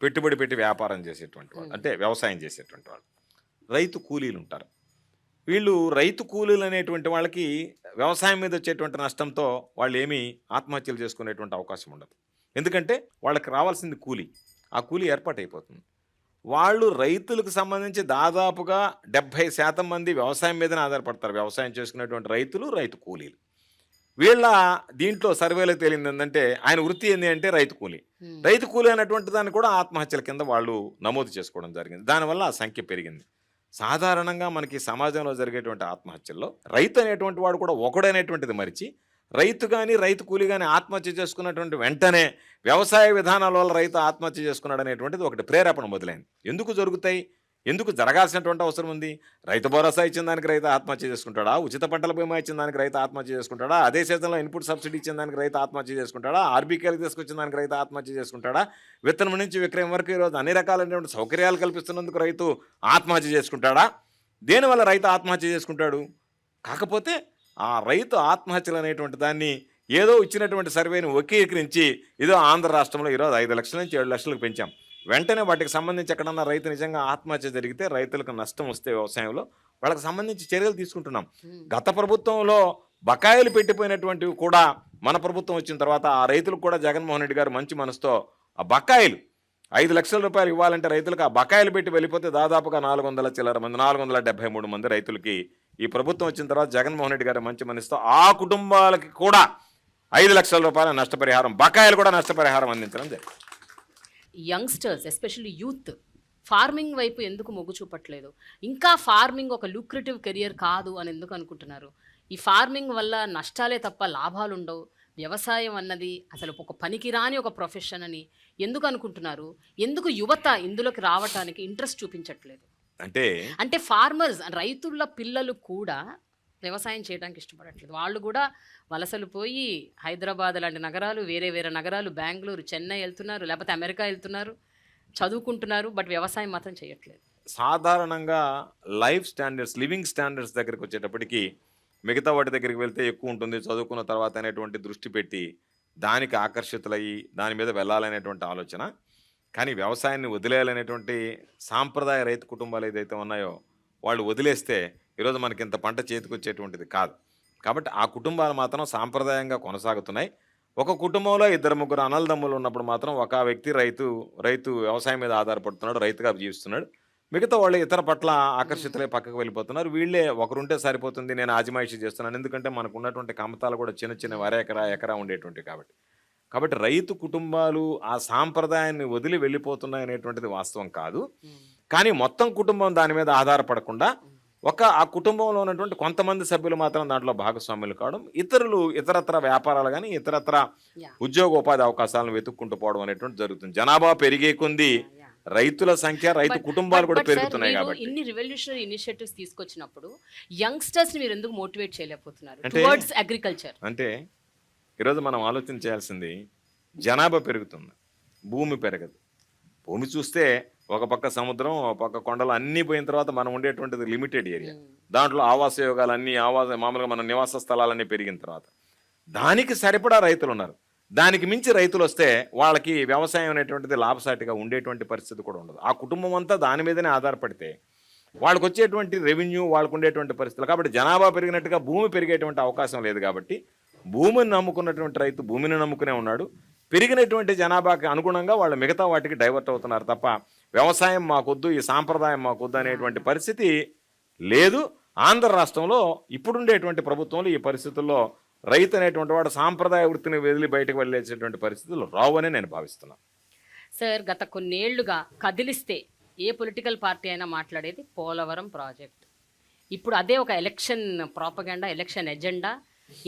పెట్టుబడి పెట్టి వ్యాపారం చేసేటువంటి వాళ్ళు, అంటే వ్యవసాయం చేసేటువంటి వాళ్ళు, రైతు కూలీలు ఉంటారు. వీళ్ళు రైతు కూలీలు అనేటువంటి వాళ్ళకి వ్యవసాయం మీద వచ్చేటువంటి నష్టంతో వాళ్ళు ఏమీ ఆత్మహత్యలు చేసుకునేటువంటి అవకాశం ఉండదు. ఎందుకంటే వాళ్ళకి రావాల్సింది కూలీ, ఆ కూలీ ఏర్పాటైపోతుంది. వాళ్ళు రైతులకు సంబంధించి దాదాపుగా 70% మంది వ్యవసాయం మీదనే ఆధారపడతారు. వ్యవసాయం చేసుకునేటువంటి రైతులు, రైతు కూలీలు. వీళ్ళ దీంట్లో సర్వేలో తేలింది ఏంటంటే ఆయన వృత్తి ఏంటి అంటే రైతు కూలీ. రైతు కూలీ అనేటువంటి దాన్ని కూడా ఆత్మహత్యల కింద వాళ్ళు నమోదు చేసుకోవడం జరిగింది. దానివల్ల ఆ సంఖ్య పెరిగింది. సాధారణంగా మనకి సమాజంలో జరిగేటువంటి ఆత్మహత్యల్లో రైతు అనేటువంటి వాడు కూడా ఒకడనేటువంటిది మరిచి రైతు కానీ రైతు కూలీ కానీ ఆత్మహత్య చేసుకున్నటువంటి వెంటనే వ్యవసాయ విధానాల వల్ల రైతు ఆత్మహత్య చేసుకున్నాడు అనేటువంటిది ఒకటి ప్రేరేపణ మొదలైంది. ఎందుకు జరుగుతాయి, ఎందుకు జరగాల్సినటువంటి అవసరం ఉంది? రైతు భరోసా ఇచ్చిన దానికి రైతు ఆత్మహత్య చేసుకుంటాడా? ఉచిత పంటల బీమా ఇచ్చిన దానికి రైతు ఆత్మహత్య చేసుకుంటాడా? అదే సీజన్లో ఇన్పుట్ సబ్సిడీ ఇచ్చిన దానికి రైతు ఆత్మహత్య చేసుకుంటాడా? ఆర్బీకేలకు తీసుకొచ్చిన దానికి రైతు ఆత్మహత్య చేసుకుంటాడా? విత్తనం నుంచి విక్రయం వరకు ఈరోజు అన్ని రకాలైనటువంటి సౌకర్యాలు కల్పిస్తున్నందుకు రైతు ఆత్మహత్య చేసుకుంటాడా? దేనివల్ల రైతు ఆత్మహత్య చేసుకుంటాడు? కాకపోతే ఆ రైతు ఆత్మహత్యలు అనేటువంటి దాన్ని ఏదో ఇచ్చినటువంటి సర్వేని వక్రీకరించి ఏదో ఆంధ్ర రాష్ట్రంలో ఈరోజు 5 లక్షల నుంచి 7 లక్షలకు పెంచాం. వెంటనే వాటికి సంబంధించి ఎక్కడన్నా రైతు నిజంగా ఆత్మహత్య జరిగితే, రైతులకు నష్టం వస్తే వ్యవసాయంలో వాళ్ళకి సంబంధించి చర్యలు తీసుకుంటున్నాం. గత ప్రభుత్వంలో బకాయిలు పెట్టిపోయినటువంటివి కూడా మన ప్రభుత్వం వచ్చిన తర్వాత ఆ రైతులకు కూడా జగన్మోహన్ రెడ్డి గారు మంచి మనసుతో ఆ బకాయిలు 5 లక్షల రూపాయలు ఇవ్వాలంటే రైతులకు ఆ బకాయిలు పెట్టి వెళ్ళిపోతే దాదాపుగా 400 చిల్లర మంది, 473 మంది రైతులకి ఈ ప్రభుత్వం వచ్చిన తర్వాత జగన్మోహన్ రెడ్డి గారు మంచి మనసుతో ఆ కుటుంబాలకి కూడా 5 లక్షల రూపాయల నష్టపరిహారం, బకాయిలు కూడా నష్టపరిహారం అందించడం జరిగింది. యంగ్స్టర్స్ ఎస్పెషల్లీ యూత్ ఫార్మింగ్ వైపు ఎందుకు మొగ్గు చూపట్లేదు? ఇంకా ఫార్మింగ్ ఒక లూక్రేటివ్ కెరియర్ కాదు అని ఎందుకు అనుకుంటున్నారు? ఈ ఫార్మింగ్ వల్ల నష్టాలే తప్ప లాభాలు ఉండవు, వ్యవసాయం అన్నది అసలు ఒక పనికిరాని ఒక ప్రొఫెషన్ అని ఎందుకు అనుకుంటున్నారు? ఎందుకు యువత ఇందులోకి రావటానికి ఇంట్రెస్ట్ చూపించట్లేదు? అంటే అంటే ఫార్మర్స్ రైతుల పిల్లలు కూడా వ్యవసాయం చేయడానికి ఇష్టపడట్లేదు. వాళ్ళు కూడా వలసలు పోయి హైదరాబాద్ లాంటి నగరాలు, వేరే వేరే నగరాలు, బెంగళూరు, చెన్నై వెళ్తున్నారు, లేకపోతే అమెరికా వెళ్తున్నారు, చదువుకుంటున్నారు. బట్ వ్యవసాయం మాత్రం చేయట్లేదు. సాధారణంగా లైఫ్ స్టాండర్డ్స్, లివింగ్ స్టాండర్డ్స్ దగ్గరికి వచ్చేటప్పటికి మిగతా వాటి దగ్గరికి వెళ్తే ఎక్కువ ఉంటుంది చదువుకున్న తర్వాత అనేటువంటి దృష్టి పెట్టి దానికి ఆకర్షితులయ్యి దాని మీద వెళ్ళాలనేటువంటి ఆలోచన. కానీ వ్యవసాయాన్ని వదిలేయాలనేటువంటి సాంప్రదాయ రైతు కుటుంబాలు ఏదైతే ఉన్నాయో వాళ్ళు వదిలేస్తే ఈరోజు మనకి ఇంత పంట చేతికొచ్చేటువంటిది కాదు. కాబట్టి ఆ కుటుంబాలు మాత్రం సాంప్రదాయంగా కొనసాగుతున్నాయి. ఒక కుటుంబంలో ఇద్దరు ముగ్గురు అన్నదమ్ములు ఉన్నప్పుడు మాత్రం ఒక వ్యక్తి రైతు వ్యవసాయం మీద ఆధారపడుతున్నాడు, రైతుగా జీవిస్తున్నాడు. మిగతా వాళ్ళు ఇతర పట్ల ఆకర్షితులై పక్కకు వెళ్ళిపోతున్నారు. వీళ్ళే ఒకరుంటే సరిపోతుంది, నేను ఆజిమాయిషీ చేస్తున్నాను. ఎందుకంటే మనకు ఉన్నటువంటి కమతాలు కూడా చిన్న చిన్న ఎకరా ఉండేటువంటివి కాబట్టి రైతు కుటుంబాలు ఆ సాంప్రదాయాన్ని వదిలి వెళ్ళిపోతున్నాయి అనేటువంటిది వాస్తవం కాదు. కానీ మొత్తం కుటుంబం దాని మీద ఆధారపడకుండా ఆ కుటుంబంలో ఉన్నటువంటి కొంతమంది సభ్యులు మాత్రం దాంట్లో భాగస్వాములు కావడం, ఇతరత్ర వ్యాపారాలు కానీ ఇతరత్ర ఉద్యోగోపాధి అవకాశాలను వెతుక్కుంటూ పోవడం అనేటువంటి జరుగుతుంది. జనాభా పెరిగే కొంది రైతుల సంఖ్య, రైతు కుటుంబాలు కూడా పెరుగుతున్నాయి. కాబట్టి ఇన్ని రివల్యూషనరీ ఇనిషియేటివ్స్ తీసుకొచ్చినప్పుడు యంగ్స్టర్స్ మీరు ఎందుకు మోటివేట్ చేయలేకపోతున్నారు టువర్డ్స్ అగ్రికల్చర్? అంటే ఈరోజు మనం ఆలోచన చేయాల్సింది, జనాభా పెరుగుతుంది, భూమి పెరగదు. భూమి చూస్తే ఒక పక్క సముద్రం, ఒక పక్క కొండలు అన్నీ పోయిన తర్వాత మనం ఉండేటువంటిది లిమిటెడ్ ఏరియా. దాంట్లో ఆవాస యోగాలు అన్నీ మామూలుగా మన నివాస స్థలాలన్నీ పెరిగిన తర్వాత దానికి సరిపడా రైతులు ఉన్నారు. దానికి మించి రైతులు వస్తే వాళ్ళకి వ్యవసాయం అనేటువంటిది లాభసాటిగా ఉండేటువంటి పరిస్థితి కూడా ఉండదు. ఆ కుటుంబం అంతా దాని మీదనే ఆధారపడితే వాళ్ళకు వచ్చేటువంటి రెవెన్యూ, వాళ్ళకు ఉండేటువంటి పరిస్థితులు. కాబట్టి జనాభా పెరిగినట్టుగా భూమి పెరిగేటువంటి అవకాశం లేదు. కాబట్టి భూమిని నమ్ముకున్నటువంటి రైతు భూమిని నమ్ముకునే ఉన్నాడు. పెరిగినటువంటి జనాభాకి అనుగుణంగా వాళ్ళు మిగతా వాటికి డైవర్ట్ అవుతున్నారు తప్ప వ్యవసాయం మాకొద్దు, ఈ సాంప్రదాయం మాకొద్దు అనేటువంటి పరిస్థితి లేదు. ఆంధ్ర రాష్ట్రంలో ఇప్పుడుండేటువంటి ప్రభుత్వంలో ఈ పరిస్థితుల్లో రైతు అనేటువంటి వాడు సాంప్రదాయ వృత్తిని వదిలి బయటకు వెళ్ళేసేటువంటి పరిస్థితులు రావని నేను భావిస్తున్నాను. సార్, గత కొన్నేళ్లుగా కదిలిస్తే ఏ పొలిటికల్ పార్టీ అయినా మాట్లాడేది పోలవరం ప్రాజెక్ట్. ఇప్పుడు అదే ఒక ఎలక్షన్ ప్రాపగండా, ఎలక్షన్ ఎజెండా.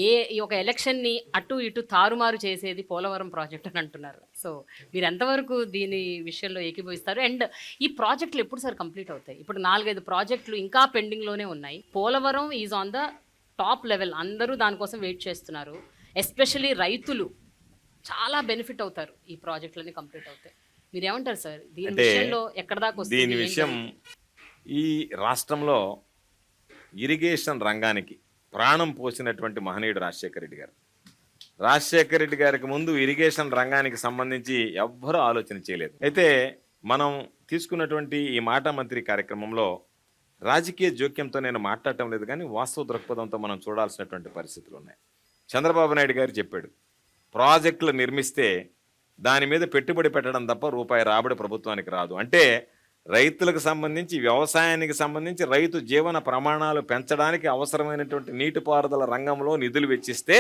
ఈ ఒక ఎలక్షన్ని అటు ఇటు తారుమారు చేసేది పోలవరం ప్రాజెక్ట్ అని అంటున్నారు. సో మీరు ఎంతవరకు దీని విషయంలో ఏకీభవిస్తారు? అండ్ ఈ ప్రాజెక్టులు ఎప్పుడు సార్ కంప్లీట్ అవుతాయి? ఇప్పుడు 4-5 ప్రాజెక్టులు ఇంకా పెండింగ్లోనే ఉన్నాయి. Polavaram is on the top level, అందరూ దానికోసం వెయిట్ చేస్తున్నారు. ఎస్పెషలీ రైతులు చాలా బెనిఫిట్ అవుతారు ఈ ప్రాజెక్టులన్నీ కంప్లీట్ అవుతాయి. మీరేమంటారు సార్ దీని విషయంలో? ఎక్కడ దాకా వస్తుంది దీని విషయం? ఈ రాష్ట్రంలో ఇరిగేషన్ రంగానికి ప్రాణం పోసినటువంటి మహనీయుడు రాజశేఖర రెడ్డి గారు. రాజశేఖర రెడ్డి గారికి ముందు ఇరిగేషన్ రంగానికి సంబంధించి ఎవ్వరూ ఆలోచన చేయలేదు. అయితే మనం తీసుకున్నటువంటి ఈ మాట మంత్రి కార్యక్రమంలో రాజకీయ జోక్యంతో నేను మాట్లాడటం లేదు, కానీ వాస్తవ దృక్పథంతో మనం చూడాల్సినటువంటి పరిస్థితులు ఉన్నాయి. చంద్రబాబు నాయుడు గారు చెప్పాడు, ప్రాజెక్టులు నిర్మిస్తే దాని మీద పెట్టుబడి పెట్టడం తప్ప రూపాయి రాబడి ప్రభుత్వానికి రాదు. అంటే రైతులకు సంబంధించి, వ్యవసాయానికి సంబంధించి, రైతు జీవన ప్రమాణాలు పెంచడానికి అవసరమైనటువంటి నీటిపారుదల రంగంలో నిధులు వెచ్చిస్తే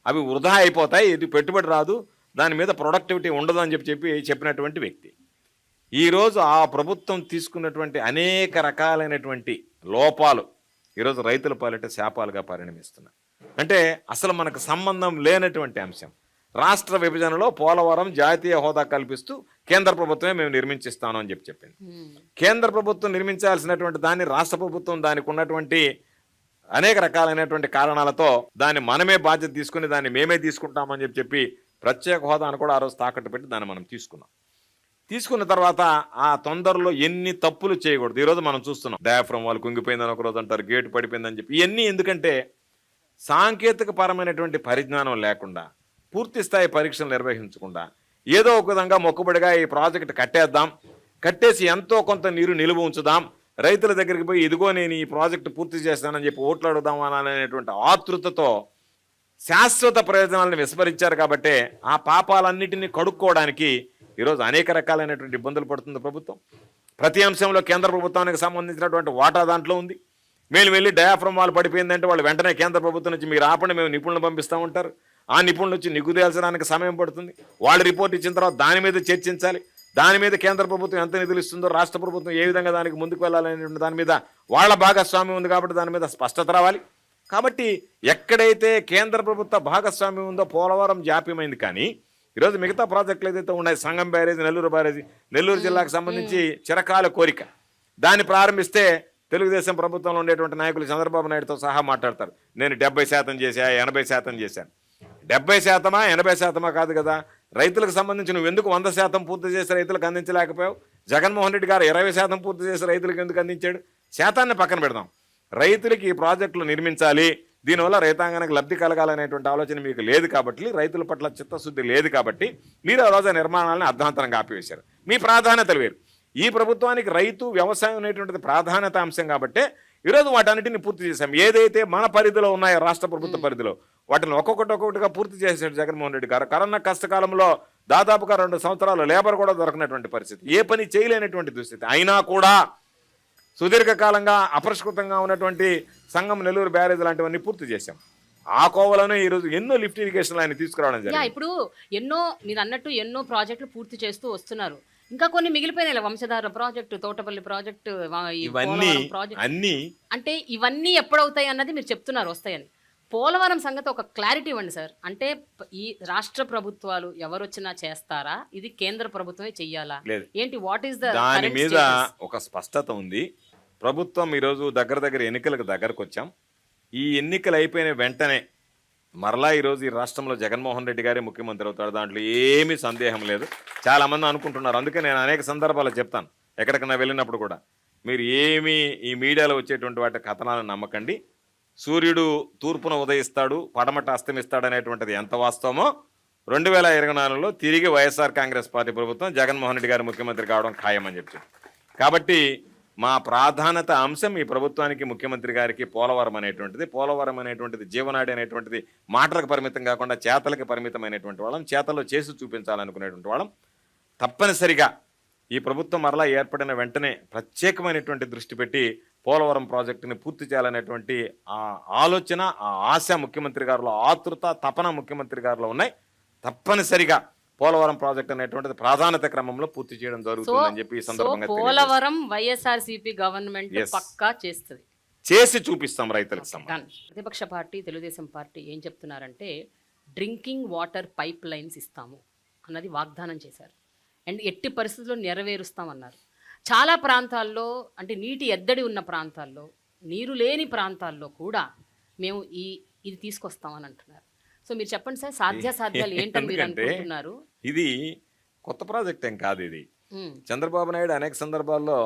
అవి వృధా అయిపోతాయి, ఇది పెట్టుబడి రాదు, దాని మీద ప్రొడక్టివిటీ ఉండదు అని చెప్పినటువంటి వ్యక్తి. ఈరోజు ఆ ప్రభుత్వం తీసుకున్నటువంటి అనేక రకాలైనటువంటి లోపాలు ఈరోజు రైతుల పాలిట శాపాలుగా పరిణమిస్తున్నాయి. అంటే అసలు మనకు సంబంధం లేనటువంటి అంశం. రాష్ట్ర విభజనలో పోలవరం జాతీయ హోదా కల్పిస్తూ కేంద్ర ప్రభుత్వమే మేము నిర్మించిస్తాను అని చెప్పింది. కేంద్ర ప్రభుత్వం నిర్మించాల్సినటువంటి దాన్ని రాష్ట్ర ప్రభుత్వం దానికి ఉన్నటువంటి అనేక రకాలైనటువంటి కారణాలతో దాన్ని మనమే బాధ్యత తీసుకుని దాన్ని మేమే తీసుకుంటామని చెప్పి ప్రత్యేక హోదాను కూడా ఆ రోజు తాకట్టు పెట్టి దాన్ని మనం తీసుకున్న తర్వాత ఆ తొందరలో ఎన్ని తప్పులు చేయకూడదు ఈరోజు మనం చూస్తున్నాం. డయాఫ్రమ్ వాళ్ళు కుంగిపోయిందని ఒకరోజు అంటారు, గేటు పడిపోయిందని చెప్పి. ఇవన్నీ ఎందుకంటే సాంకేతిక పరమైనటువంటి పరిజ్ఞానం లేకుండా, పూర్తి స్థాయి పరీక్షలు నిర్వహించకుండా, ఏదో ఒక విధంగా మొక్కుబడిగా ఈ ప్రాజెక్ట్ కట్టేసి ఎంతో కొంత నీరు నిలువ ఉంచుదాం, రైతుల దగ్గరికి పోయి ఇదిగో నేను ఈ ప్రాజెక్టు పూర్తి చేస్తానని చెప్పి ఓట్లు అడుగుదాం అనేటువంటి ఆతృతతో శాశ్వత ప్రయోజనాలను విస్మరించారు. కాబట్టి ఆ పాపాలన్నిటినీ కడుక్కోవడానికి ఈరోజు అనేక రకాలైనటువంటి ఇబ్బందులు పడుతుంది ప్రభుత్వం. ప్రతి అంశంలో కేంద్ర ప్రభుత్వానికి సంబంధించినటువంటి వాటా దాంట్లో ఉంది. మేము వెళ్ళి డయాఫ్రమ్ వాళ్ళు పడిపోయిందంటే వాళ్ళు వెంటనే కేంద్ర ప్రభుత్వం నుంచి మీరు ఆపండి, మేము నిపుణులను పంపిస్తూ ఉంటారు. ఆ నిపుణులు వచ్చి నిగ్గుదేల్చడానికి సమయం పడుతుంది. వాళ్ళు రిపోర్ట్ ఇచ్చిన తర్వాత దాని మీద చర్చించాలి. దాని మీద కేంద్ర ప్రభుత్వం ఎంత నిధులు ఇస్తుందో, రాష్ట్ర ప్రభుత్వం ఏ విధంగా దానికి ముందుకు వెళ్ళాలనే దాని మీద వాళ్ళ భాగస్వామ్యం ఉంది. కాబట్టి దాని మీద స్పష్టత రావాలి. కాబట్టి ఎక్కడైతే కేంద్ర ప్రభుత్వ భాగస్వామ్యం ఉందో పోలవరం జాప్యమైంది. కానీ ఈరోజు మిగతా ప్రాజెక్టులు ఏదైతే ఉన్నాయి, సంగం బ్యారేజ్, నెల్లూరు బ్యారేజ్, నెల్లూరు జిల్లాకు సంబంధించి చిరకాల కోరిక. దాన్ని ప్రారంభిస్తే తెలుగుదేశం ప్రభుత్వంలో ఉండేటువంటి నాయకులు చంద్రబాబు నాయుడుతో సహా మాట్లాడతారు, నేను 70% చేశా, 80% చేశాను. 70%, 80% కాదు కదా, రైతులకు సంబంధించి నువ్వు ఎందుకు 100% పూర్తి చేసి రైతులకు అందించలేకపోయావు? జగన్మోహన్ రెడ్డి గారు 20% పూర్తి చేసి రైతులకు ఎందుకు అందించాడు? శాతాన్ని పక్కన పెడదాం. రైతులకి ఈ ప్రాజెక్టులు నిర్మించాలి, దీనివల్ల రైతాంగానికి లబ్ధి కలగాలనేటువంటి ఆలోచన మీకు లేదు కాబట్టి, రైతుల పట్ల చిత్తశుద్ధి లేదు కాబట్టి మీరు ఆ రోజు నిర్మాణాలను అర్ధాంతరంగా ఆపివేశారు. మీ ప్రాధాన్యతలు వేరు. ఈ ప్రభుత్వానికి రైతు వ్యవసాయం అనేటువంటిది ప్రాధాన్యత అంశం కాబట్టి ఈరోజు వాటన్నిటిని పూర్తి చేశాం. ఏదైతే మన పరిధిలో ఉన్నాయో రాష్ట్ర ప్రభుత్వ పరిధిలో వాటిని ఒక్కొక్కటిగా పూర్తి చేశాడు జగన్మోహన్ రెడ్డి గారు. కరోనా కష్టకాలంలో దాదాపుగా 2 సంవత్సరాలు లేబర్ కూడా దొరకనటువంటి పరిస్థితి, ఏ పని చేయలేనటువంటి దుస్థితి. అయినా కూడా సుదీర్ఘకాలంగా అపరిష్కృతంగా ఉన్నటువంటి సంగం, నెల్లూరు బ్యారేజ్ లాంటివన్నీ పూర్తి చేశాం. ఆ కోవలోనే ఈరోజు ఎన్నో లిఫ్ట్ ఇరిగేషన్లు ఆయన తీసుకురావడం జరిగింది. ఇప్పుడు మీరు అన్నట్టు ఎన్నో ప్రాజెక్టులు పూర్తి చేస్తూ వస్తున్నారు. ఇంకా కొన్ని మిగిలిపోయినాయి, వంశధార ప్రాజెక్టు, తోటపల్లి ప్రాజెక్టు, ఇవన్నీ అన్ని అంటే ఇవన్నీ ఎప్పుడవుతాయి అన్నది మీరు చెప్తున్నారు వస్తాయని. పోలవరం సంగతి ఒక క్లారిటీ ఇవ్వండి సార్. అంటే ఈ రాష్ట్ర ప్రభుత్వాలు ఎవరొచ్చినా చేస్తారా, ఇది కేంద్ర ప్రభుత్వమే చెయ్యాలా, ఏంటి, వాట్ ఈస్ దాని మీద ఒక స్పష్టత ఉంది. ప్రభుత్వం ఈరోజు దగ్గర ఎన్నికలకు దగ్గరకు వచ్చాం. ఈ ఎన్నికలు అయిపోయిన వెంటనే మరలా ఈరోజు ఈ రాష్ట్రంలో జగన్మోహన్ రెడ్డి గారే ముఖ్యమంత్రి అవుతాడు, దాంట్లో ఏమీ సందేహం లేదు. చాలామంది అనుకుంటున్నారు. అందుకే నేను అనేక సందర్భాలు చెప్తాను, ఎక్కడికైనా వెళ్ళినప్పుడు కూడా, మీరు ఏమీ ఈ మీడియాలో వచ్చేటువంటి వాటి కథనాలను నమ్మకండి. సూర్యుడు తూర్పున ఉదయిస్తాడు, పడమట అస్తమిస్తాడు అనేటువంటిది ఎంత వాస్తవమో 2024లో తిరిగి వైఎస్ఆర్ కాంగ్రెస్ పార్టీ ప్రభుత్వం జగన్మోహన్ రెడ్డి గారు ముఖ్యమంత్రి కావడం ఖాయమని చెప్పి. కాబట్టి మా ప్రాధాన్యత అంశం ఈ ప్రభుత్వానికి, ముఖ్యమంత్రి గారికి పోలవరం అనేటువంటిది జీవనాడి అనేటువంటిది మాటలకు పరిమితం కాకుండా చేతలకు పరిమితమైనటువంటి వాళ్ళం, చేతల్లో చేసి చూపించాలనుకునేటువంటి వాళ్ళం. తప్పనిసరిగా ఈ ప్రభుత్వం మరలా ఏర్పడిన వెంటనే ప్రత్యేకమైనటువంటి దృష్టి పెట్టి పోలవరం ప్రాజెక్టుని పూర్తి చేయాలనేటువంటి ఆ ఆలోచన, ఆ ఆశ ముఖ్యమంత్రి గారిలో, ఆతృత, తపన ముఖ్యమంత్రి గారిలో ఉన్నాయి. తప్పనిసరిగా పోలవరం ప్రాజెక్ట్ అనేటువంటిది ప్రాధాన్యత క్రమంలో పూర్తి చేయడం జరుగుతుందని చెప్పి ఈ సందర్భంగా పోలవరం వైఎస్ఆర్సీపీ గవర్నమెంట్ పక్కా చేస్తుంది, చేసి చూపిస్తాం రైతులకు సంబంధించి. ప్రతిపక్ష పార్టీ తెలుగుదేశం పార్టీ ఏం చెప్తున్నారంటే డ్రింకింగ్ వాటర్ పైప్ లైన్స్ ఇస్తాము అన్నది వాగ్దానం చేశారు. అండ్ ఎట్టి పరిస్థితుల్లో నెరవేరుస్తామన్నారు. చాలా ప్రాంతాల్లో, అంటే నీటి ఎద్దడి ఉన్న ప్రాంతాల్లో, నీరు లేని ప్రాంతాల్లో కూడా మేము ఇది తీసుకొస్తామని అంటున్నారు. సో మీరు చెప్పండి సార్, సాధ్యాసాధ్యాలు ఏంటని మీరు అనుకుంటున్నారు? ఇది కొత్త ప్రాజెక్ట్ ఏం కాదు. ఇది చంద్రబాబు నాయుడు అనేక సందర్భాల్లో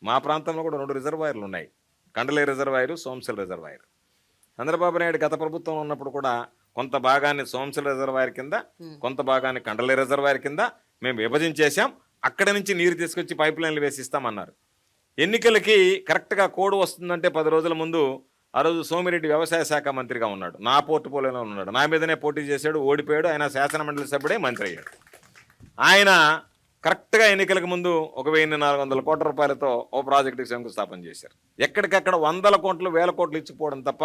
మా ప్రాంతంలో కూడా 2 రిజర్వాయర్లు ఉన్నాయి, కండలే రిజర్వాయరు, సోమశిల రిజర్వాయర్. చంద్రబాబు నాయుడు గత ప్రభుత్వంలో ఉన్నప్పుడు కూడా కొంత భాగాన్ని సోమశిల రిజర్వాయర్ కింద, కొంత భాగాన్ని కండలే రిజర్వాయర్ కింద మేము విభజించేసాం. అక్కడి నుంచి నీరు తీసుకొచ్చి పైప్ లైన్లు వేసి ఇస్తామన్నారు. ఎన్నికలకి కరెక్ట్గా కోడ్ వస్తుందంటే 10 రోజుల ముందు ఆ రోజు సోమిరెడ్డి వ్యవసాయ శాఖ మంత్రిగా ఉన్నాడు, నా పోర్టుపోలియోలో ఉన్నాడు, నా మీదనే పోటీ చేశాడు, ఓడిపోయాడు. ఆయన శాసనమండలి సభ్యుడే మంత్రి అయ్యాడు. ఆయన కరెక్ట్గా ఎన్నికలకు ముందు 1,400 కోట్ల రూపాయలతో ఓ ప్రాజెక్టుకి శంకుస్థాపన చేశారు. ఎక్కడికక్కడ 100 కోట్లు 1000 కోట్లు ఇచ్చిపోవడం తప్ప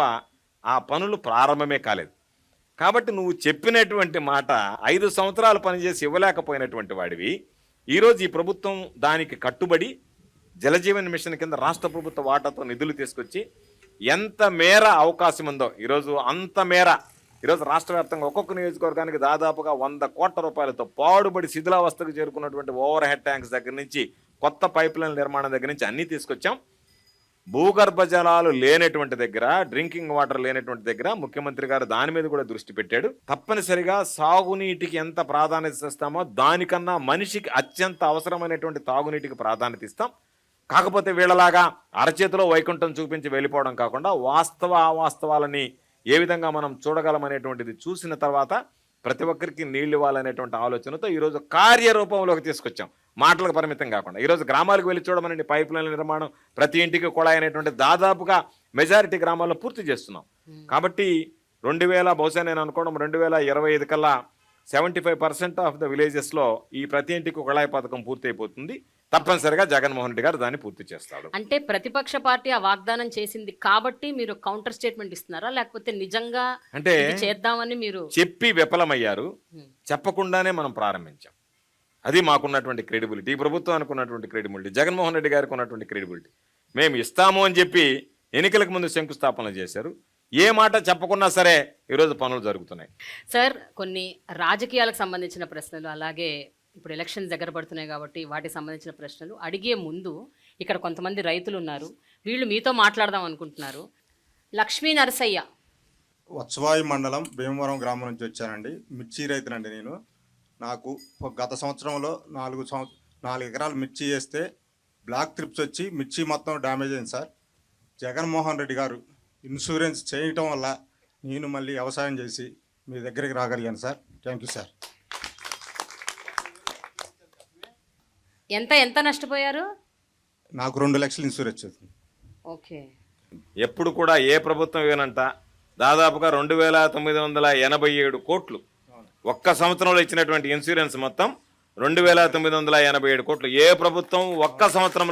ఆ పనులు ప్రారంభమే కాలేదు. కాబట్టి నువ్వు చెప్పినటువంటి మాట 5 సంవత్సరాలు పనిచేసి ఇవ్వలేకపోయినటువంటి వాడివి ఈరోజు ఈ ప్రభుత్వం దానికి కట్టుబడి జలజీవన్ మిషన్ కింద రాష్ట్ర ప్రభుత్వ వాటాతో నిధులు తీసుకొచ్చి ఎంత మేర అవకాశం ఉందో ఈరోజు అంత మేర ఈరోజు రాష్ట్ర వ్యాప్తంగా ఒక్కొక్క నియోజకవర్గానికి దాదాపుగా 100 కోట్ల రూపాయలతో పాడుబడి శిథిలావస్థకు చేరుకున్నటువంటి ఓవర్ హెడ్ ట్యాంక్స్ దగ్గర నుంచి, కొత్త పైప్ లైన్ నిర్మాణం దగ్గర నుంచి అన్నీ తీసుకొచ్చాం. భూగర్భ జలాలు లేనటువంటి దగ్గర, డ్రింకింగ్ వాటర్ లేనటువంటి దగ్గర ముఖ్యమంత్రి గారు దాని మీద కూడా దృష్టి పెట్టాడు. తప్పనిసరిగా సాగునీటికి ఎంత ప్రాధాన్యత ఇస్తామో దానికన్నా మనిషికి అత్యంత అవసరమైనటువంటి తాగునీటికి ప్రాధాన్యత ఇస్తాం. కాకపోతే వీళ్ళలాగా అరచేతిలో వైకుంఠం చూపించి వెళ్ళిపోవడం కాకుండా అవాస్తవాలని ఏ విధంగా మనం చూడగలమనేటువంటిది చూసిన తర్వాత ప్రతి ఒక్కరికి నీళ్లు ఇవ్వాలనేటువంటి ఆలోచనతో ఈరోజు కార్యరూపంలోకి తీసుకొచ్చాం. మాటలకు పరిమితం కాకుండా ఈరోజు గ్రామాలకు వెళ్ళి చూడమనండి, పైప్ లైన్ల నిర్మాణం, ప్రతి ఇంటికి కుళాయి అనేటువంటి దాదాపుగా మెజారిటీ గ్రామాల్లో పూర్తి చేస్తున్నాం. కాబట్టి 2000 బహుశా నేను అనుకోవడం 2025 కల్లా 75% ఆఫ్ ద విలేజెస్లో ఈ ప్రతి ఇంటికి కుళాయి పథకం పూర్తి అయిపోతుంది. తప్పనిసరిగా జగన్మోహన్ రెడ్డి గారు దాన్ని పూర్తి చేస్తాడు. అంటే ప్రతిపక్ష పార్టీ ఆ వాగ్దానం చేసింది కాబట్టి మీరు కౌంటర్ స్టేట్మెంట్ ఇస్తున్నారా, లేకపోతే నిజంగా అంటే చేద్దామని మీరు చెప్పి విఫలమయ్యారు? చెప్పకుండానే మనం ప్రారంభించాం. అది మాకున్నటువంటి క్రెడిబిలిటీ, ఈ ప్రభుత్వానికి ఉన్నటువంటి క్రెడిబిలిటీ, జగన్మోహన్ రెడ్డి గారికి ఉన్నటువంటి క్రెడిబిలిటీ. మేము ఇస్తాము అని చెప్పి ఎన్నికలకు ముందు శంకుస్థాపనలు చేశారు. ఏ మాట చెప్పకున్నా సరే ఈరోజు పనులు జరుగుతున్నాయి. సార్, కొన్ని రాజకీయాలకు సంబంధించిన ప్రశ్నలు, అలాగే ఇప్పుడు ఎలక్షన్స్ దగ్గర పడుతున్నాయి కాబట్టి వాటికి సంబంధించిన ప్రశ్నలు అడిగే ముందు ఇక్కడ కొంతమంది రైతులు ఉన్నారు, వీళ్ళు మీతో మాట్లాడదాం అనుకుంటున్నారు. లక్ష్మీ నరసయ్య, వత్సవాయి మండలం భీమవరం గ్రామం నుంచి వచ్చానండి. మిర్చి రైతునండి నేను. నాకు గత సంవత్సరంలో 4 ఎకరాలు మిర్చి వేస్తే బ్లాక్ ట్రిప్స్ వచ్చి మిర్చి మొత్తం డ్యామేజ్ అయింది సార్. జగన్మోహన్ రెడ్డి గారు ఇన్సూరెన్స్ చేయటం వల్ల నేను మళ్ళీ వ్యవసాయం చేసి మీ దగ్గరికి రాగలిగాను సార్. Thank you sir. ఎంత నష్టపోయారు? నాకు 2 లక్షలు ఇన్సూరెన్స్ వచ్చింది. ఓకే. ఎప్పుడు కూడా ఏ ప్రభుత్వం ఇవ్వనంట దాదాపుగా 2,987 కోట్లు ఒక్క సంవత్సరంలో ఇచ్చినటువంటి ఇన్సూరెన్స్ మొత్తం 2,987 కోట్లు. ఏ ప్రభుత్వం ఒక్క సంవత్సరం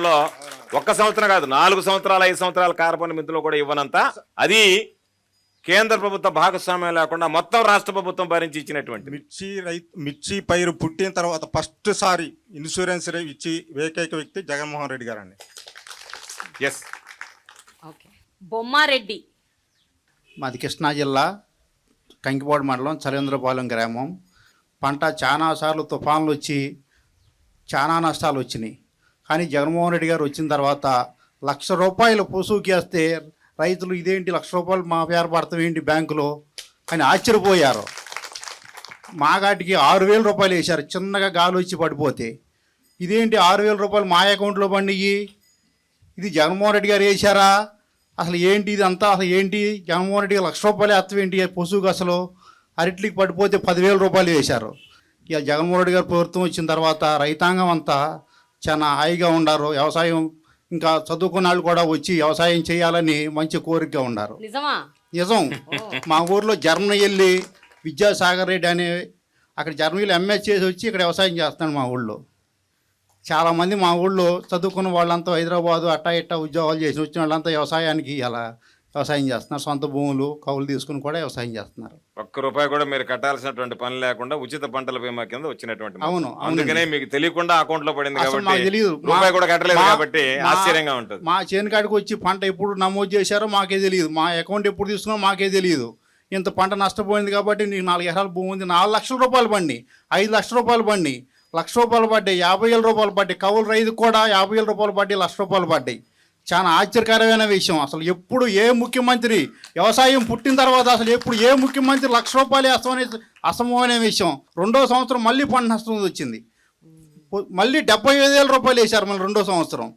కాదు 4 సంవత్సరాలు 5 సంవత్సరాల కార్బన్ మిత్రులు కూడా ఇవ్వనంత. అది కేంద్ర ప్రభుత్వ భాగస్వామ్యం లేకుండా మొత్తం రాష్ట్ర ప్రభుత్వం భరించి ఇచ్చినటువంటి మిర్చి పైరు పుట్టిన తర్వాత ఫస్ట్ సారి ఇన్సూరెన్స్ ఇచ్చి ఏకైక వ్యక్తి జగన్మోహన్ రెడ్డి గారు అండి. ఎస్. ఓకే. బొమ్మారెడ్డి, మాది కృష్ణా జిల్లా కంకిపాడు మండలం చలేంద్రపాలెం గ్రామం. పంట చాలా సార్లు తుఫాన్లు వచ్చి చాలా నష్టాలు వచ్చినాయి. కానీ జగన్మోహన్ రెడ్డి గారు వచ్చిన తర్వాత ₹1,00,000 పొసుకేస్తే రైతులు ఇదేంటి ₹1,00,000 మా పేరు పడతాం ఏంటి బ్యాంకులో అని ఆశ్చర్యపోయారు. మాగాటికి ₹6,000 వేశారు చిన్నగా గాలి వచ్చి పడిపోతే. ఇదేంటి ₹6,000 మా అకౌంట్లో పడినాయి, ఇది జగన్మోహన్ రెడ్డి గారు వేశారా, అసలు ఏంటి ఇదంతా, అసలు ఏంటి జగన్మోహన్ రెడ్డి ₹1,00,000 అర్థం ఏంటి పశువుకు, అసలు అరటికి పడిపోతే ₹10,000 వేశారు. ఇక జగన్మోహన్ రెడ్డి గారు ప్రభుత్వం వచ్చిన తర్వాత రైతాంగం అంతా చాలా హాయిగా ఉన్నారు. వ్యవసాయం ఇంకా చదువుకున్న వాళ్ళు కూడా వచ్చి వ్యవసాయం చేయాలని మంచి కోరికగా ఉన్నారు. నిజమా? నిజం. మా ఊర్లో జర్మనీ వెళ్ళి విద్యాసాగర్ రెడ్డి అనే అక్కడ జర్మనీలో ఎంఎస్ చేసి వచ్చి ఇక్కడ వ్యవసాయం చేస్తున్నాడు మా ఊళ్ళో. చాలామంది మా ఊళ్ళో చదువుకున్న వాళ్ళంతా హైదరాబాదు అట్టా ఉద్యోగాలు చేసి వచ్చిన వాళ్ళంతా వ్యవసాయానికి అలా వ్యవసాయం చేస్తున్నారు. సొంత భూములు కౌలు తీసుకుని కూడా వ్యవసాయం చేస్తున్నారు. ₹1 కూడా మీరు కట్టాల్సినటువంటి పని లేకుండా ఉచిత పంటల బీమా కింద వచ్చినటువంటి. అవును. అందుకనే మీకు తెలియకుండా అకౌంట్ లో పడింది అసలు కాబట్టి మాకు తెలియదు. రూపాయి కూడా కట్టలేదు కాబట్టి ఆశ్చర్యంగా ఉంటుంది. మా చేనుకాడికి వచ్చి పంట ఎప్పుడు నమోదు చేశారో మాకే తెలియదు, మా అకౌంట్ ఎప్పుడు తీసుకున్నా మాకే తెలియదు. ఇంత పంట నష్టపోయింది కాబట్టి నీకు 4 ఎకరాల భూమి ఉంది, ₹4,00,000 పడి, ₹5,00,000 పడి, ₹1,00,000 పడ్డాయి, ₹50,000 పడ్డాయి. కౌలు రైతుకు కూడా ₹50,000 పడ్డాయి, ₹1,00,000 పడ్డాయి. చాలా ఆశ్చర్యకరమైన విషయం. అసలు ఎప్పుడు ఏ ముఖ్యమంత్రి వ్యవసాయం పుట్టిన తర్వాత అసలు ఎప్పుడు ఏ ముఖ్యమంత్రి ₹1,00,000 వేస్తామనేది అసంభవమైన విషయం. 2వ సంవత్సరం మళ్ళీ పంట నష్టం వచ్చింది, మళ్ళీ ₹75,000 వేశారు. మళ్ళీ 2వ సంవత్సరం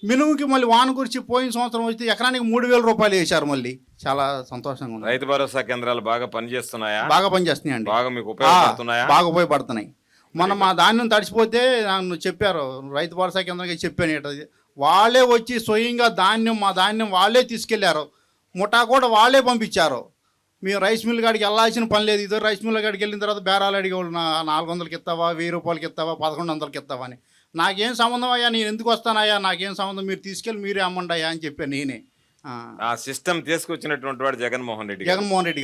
మినుముకి మళ్ళీ వాన గురించి పోయిన సంవత్సరం వచ్చి ఎకరానికి ₹3,000 వేశారు. మళ్ళీ చాలా సంతోషంగా ఉంది. రైతు భరోసా కేంద్రాలు బాగా పనిచేస్తున్నాయా? బాగా పనిచేస్తున్నాయండి. బాగా మీకు ఉపయోగపడుతున్నాయా? బాగా ఉపయోగపడుతున్నాయి. మొన్న మా ధాన్యం తడిసిపోతే నన్ను చెప్పారు, రైతు భరోసా కేంద్రానికి చెప్పాను. వాళ్ళే వచ్చి స్వయంగా మా ధాన్యం వాళ్ళే తీసుకెళ్లారు, ముఠా కూడా వాళ్ళే పంపించారు. మేము రైస్ మిల్ కాడికి వెళ్ళాల్సిన పని లేదు. ఇదో రైస్ మిల్ కాడికి వెళ్ళిన తర్వాత బేరాలు అడిగేవాళ్ళు, 400కి ఇస్తావా, ₹1,000 ఇస్తావా, ₹1,100కి ఇస్తావా అని. నాకేం సంబంధం అయ్యా, నేను ఎందుకు వస్తానయ్యా, నాకేం సంబంధం, మీరు తీసుకెళ్ళి మీరే అమ్మండి అయ్యా అని చెప్పాను నేనే. ఆ సిస్టమ్ తీసుకొచ్చినటువంటి వాడు జగన్మోహన్ రెడ్డి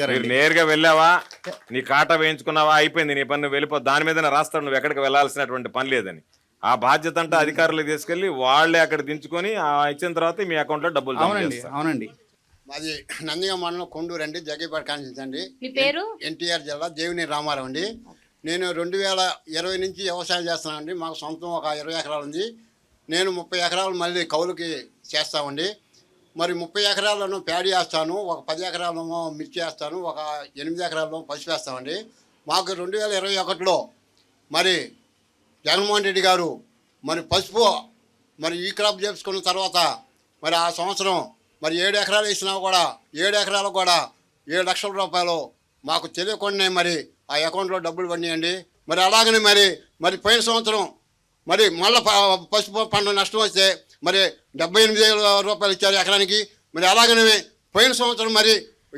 గారు. మీరు నేరుగా వెళ్ళావా, నీ కాటా వేయించుకున్నావా, అయిపోయింది నీ పని, నువ్వు వెళ్ళిపో, దాని మీద రాస్తాడు, నువ్వు ఎక్కడికి వెళ్ళాల్సినటువంటి పని లేదని. ఆ బాధ్యత అంతా అధికారులకు తీసుకెళ్లి వాళ్ళే అక్కడ దించుకొని ఇచ్చిన తర్వాత మీ అకౌంట్ లో డబ్బులు. అవునండి. మాది నందిగా మండలం కొండూరు అండి, జగ్గేపేట కాన్స్టిట్యూన్సీ అండి. మీ పేరు? ఎన్టీఆర్ జిల్లా దేవినేని రామారావు అండి. నేను 2020 నుంచి వ్యవసాయం చేస్తున్నానండి. మాకు సొంతం ఒక 20 ఎకరాలు ఉంది. నేను 30 ఎకరాలు మళ్ళీ కౌలుకి చేస్తామండి. మరి 30 ఎకరాలను ప్యాడీ వేస్తాను, ఒక 10 ఎకరాలను మిర్చి వేస్తాను, ఒక 8 ఎకరాలను పసుపు వేస్తామండి. మాకు 2021లో మరి జగన్మోహన్ రెడ్డి గారు మరి పసుపు మరి ఈ క్రాప్ చేసుకున్న తర్వాత మరి ఆ సంవత్సరం మరి 7 ఎకరాలు వేసినా కూడా 7 ఎకరాలకు కూడా ₹7,00,000 మాకు తెలియకుండా మరి ఆ అకౌంట్లో డబ్బులు పడినాయండి. మరి అలాగనే మరి పోయిన సంవత్సరం మరి మళ్ళీ పసుపు పంట నష్టం వస్తే మరి ₹78,000 ఇచ్చారు ఎకరానికి. మరి అలాగనే పోయిన సంవత్సరం మరి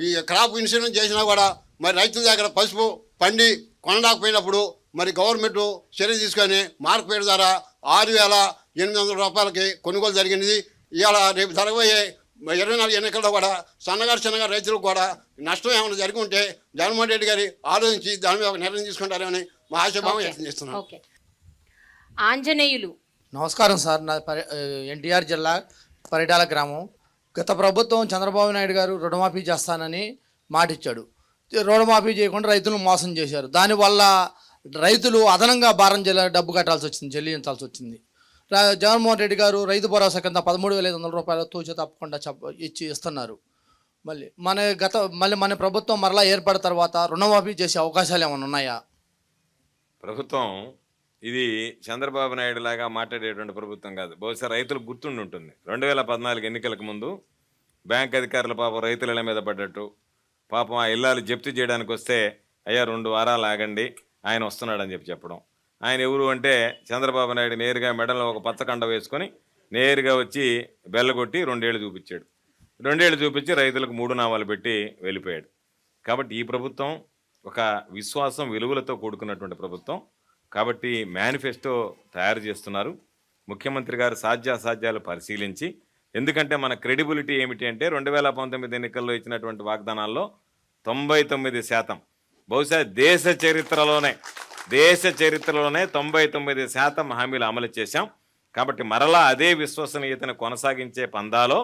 ఈ క్రాప్ ఇన్సూరెన్స్ చేసినా కూడా మరి రైతుల దగ్గర పసుపు పండి కొనలేకపోయినప్పుడు మరి గవర్నమెంట్ చర్య తీసుకొని మార్కెట్ ద్వారా ₹6,800 కొనుగోలు జరిగింది. ఇవాళ రేపు జరగబోయే 24 ఎన్నికల్లో కూడా చిన్నగా రైతులకు కూడా నష్టం ఏమైనా జరిగి ఉంటే జగన్మోహన్ రెడ్డి గారి ఆలోచించి దాని మీద ఒక నిర్ణయం తీసుకుంటారని మా ఆశాభావం వ్యక్తం చేస్తున్నాం. ఆంజనేయులు, నమస్కారం సార్. నా ఎన్టీఆర్ జిల్లా పరిటాల గ్రామం. గత ప్రభుత్వం చంద్రబాబు నాయుడు గారు రుణమాఫీ చేస్తానని మాటిచ్చాడు. రుణమాఫీ చేయకుండా రైతులను మోసం చేశారు. దానివల్ల రైతులు అదనంగా భారం డబ్బు కట్టాల్సి వచ్చింది, చెల్లించాల్సి వచ్చింది. జగన్మోహన్ రెడ్డి గారు రైతు భరోసా కింద 13,500 రూపాయలు తూచ తప్పకుండా ఇస్తున్నారు. మళ్ళీ మన ప్రభుత్వం మరలా ఏర్పడిన తర్వాత రుణమాఫీ చేసే అవకాశాలు ఏమైనా ఉన్నాయా? ప్రభుత్వం ఇది చంద్రబాబు నాయుడు లాగా మాట్లాడేటువంటి ప్రభుత్వం కాదు. బహుశా రైతులకు గుర్తుండి ఉంటుంది 2014 ఎన్నికలకు ముందు బ్యాంక్ అధికారులు పాపం రైతుల ఇళ్ల మీద పడ్డట్టు, పాపం ఆ ఇల్లాలు జప్తు చేయడానికి వస్తే అయ్యా 2 వారాలు ఆగండి ఆయన వస్తున్నాడని చెప్పడం. ఆయన ఎవరు అంటే చంద్రబాబు నాయుడు నేరుగా మెడలో ఒక పచ్చకండ వేసుకొని నేరుగా వచ్చి బెల్లగొట్టి 2 ఏళ్ళు చూపించాడు. 2 ఏళ్ళు చూపించి రైతులకు 3 నామాలు పెట్టి వెళ్ళిపోయాడు. కాబట్టి ఈ ప్రభుత్వం ఒక విశ్వాసం విలువలతో కూడుకున్నటువంటి ప్రభుత్వం. కాబట్టి మేనిఫెస్టో తయారు చేస్తున్నారు. ముఖ్యమంత్రి గారు సాధ్యాసాధ్యాలు పరిశీలించి, ఎందుకంటే మన క్రెడిబిలిటీ ఏమిటి అంటే 2019 ఎన్నికల్లో ఇచ్చినటువంటి వాగ్దానాల్లో 99%, బహుశా దేశ చరిత్రలోనే 99% హామీలు అమలు చేశాం. కాబట్టి మరలా అదే విశ్వసనీయతను కొనసాగించే పందాలో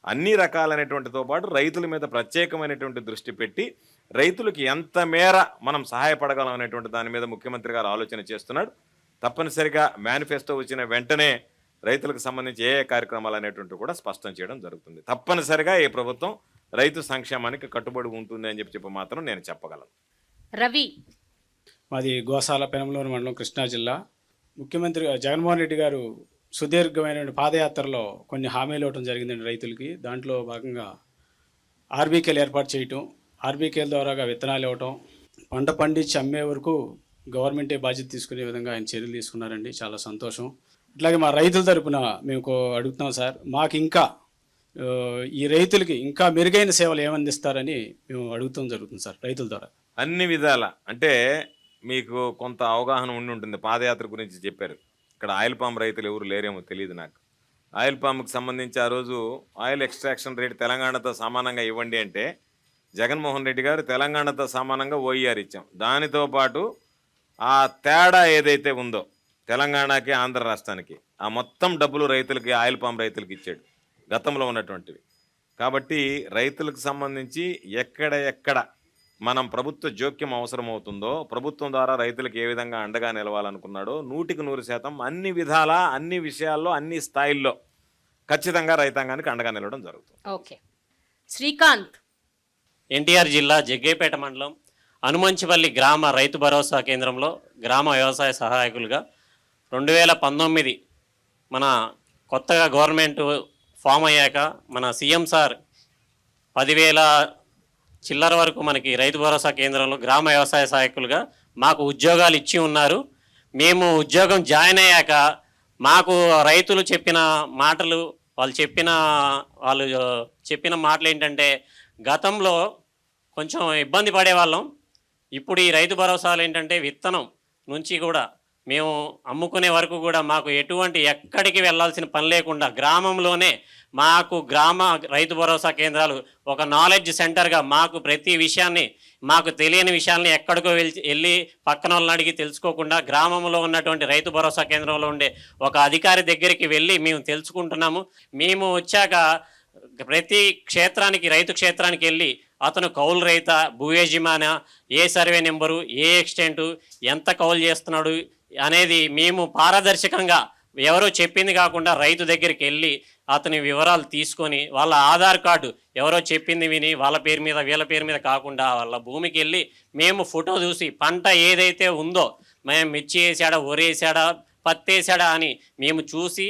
అన్ని రకాలైనటువంటితో పాటు రైతుల మీద ప్రత్యేకమైనటువంటి దృష్టి పెట్టి రైతులకు ఎంత మేర మనం సహాయపడగలం అనేటువంటి దాని మీద ముఖ్యమంత్రి గారు ఆలోచన చేస్తున్నాడు. తప్పనిసరిగా మేనిఫెస్టో వచ్చిన వెంటనే రైతులకు సంబంధించి ఏ కార్యక్రమాలు అనేటువంటి కూడా స్పష్టం చేయడం జరుగుతుంది. తప్పనిసరిగా ఈ ప్రభుత్వం రైతు సంక్షేమానికి కట్టుబడి ఉంటుంది అని చెప్పి మాత్రం నేను చెప్పగలను. రవి, మాది గోసాల పెనంలూరు మండలం, కృష్ణా జిల్లా. ముఖ్యమంత్రి జగన్మోహన్ రెడ్డి గారు సుదీర్ఘమైన పాదయాత్రలో కొన్ని హామీలు ఇవ్వడం జరిగిందండి రైతులకి. దాంట్లో భాగంగా ఆర్బీకేలు ఏర్పాటు చేయటం, ఆర్బీకేల ద్వారాగా విత్తనాలు ఇవ్వటం, పంట పండించి అమ్మే వరకు గవర్నమెంటే బాధ్యత తీసుకునే విధంగా ఆయన చర్యలు తీసుకున్నారండి. చాలా సంతోషం. ఇట్లాగే మా రైతుల తరపున మేము అడుగుతున్నాం సార్, మాకు ఇంకా ఈ రైతులకి ఇంకా మెరుగైన సేవలు ఏమందిస్తారని మేము అడుగుతాం జరుగుతుంది సార్ రైతుల ద్వారా. అన్ని విధాల అంటే మీకు కొంత అవగాహన ఉండి ఉంటుంది. పాదయాత్ర గురించి చెప్పారు. ఇక్కడ ఆయిల్ పామ్ రైతులు ఎవరు లేరేమో తెలియదు నాకు. ఆయిల్ పామ్కి సంబంధించి ఆ రోజు ఆయిల్ ఎక్స్ట్రాక్షన్ రేట్ తెలంగాణతో సమానంగా ఇవ్వండి అంటే జగన్మోహన్ రెడ్డి గారు తెలంగాణతో సమానంగా ఓఈఆర్ ఇచ్చాం. దానితో పాటు ఆ తేడా ఏదైతే ఉందో తెలంగాణకి ఆంధ్ర రాష్ట్రానికి ఆ మొత్తం డబ్బులు రైతులకి, ఆయిల్ పామ్ రైతులకి ఇచ్చాడు గతంలో ఉన్నటువంటివి. కాబట్టి రైతులకు సంబంధించి ఎక్కడ మనం ప్రభుత్వ జోక్యం అవసరమవుతుందో, ప్రభుత్వం ద్వారా రైతులకు ఏ విధంగా అండగా నిలవాలనుకున్నాడో 100% అన్ని విధాల, అన్ని విషయాల్లో, అన్ని స్థాయిల్లో ఖచ్చితంగా రైతాంగానికి అండగా నిలవడం జరుగుతుంది. ఓకే. శ్రీకాంత్, ఎన్టీఆర్ జిల్లా జగ్గేపేట మండలం అనుమంచిపల్లి గ్రామ రైతు భరోసా కేంద్రంలో గ్రామ వ్యవసాయ సహాయకులుగా 2019 మన కొత్తగా గవర్నమెంట్ ఫామ్ అయ్యాక మన సీఎం సార్ 10,000 చిల్లర వరకు మనకి రైతు భరోసా కేంద్రంలో గ్రామ వ్యవసాయ సహాయకులుగా మాకు ఉద్యోగాలు ఇచ్చి ఉన్నారు. మేము ఉద్యోగం జాయిన్ అయ్యాక మాకు రైతులు చెప్పిన మాటలు, వాళ్ళు చెప్పిన మాటలు ఏంటంటే, గతంలో కొంచెం ఇబ్బంది పడేవాళ్ళం. ఇప్పుడు ఈ రైతు భరోసాలు ఏంటంటే విత్తనం నుంచి కూడా మేము అమ్ముకునే వరకు కూడా మాకు ఎక్కడికి వెళ్ళాల్సిన పని లేకుండా గ్రామంలోనే మాకు గ్రామ రైతు భరోసా కేంద్రాలు ఒక నాలెడ్జ్ సెంటర్గా మాకు ప్రతి విషయాన్ని, మాకు తెలియని విషయాల్ని ఎక్కడికో వెళ్ళి పక్కన వాళ్ళని అడిగి తెలుసుకోకుండా గ్రామంలో ఉన్నటువంటి రైతు భరోసా కేంద్రంలో ఉండే ఒక అధికారి దగ్గరికి వెళ్ళి మేము తెలుసుకుంటున్నాము. మేము వచ్చాక ప్రతి క్షేత్రానికి, రైతు క్షేత్రానికి వెళ్ళి అతను కౌలు రైత, భూ యజమాన, ఏ సర్వే నెంబరు, ఏ ఎక్స్టెంటు, ఎంత కౌలు చేస్తున్నాడు అనేది మేము పారదర్శకంగా ఎవరో చెప్పింది కాకుండా రైతు దగ్గరికి వెళ్ళి అతని వివరాలు తీసుకొని వాళ్ళ ఆధార్ కార్డు ఎవరో చెప్పింది విని వాళ్ళ పేరు మీద వీళ్ళ పేరు మీద కాకుండా వాళ్ళ భూమికి వెళ్ళి మేము ఫోటో చూసి పంట ఏదైతే ఉందో, మేము మిర్చి వేసాడా, వరి వేసాడా, పత్తి వేసాడా అని మేము చూసి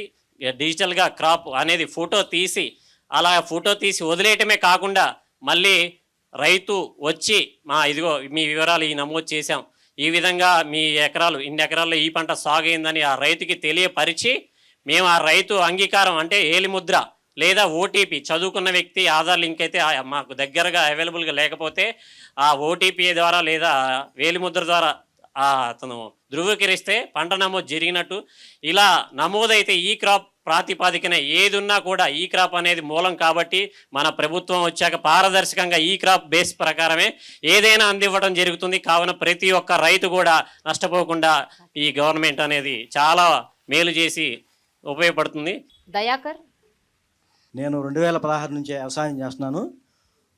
డిజిటల్గా క్రాప్ అనేది ఫోటో తీసి, అలా ఫోటో తీసి వదిలేయటమే కాకుండా మళ్ళీ రైతు వచ్చి ఇదిగో మీ వివరాలు ఈ నమోదు చేశాం, ఈ విధంగా మీ ఇన్ని ఎకరాల్లో ఈ పంట సాగు అయిందని ఆ రైతుకి తెలియపరిచి మేము ఆ రైతు అంగీకారం అంటే ఏలిముద్ర లేదా ఓటీపీ, చదువుకున్న వ్యక్తి ఆధార్ లింక్ అయితే మాకు దగ్గరగా అవైలబుల్గా లేకపోతే ఆ ఓటీపీ ద్వారా లేదా వేలిముద్ర ద్వారా అతను ధృవీకరిస్తే పంట నమోదు జరిగినట్టు. ఇలా నమోదైతే ఈ క్రాప్ ప్రాతిపాదికన ఏది ఉన్నా కూడా ఈ క్రాప్ అనేది మూలం కాబట్టి మన ప్రభుత్వం వచ్చాక పారదర్శకంగా ఈ క్రాప్ బేస్ ప్రకారమే ఏదైనా అందివ్వడం జరుగుతుంది. కావున ప్రతి ఒక్క రైతు కూడా నష్టపోకుండా ఈ గవర్నమెంట్ అనేది చాలా మేలు చేసి ఉపయోగపడుతుంది. దయాకర్, నేను 2016 నుంచి వ్యవసాయం చేస్తున్నాను.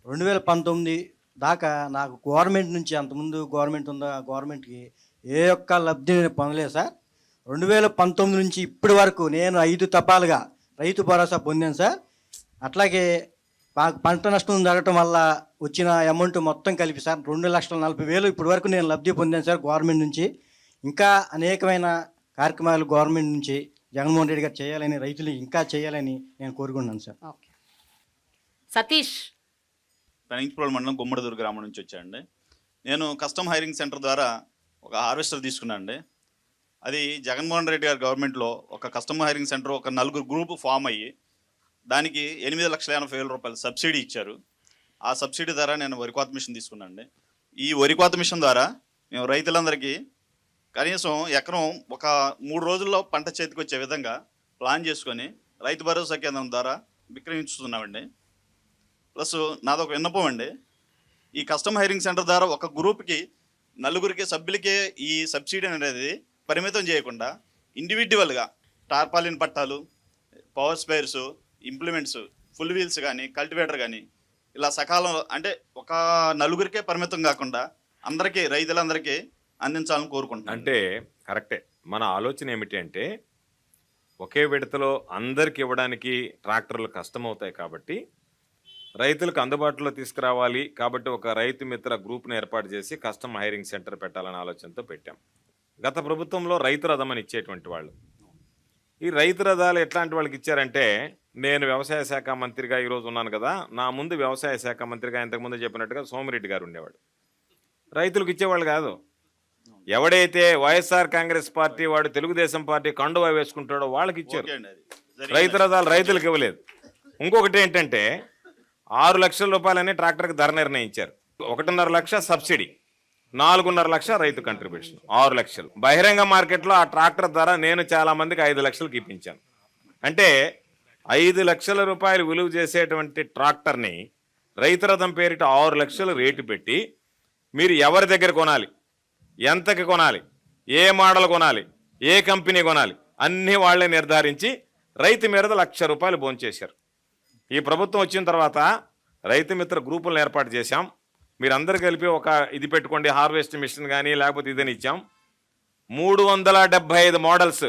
2019 దాకా నాకు గవర్నమెంట్ నుంచి, అంతకుముందు గవర్నమెంట్ ఉందా, గవర్నమెంట్కి ఏ ఒక్క లబ్ధి నేను పొందలేదు సార్. 2019 నుంచి ఇప్పటి వరకు నేను 5 తపాలుగా రైతు భరోసా పొందాను సార్. అట్లాగే మాకు పంట నష్టం జరగటం వల్ల వచ్చిన అమౌంట్ మొత్తం కలిపి సార్ 2,40,000 ఇప్పటి వరకు నేను లబ్ధి పొందాను సార్ గవర్నమెంట్ నుంచి. ఇంకా అనేకమైన కార్యక్రమాలు గవర్నమెంట్ నుంచి జగన్మోహన్ రెడ్డి గారు చేయాలని, రైతులు ఇంకా చేయాలని నేను కోరుకుంటున్నాను సార్. ఓకే. సతీష్. పెనంకిప్రోలు మండలం గుమ్మడిదూరు గ్రామం నుంచి వచ్చానండి. నేను కస్టమ్ హైరింగ్ సెంటర్ ద్వారా ఒక హార్వెస్టర్ తీసుకున్నాను అండి. అది జగన్మోహన్ రెడ్డి గారి గవర్నమెంట్లో ఒక కస్టమ్ హైరింగ్ సెంటర్ ఒక 4 గ్రూపు ఫామ్ అయ్యి దానికి 8,80,000 రూపాయలు సబ్సిడీ ఇచ్చారు. ఆ సబ్సిడీ ద్వారా నేను వరి కోత మిషన్ తీసుకున్నాను అండి. ఈ వరి కోత మిషన్ ద్వారా మేము రైతులందరికీ కనీసం ఎకరం ఒక 3 రోజుల్లో పంట చేతికి వచ్చే విధంగా ప్లాన్ చేసుకొని రైతు భరోసా కేంద్రం ద్వారా విక్రయించుతున్నామండి. ప్లస్ నాదొక విన్నపం అండి, ఈ కస్టమ్ హైరింగ్ సెంటర్ ద్వారా ఒక గ్రూప్కి 4 సభ్యులకే ఈ సబ్సిడీ అనేది పరిమితం చేయకుండా ఇండివిజువల్గా టార్పాలిన్ పట్టాలు, power spares, implements, full wheels కానీ, కల్టివేటర్ కానీ ఇలా సకాలంలో అంటే ఒక 4 పరిమితం కాకుండా అందరికీ రైతులందరికీ అందించాలని కోరుకుంటున్నాను. అంటే కరెక్టే. మన ఆలోచన ఏమిటి అంటే ఒకే విడతలో అందరికి ఇవ్వడానికి ట్రాక్టర్లు కష్టమవుతాయి కాబట్టి రైతులకు అందుబాటులో తీసుకురావాలి కాబట్టి ఒక రైతు మిత్ర గ్రూప్ను ఏర్పాటు చేసి కస్టమ్ హైరింగ్ సెంటర్ పెట్టాలనే ఆలోచనతో పెట్టాం. గత ప్రభుత్వంలో రైతు రథం అని ఇచ్చేటువంటి వాళ్ళు, ఈ రైతు రథాలు ఎట్లాంటి వాళ్ళకి ఇచ్చారంటే, నేను వ్యవసాయ శాఖ మంత్రిగా ఈరోజు ఉన్నాను కదా, నా ముందు వ్యవసాయ శాఖ మంత్రిగా ఇంతకుముందు చెప్పినట్టుగా సోమిరెడ్డి గారు ఉండేవాడు. రైతులకు ఇచ్చేవాళ్ళు కాదు. ఎవడైతే వైఎస్ఆర్ కాంగ్రెస్ పార్టీ వాడు తెలుగుదేశం పార్టీ కండువా వేసుకుంటాడో వాళ్ళకి ఇచ్చారు. రైతు రథాలు రైతులకు ఇవ్వలేదు. ఇంకొకటి ఏంటంటే 6 లక్షల రూపాయలని ట్రాక్టర్కి ధర నిర్ణయించారు. 1.5 లక్ష సబ్సిడీ, 4.5 లక్ష రైతు కంట్రిబ్యూషన్, 6 లక్షలు. బహిరంగ మార్కెట్లో ఆ ట్రాక్టర్ ధర నేను చాలా మందికి 5 లక్షలకు ఇప్పించాను. అంటే 5 లక్షల రూపాయలు విలువ చేసేటువంటి ట్రాక్టర్ని రైతు రథం పేరిట 6 లక్షలు రేటు పెట్టి మీరు ఎవరి దగ్గర కొనాలి, ఎంతకి కొనాలి, ఏ మోడల్ కొనాలి, ఏ కంపెనీ కొనాలి అన్నీ వాళ్ళే నిర్ధారించి రైతు మీద 1,00,000 రూపాయలు భోంచేశారు. ఈ ప్రభుత్వం వచ్చిన తర్వాత రైతు మిత్ర గ్రూపులను ఏర్పాటు చేశాం. మీరందరూ కలిపి ఒక ఇది పెట్టుకోండి, హార్వెస్ట్ మిషన్ కానీ లేకపోతే ఇదని ఇచ్చాం. 375 మోడల్స్,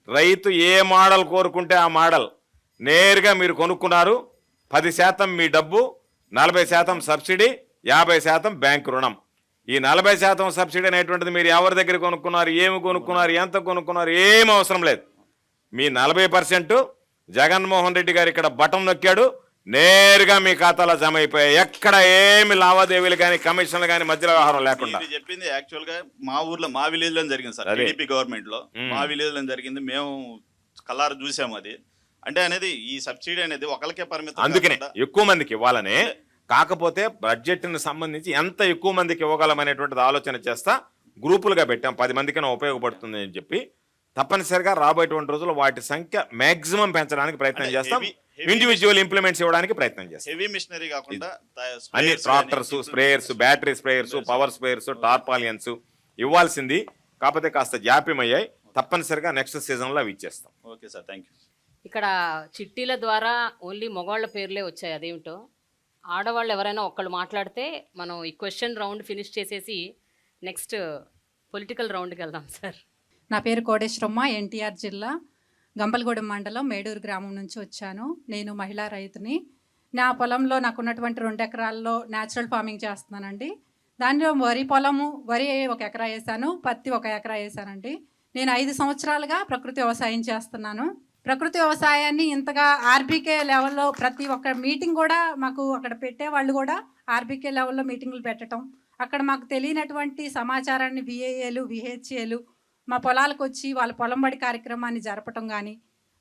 రైతు ఏ మోడల్ కోరుకుంటే ఆ మోడల్ నేరుగా మీరు కొనుక్కున్నారు. 10% మీ డబ్బు, 40% సబ్సిడీ, 50% బ్యాంకు రుణం. ఈ 40% సబ్సిడీ అనేటువంటిది మీరు ఎవరి దగ్గర కొనుక్కున్నారు, ఏమి కొనుక్కున్నారు, ఎంత కొనుక్కున్నారు ఏం అవసరం లేదు. మీ 40% జగన్మోహన్ రెడ్డి గారు ఇక్కడ బటన్ నొక్కాడు, నేరుగా మీ ఖాతాలో జమ అయిపోయాయి. ఎక్కడ ఏమి లావాదేవీలు కానీ కమిషన్లు కానీ మధ్యలో వ్యవహారం లేకుండా. చెప్పింది యాక్చువల్ గా మా ఊర్లో మా విలేజ్ లో జరిగింది సార్. టీడీపీ గవర్నమెంట్ లో మా విలేజ్ లో జరిగింది. మేము కల్లారు చూసాము. అది అంటే అనేది ఈ సబ్సిడీ అనేది ఒకరికే పరిమితం, అందుకనే ఎక్కువ మందికి ఇవ్వాలనే. కాకపోతే బడ్జెట్ని సంబంధించి ఎంత ఎక్కువ మందికి ఇవ్వగలమనేటువంటిది ఆలోచన చేస్తా గ్రూపులుగా పెట్టాం. 10 మందికైనా ఉపయోగపడుతుంది అని చెప్పి తప్పనిసరిగా రాబోయేటువంటి రోజుల్లో వాటి సంఖ్య మాక్సిమం పెంచడానికి ప్రయత్నం చేస్తాం. ఇండివిజువల్ ఇంప్లిమెంట్స్ ఇవ్వడానికి ప్రయత్నం చేస్తాం. హెవీ మిషనరీ కాకుండా అన్ని tractors, sprayers, battery sprayers, power sprayers, tarpaulins ఇవ్వాల్సింది. కాకపోతే కాస్త జాప్యమయ్యాయి. తప్పనిసరిగా నెక్స్ట్ సీజన్లో అవి ఇచ్చేస్తాం. Okay sir, thank you. ఇక్కడ చిట్టీల ద్వారా ఓన్లీ మగవాళ్ళ పేర్లే వచ్చాయి. అదేమిటో ఆడవాళ్ళు ఎవరైనా ఒక్కళ్ళు మాట్లాడితే మనం ఈ క్వశ్చన్ రౌండ్ ఫినిష్ చేసేసి నెక్స్ట్ పొలిటికల్ రౌండ్కి వెళ్దాం సార్. నా పేరు కోటేశ్వరమ్మ, ఎన్టీఆర్ జిల్లా గంపలగూడెం మండలం మేడూరు గ్రామం నుంచి వచ్చాను. నేను మహిళా రైతుని. నా పొలంలో నాకున్నటువంటి 2 ఎకరాల్లో న్యాచురల్ ఫార్మింగ్ చేస్తున్నానండి. దానిలో వరి పొలము, వరి 1 ఎకరా వేసాను, పత్తి 1 ఎకరా వేసానండి. నేను 5 సంవత్సరాలుగా ప్రకృతి వ్యవసాయం చేస్తున్నాను. ప్రకృతి వ్యవసాయాన్ని ఇంతగా ఆర్బీకే లెవెల్లో ప్రతి ఒక్క మీటింగ్ కూడా మాకు అక్కడ పెట్టే వాళ్ళు కూడా ఆర్బీకే లెవెల్లో మీటింగులు పెట్టడం, అక్కడ మాకు తెలియనటువంటి సమాచారాన్ని విఏఏలు, విహెచ్ఏలు మా పొలాలకు వచ్చి వాళ్ళ పొలంబడి కార్యక్రమాన్ని జరపటం కానీ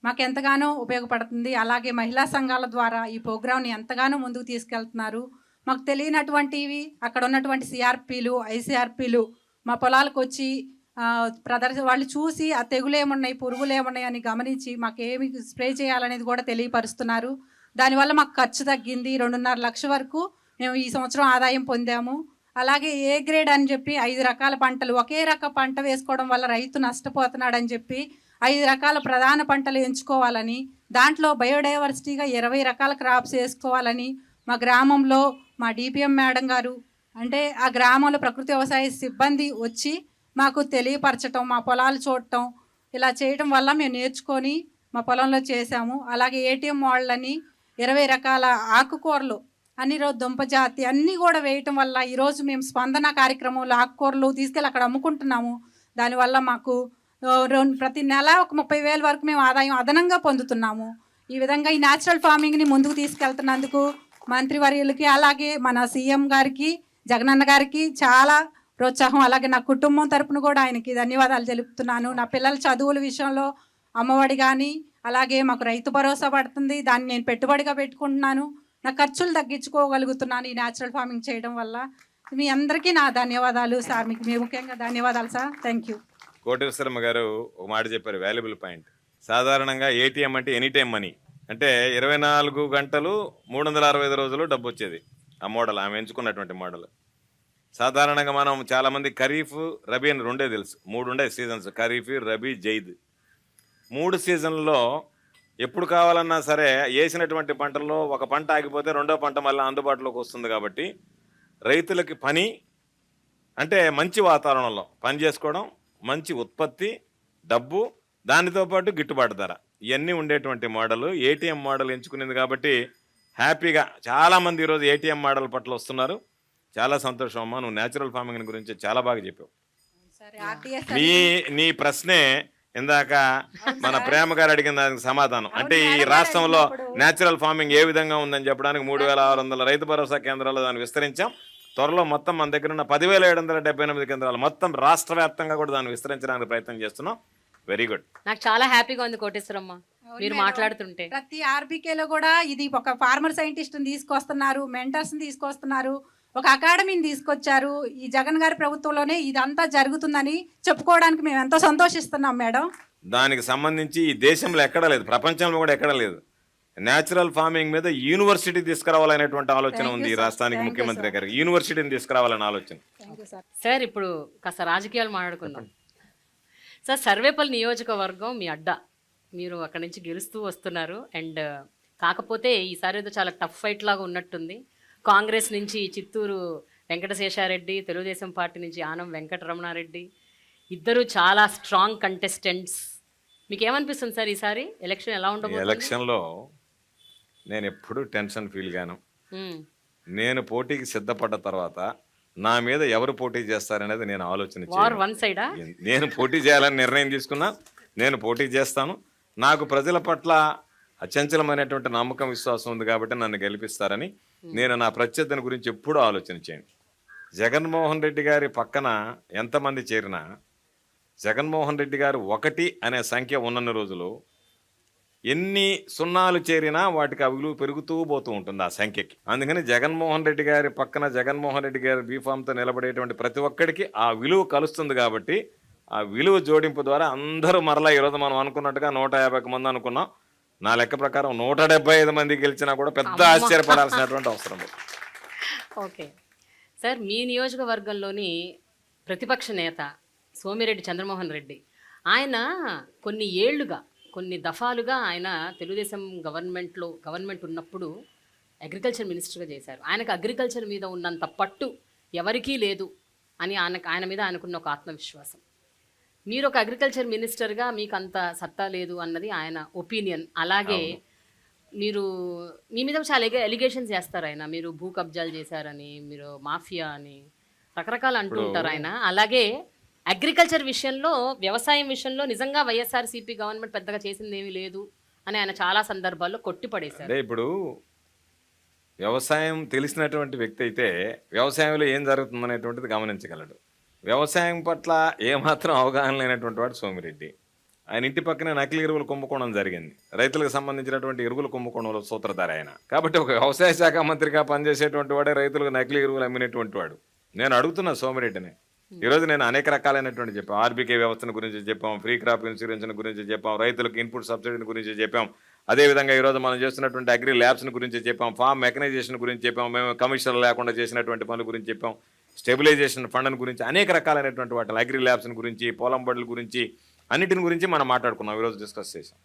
మాకు ఎంతగానో ఉపయోగపడుతుంది. అలాగే మహిళా సంఘాల ద్వారా ఈ ప్రోగ్రామ్ని ఎంతగానో ముందుకు తీసుకెళ్తున్నారు. మాకు తెలియనటువంటివి అక్కడ ఉన్నటువంటి సిఆర్పీలు, ఐసీఆర్పీలు మా పొలాలకు వచ్చి వాళ్ళు చూసి ఆ తెగులు ఏమున్నాయి, పురుగులు ఏమున్నాయి అని గమనించి మాకేమి స్ప్రే చేయాలనేది కూడా తెలియపరుస్తున్నారు. దానివల్ల మాకు ఖర్చు తగ్గింది. 2.5 లక్షల వరకు మేము ఈ సంవత్సరం ఆదాయం పొందాము. అలాగే ఏ గ్రేడ్ అని చెప్పి 5 రకాల పంటలు, ఒకే రక పంట వేసుకోవడం వల్ల రైతు నష్టపోతున్నాడని చెప్పి 5 రకాల ప్రధాన పంటలు ఎంచుకోవాలని, దాంట్లో బయోడైవర్సిటీగా 20 రకాల క్రాప్స్ వేసుకోవాలని మా గ్రామంలో మా డిపిఎం మేడం గారు, అంటే ఆ గ్రామంలో ప్రకృతి వ్యవసాయ సిబ్బంది వచ్చి మాకు తెలియపరచటం, మా పొలాలు చూడటం, ఇలా చేయడం వల్ల మేము నేర్చుకొని మా పొలంలో చేసాము. అలాగే ఏటీఎం వాళ్ళని 20 రకాల ఆకుకూరలు అన్ని దుంప జాతి అన్నీ కూడా వేయటం వల్ల ఈరోజు మేము స్పందన కార్యక్రమంలో ఆకుకూరలు తీసుకెళ్ళి అక్కడ అమ్ముకుంటున్నాము. దానివల్ల మాకు ప్రతి నెల ఒక 30,000 వరకు మేము ఆదాయం అదనంగా పొందుతున్నాము. ఈ విధంగా ఈ న్యాచురల్ ఫార్మింగ్ని ముందుకు తీసుకెళ్తున్నందుకు మంత్రివర్యులకి, అలాగే మన సీఎం గారికి, జగనన్న గారికి చాలా ప్రోత్సాహం. అలాగే నా కుటుంబం తరపున కూడా ఆయనకి ధన్యవాదాలు తెలుపుతున్నాను. నా పిల్లల చదువుల విషయంలో అమ్మఒడి కానీ, అలాగే మాకు రైతు భరోసా పడుతుంది, దాన్ని నేను పెట్టుబడిగా పెట్టుకుంటున్నాను. నా ఖర్చులు తగ్గించుకోగలుగుతున్నాను ఈ న్యాచురల్ ఫార్మింగ్ చేయడం వల్ల. మీ అందరికీ నా ధన్యవాదాలు సార్. మీకు ముఖ్యంగా ధన్యవాదాలు సార్. Thank you. కోటేశ్వరమ్మ గారు ఒక మాట చెప్పారు, వాల్యుబుల్ పాయింట్. సాధారణంగా ఏటీఎం అంటే ఎనీ టైం మనీ, అంటే 24 గంటలు 365 రోజులు డబ్బు వచ్చేది. ఆ మోడల్ ఆమె ఎంచుకున్నటువంటి మోడల్. సాధారణంగా మనం చాలామంది ఖరీఫ్, రబీ అని 2 తెలుసు, 3 ఉండే సీజన్స్, ఖరీఫ్, రబీ, జైద్. 3 సీజన్లలో ఎప్పుడు కావాలన్నా సరే వేసినటువంటి పంటల్లో ఒక పంట ఆగిపోతే రెండో పంట మళ్ళీ అందుబాటులోకి వస్తుంది. కాబట్టి రైతులకి పని అంటే మంచి వాతావరణంలో పని చేసుకోవడం, మంచి ఉత్పత్తి, డబ్బు, దానితో పాటు గిట్టుబాటు ధర, ఇవన్నీ ఉండేటువంటి మోడల్ ఏటీఎం మోడల్ ఎంచుకునేది. కాబట్టి హ్యాపీగా చాలామంది ఈరోజు ఏటీఎం మోడల్ పట్ల వస్తున్నారు. చాలా సంతోషం అమ్మా. నువ్వు న్యాచురల్ ఫార్మింగ్ గురించి చాలా బాగా చెప్పావు. నీ ప్రశ్నే ఇందాక మన ప్రేమ గారు అడిగిన దానికి సమాధానం. అంటే ఈ రాష్ట్రంలో న్యాచురల్ ఫార్మింగ్ ఏ విధంగా ఉందని చెప్పడానికి 3,600 రైతు భరోసా కేంద్రాలు దాన్ని విస్తరించాం. త్వరలో మొత్తం మన దగ్గర ఉన్న 10,778 కేంద్రాలు మొత్తం రాష్ట్ర వ్యాప్తంగా కూడా దాన్ని విస్తరించడానికి ప్రయత్నం చేస్తున్నాం. Very good. నాకు చాలా హ్యాపీగా ఉంది కోటేశ్వరమ్మ మీరు మాట్లాడుతుంటే. ప్రతి ఆర్బీకేలో కూడా ఇది ఒక ఫార్మర్ సైంటిస్ట్ని తీసుకొస్తున్నారు, మెంటర్స్ని తీసుకొస్తున్నారు, ఒక అకాడమీని తీసుకొచ్చారు. ఈ జగన్ గారి ప్రభుత్వంలోనే ఇదంతా జరుగుతుందని చెప్పుకోవడానికి మేము ఎంతో సంతోషిస్తున్నాం మేడం. దానికి సంబంధించి ఈ దేశంలో ఎక్కడా లేదు, ప్రపంచంలో కూడా ఎక్కడా లేదు. న్యాచురల్ ఫార్మింగ్ మీద యూనివర్సిటీ తీసుకురావాలనేటువంటి ఆలోచన ఉంది ఈ రాష్ట్రానికి. ముఖ్యమంత్రి గారికి యూనివర్సిటీని తీసుకురావాలనే ఆలోచన. సార్ ఇప్పుడు కాస్త రాజకీయాలు మాట్లాడుకుందాం. సార్ సర్వేపల్లి నియోజకవర్గం మీ అడ్డా, మీరు అక్కడి నుంచి గెలుస్తూ వస్తున్నారు. అండ్ కాకపోతే ఈసారి ఏదో చాలా టఫ్ ఫైట్ లాగా ఉన్నట్టుంది. కాంగ్రెస్ నుంచి చిత్తూరు వెంకటశేషారెడ్డి, తెలుగుదేశం పార్టీ నుంచి ఆనం వెంకటరమణారెడ్డి, ఇద్దరు చాలా స్ట్రాంగ్ కంటెస్టెంట్స్. మీకు ఏమనిపిస్తుంది సార్ ఈసారి ఎలక్షన్ ఎలా ఉండబోతుంది? ఎలక్షన్లో నేను ఎప్పుడు టెన్షన్ ఫీల్ గాను. నేను పోటీకి సిద్ధపడ్డ తర్వాత నా మీద ఎవరు పోటీ చేస్తారనేది నేను ఆలోచన చేయాలి. నేను పోటీ చేయాలని నిర్ణయం తీసుకున్నా. నేను పోటీ చేస్తాను. నాకు ప్రజల పట్ల అచంచలమైనటువంటి నమ్మకం, విశ్వాసం ఉంది కాబట్టి నన్ను గెలిపిస్తారని నేను నా ప్రత్యర్థిని గురించి ఎప్పుడూ ఆలోచన చేయను. జగన్మోహన్ రెడ్డి గారి పక్కన ఎంతమంది చేరినా జగన్మోహన్ రెడ్డి గారు 1 అనే సంఖ్య ఉన్న రోజులు ఎన్ని సున్నాలు చేరినా వాటికి ఆ విలువ పెరుగుతూ పోతూ ఉంటుంది ఆ సంఖ్యకి. అందుకని జగన్మోహన్ రెడ్డి గారి పక్కన జగన్మోహన్ రెడ్డి గారి బీఫామ్తో నిలబడేటువంటి ప్రతి ఒక్కడికి ఆ విలువ కలుస్తుంది. కాబట్టి ఆ విలువ జోడింపు ద్వారా అందరూ మరలా ఈరోజు మనం అనుకున్నట్టుగా 150 మంది అనుకున్నాం. నా లెక్క ప్రకారం 175 మంది గెలిచినా కూడా పెద్ద ఆశ్చర్యపడాల్సినటువంటి అవసరం లేదు. ఓకే సార్, మీ నియోజకవర్గంలోని ప్రతిపక్ష నేత సోమిరెడ్డి చంద్రమోహన్ రెడ్డి, ఆయన కొన్ని దఫాలుగా ఆయన తెలుగుదేశం గవర్నమెంట్ ఉన్నప్పుడు అగ్రికల్చర్ మినిస్టర్గా చేశారు. ఆయనకు అగ్రికల్చర్ మీద ఉన్నంత పట్టు ఎవరికీ లేదు అని ఆయన మీద ఆయనకున్న ఒక ఆత్మవిశ్వాసం. మీరు ఒక అగ్రికల్చర్ మినిస్టర్గా మీకు అంత సత్తా లేదు అన్నది ఆయన ఒపీనియన్. అలాగే మీ మీద చాలా ఎలిగేషన్స్ చేస్తారు ఆయన. మీరు భూ కబ్జాలు చేశారని, మీరు మాఫియా అని రకరకాలు అంటూ ఉంటారు ఆయన. అలాగే అగ్రికల్చర్ విషయంలో, వ్యవసాయం విషయంలో నిజంగా వైఎస్ఆర్సీపీ గవర్నమెంట్ పెద్దగా చేసింది ఏమీ లేదు అని ఆయన చాలా సందర్భాల్లో కొట్టిపడేశారు. ఇప్పుడు వ్యవసాయం తెలిసినటువంటి వ్యక్తి అయితే వ్యవసాయంలో ఏం జరుగుతుందనేటువంటిది గమనించగలడు. వ్యవసాయం పట్ల ఏమాత్రం అవగాహన లేనటువంటి వాడు సోమిరెడ్డి. ఆయన ఇంటి పక్కనే నకిలీ ఎరువులు కుంభకోణం జరిగింది. రైతులకు సంబంధించినటువంటి ఎరువులు కుంభకోణంలో సూత్రధార ఆయన. కాబట్టి ఒక వ్యవసాయ శాఖ మంత్రిగా పనిచేసేటువంటి వాడే రైతులకు నకిలీ ఎరువులు అమ్మినటువంటి వాడు. నేను అడుగుతున్నా సోమిరెడ్డిని. ఈరోజు నేను అనేక రకాలైనటువంటి చెప్పాం. ఆర్బీకే వ్యవస్థను గురించి చెప్పాం, ఫ్రీ క్రాప్ ఇన్సూరెన్స్ గురించి చెప్పాం, రైతులకు ఇన్పుట్ సబ్సిడీని గురించి చెప్పాం. అదేవిధంగా ఈరోజు మనం చేస్తున్నటువంటి అగ్రి ల్యాబ్స్ని గురించి చెప్పాం, ఫార్మ్ మెకనైజేషన్ గురించి చెప్పాం, మేము కమిషన్లు లేకుండా చేసినటువంటి పనుల గురించి చెప్పాం, స్టెబిలైజేషన్ ఫండ్ గురించి, అనేక రకాలైనటువంటి వాటి అగ్రి ల్యాబ్స్ని గురించి, పొలం బడుల గురించి, అన్నిటిని గురించి మనం మాట్లాడుకున్నాం, ఈరోజు డిస్కస్ చేసాం.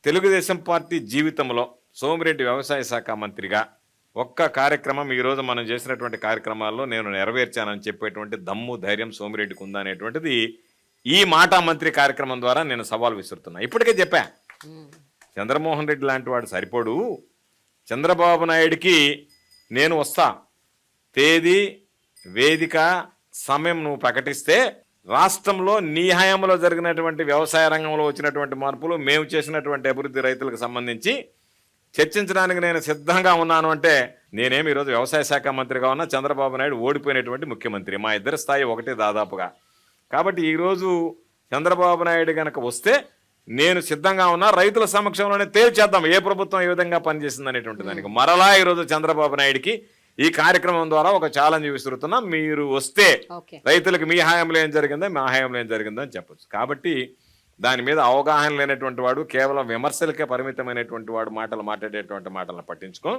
తెలుగుదేశం పార్టీ జీవితంలో సోమిరెడ్డి వ్యవసాయ శాఖ మంత్రిగా ఒక్క కార్యక్రమం ఈరోజు మనం చేసినటువంటి కార్యక్రమాల్లో నేను నెరవేర్చానని చెప్పేటువంటి దమ్ము, ధైర్యం సోమిరెడ్డికి ఉందనేటువంటిది ఈ మాట మంత్రి కార్యక్రమం ద్వారా నేను సవాల్ విసురుతున్నా. ఇప్పటికే చెప్పా, చంద్రమోహన్ రెడ్డి లాంటి వాడు సరిపోడు, చంద్రబాబు నాయుడికి నేను వస్తా, తేదీ వేదిక సమయం నువ్వు ప్రకటిస్తే రాష్ట్రంలో నీ హయాంలో జరిగినటువంటి వ్యవసాయ రంగంలో వచ్చినటువంటి మార్పులు, మేము చేసినటువంటి అభివృద్ధి రైతులకు సంబంధించి చర్చించడానికి నేను సిద్ధంగా ఉన్నాను అంటే, నేనేమి ఈరోజు వ్యవసాయ శాఖ మంత్రిగా ఉన్నా, చంద్రబాబు నాయుడు ఓడిపోయినటువంటి ముఖ్యమంత్రి, మా ఇద్దరి స్థాయి ఒకటే దాదాపుగా. కాబట్టి ఈరోజు చంద్రబాబు నాయుడు కనుక వస్తే నేను సిద్ధంగా ఉన్నా, రైతుల సమక్షంలోనే తేల్చేద్దాం ఏ ప్రభుత్వం ఏ విధంగా పనిచేసింది అనేటువంటి దానికి. మరలా ఈరోజు చంద్రబాబు నాయుడికి ఈ కార్యక్రమం ద్వారా ఒక ఛాలెంజ్ విసురుతున్నా, మీరు వస్తే రైతులకు మీ హయాంలో ఏం జరిగిందో మా హయాంలో ఏం జరిగిందో అని చెప్పొచ్చు. కాబట్టి దాని మీద అవగాహన లేనటువంటి వాడు, కేవలం విమర్శలకే పరిమితమైనటువంటి వాడు మాటలు మాట్లాడేటువంటి మాటలను పట్టించుకో.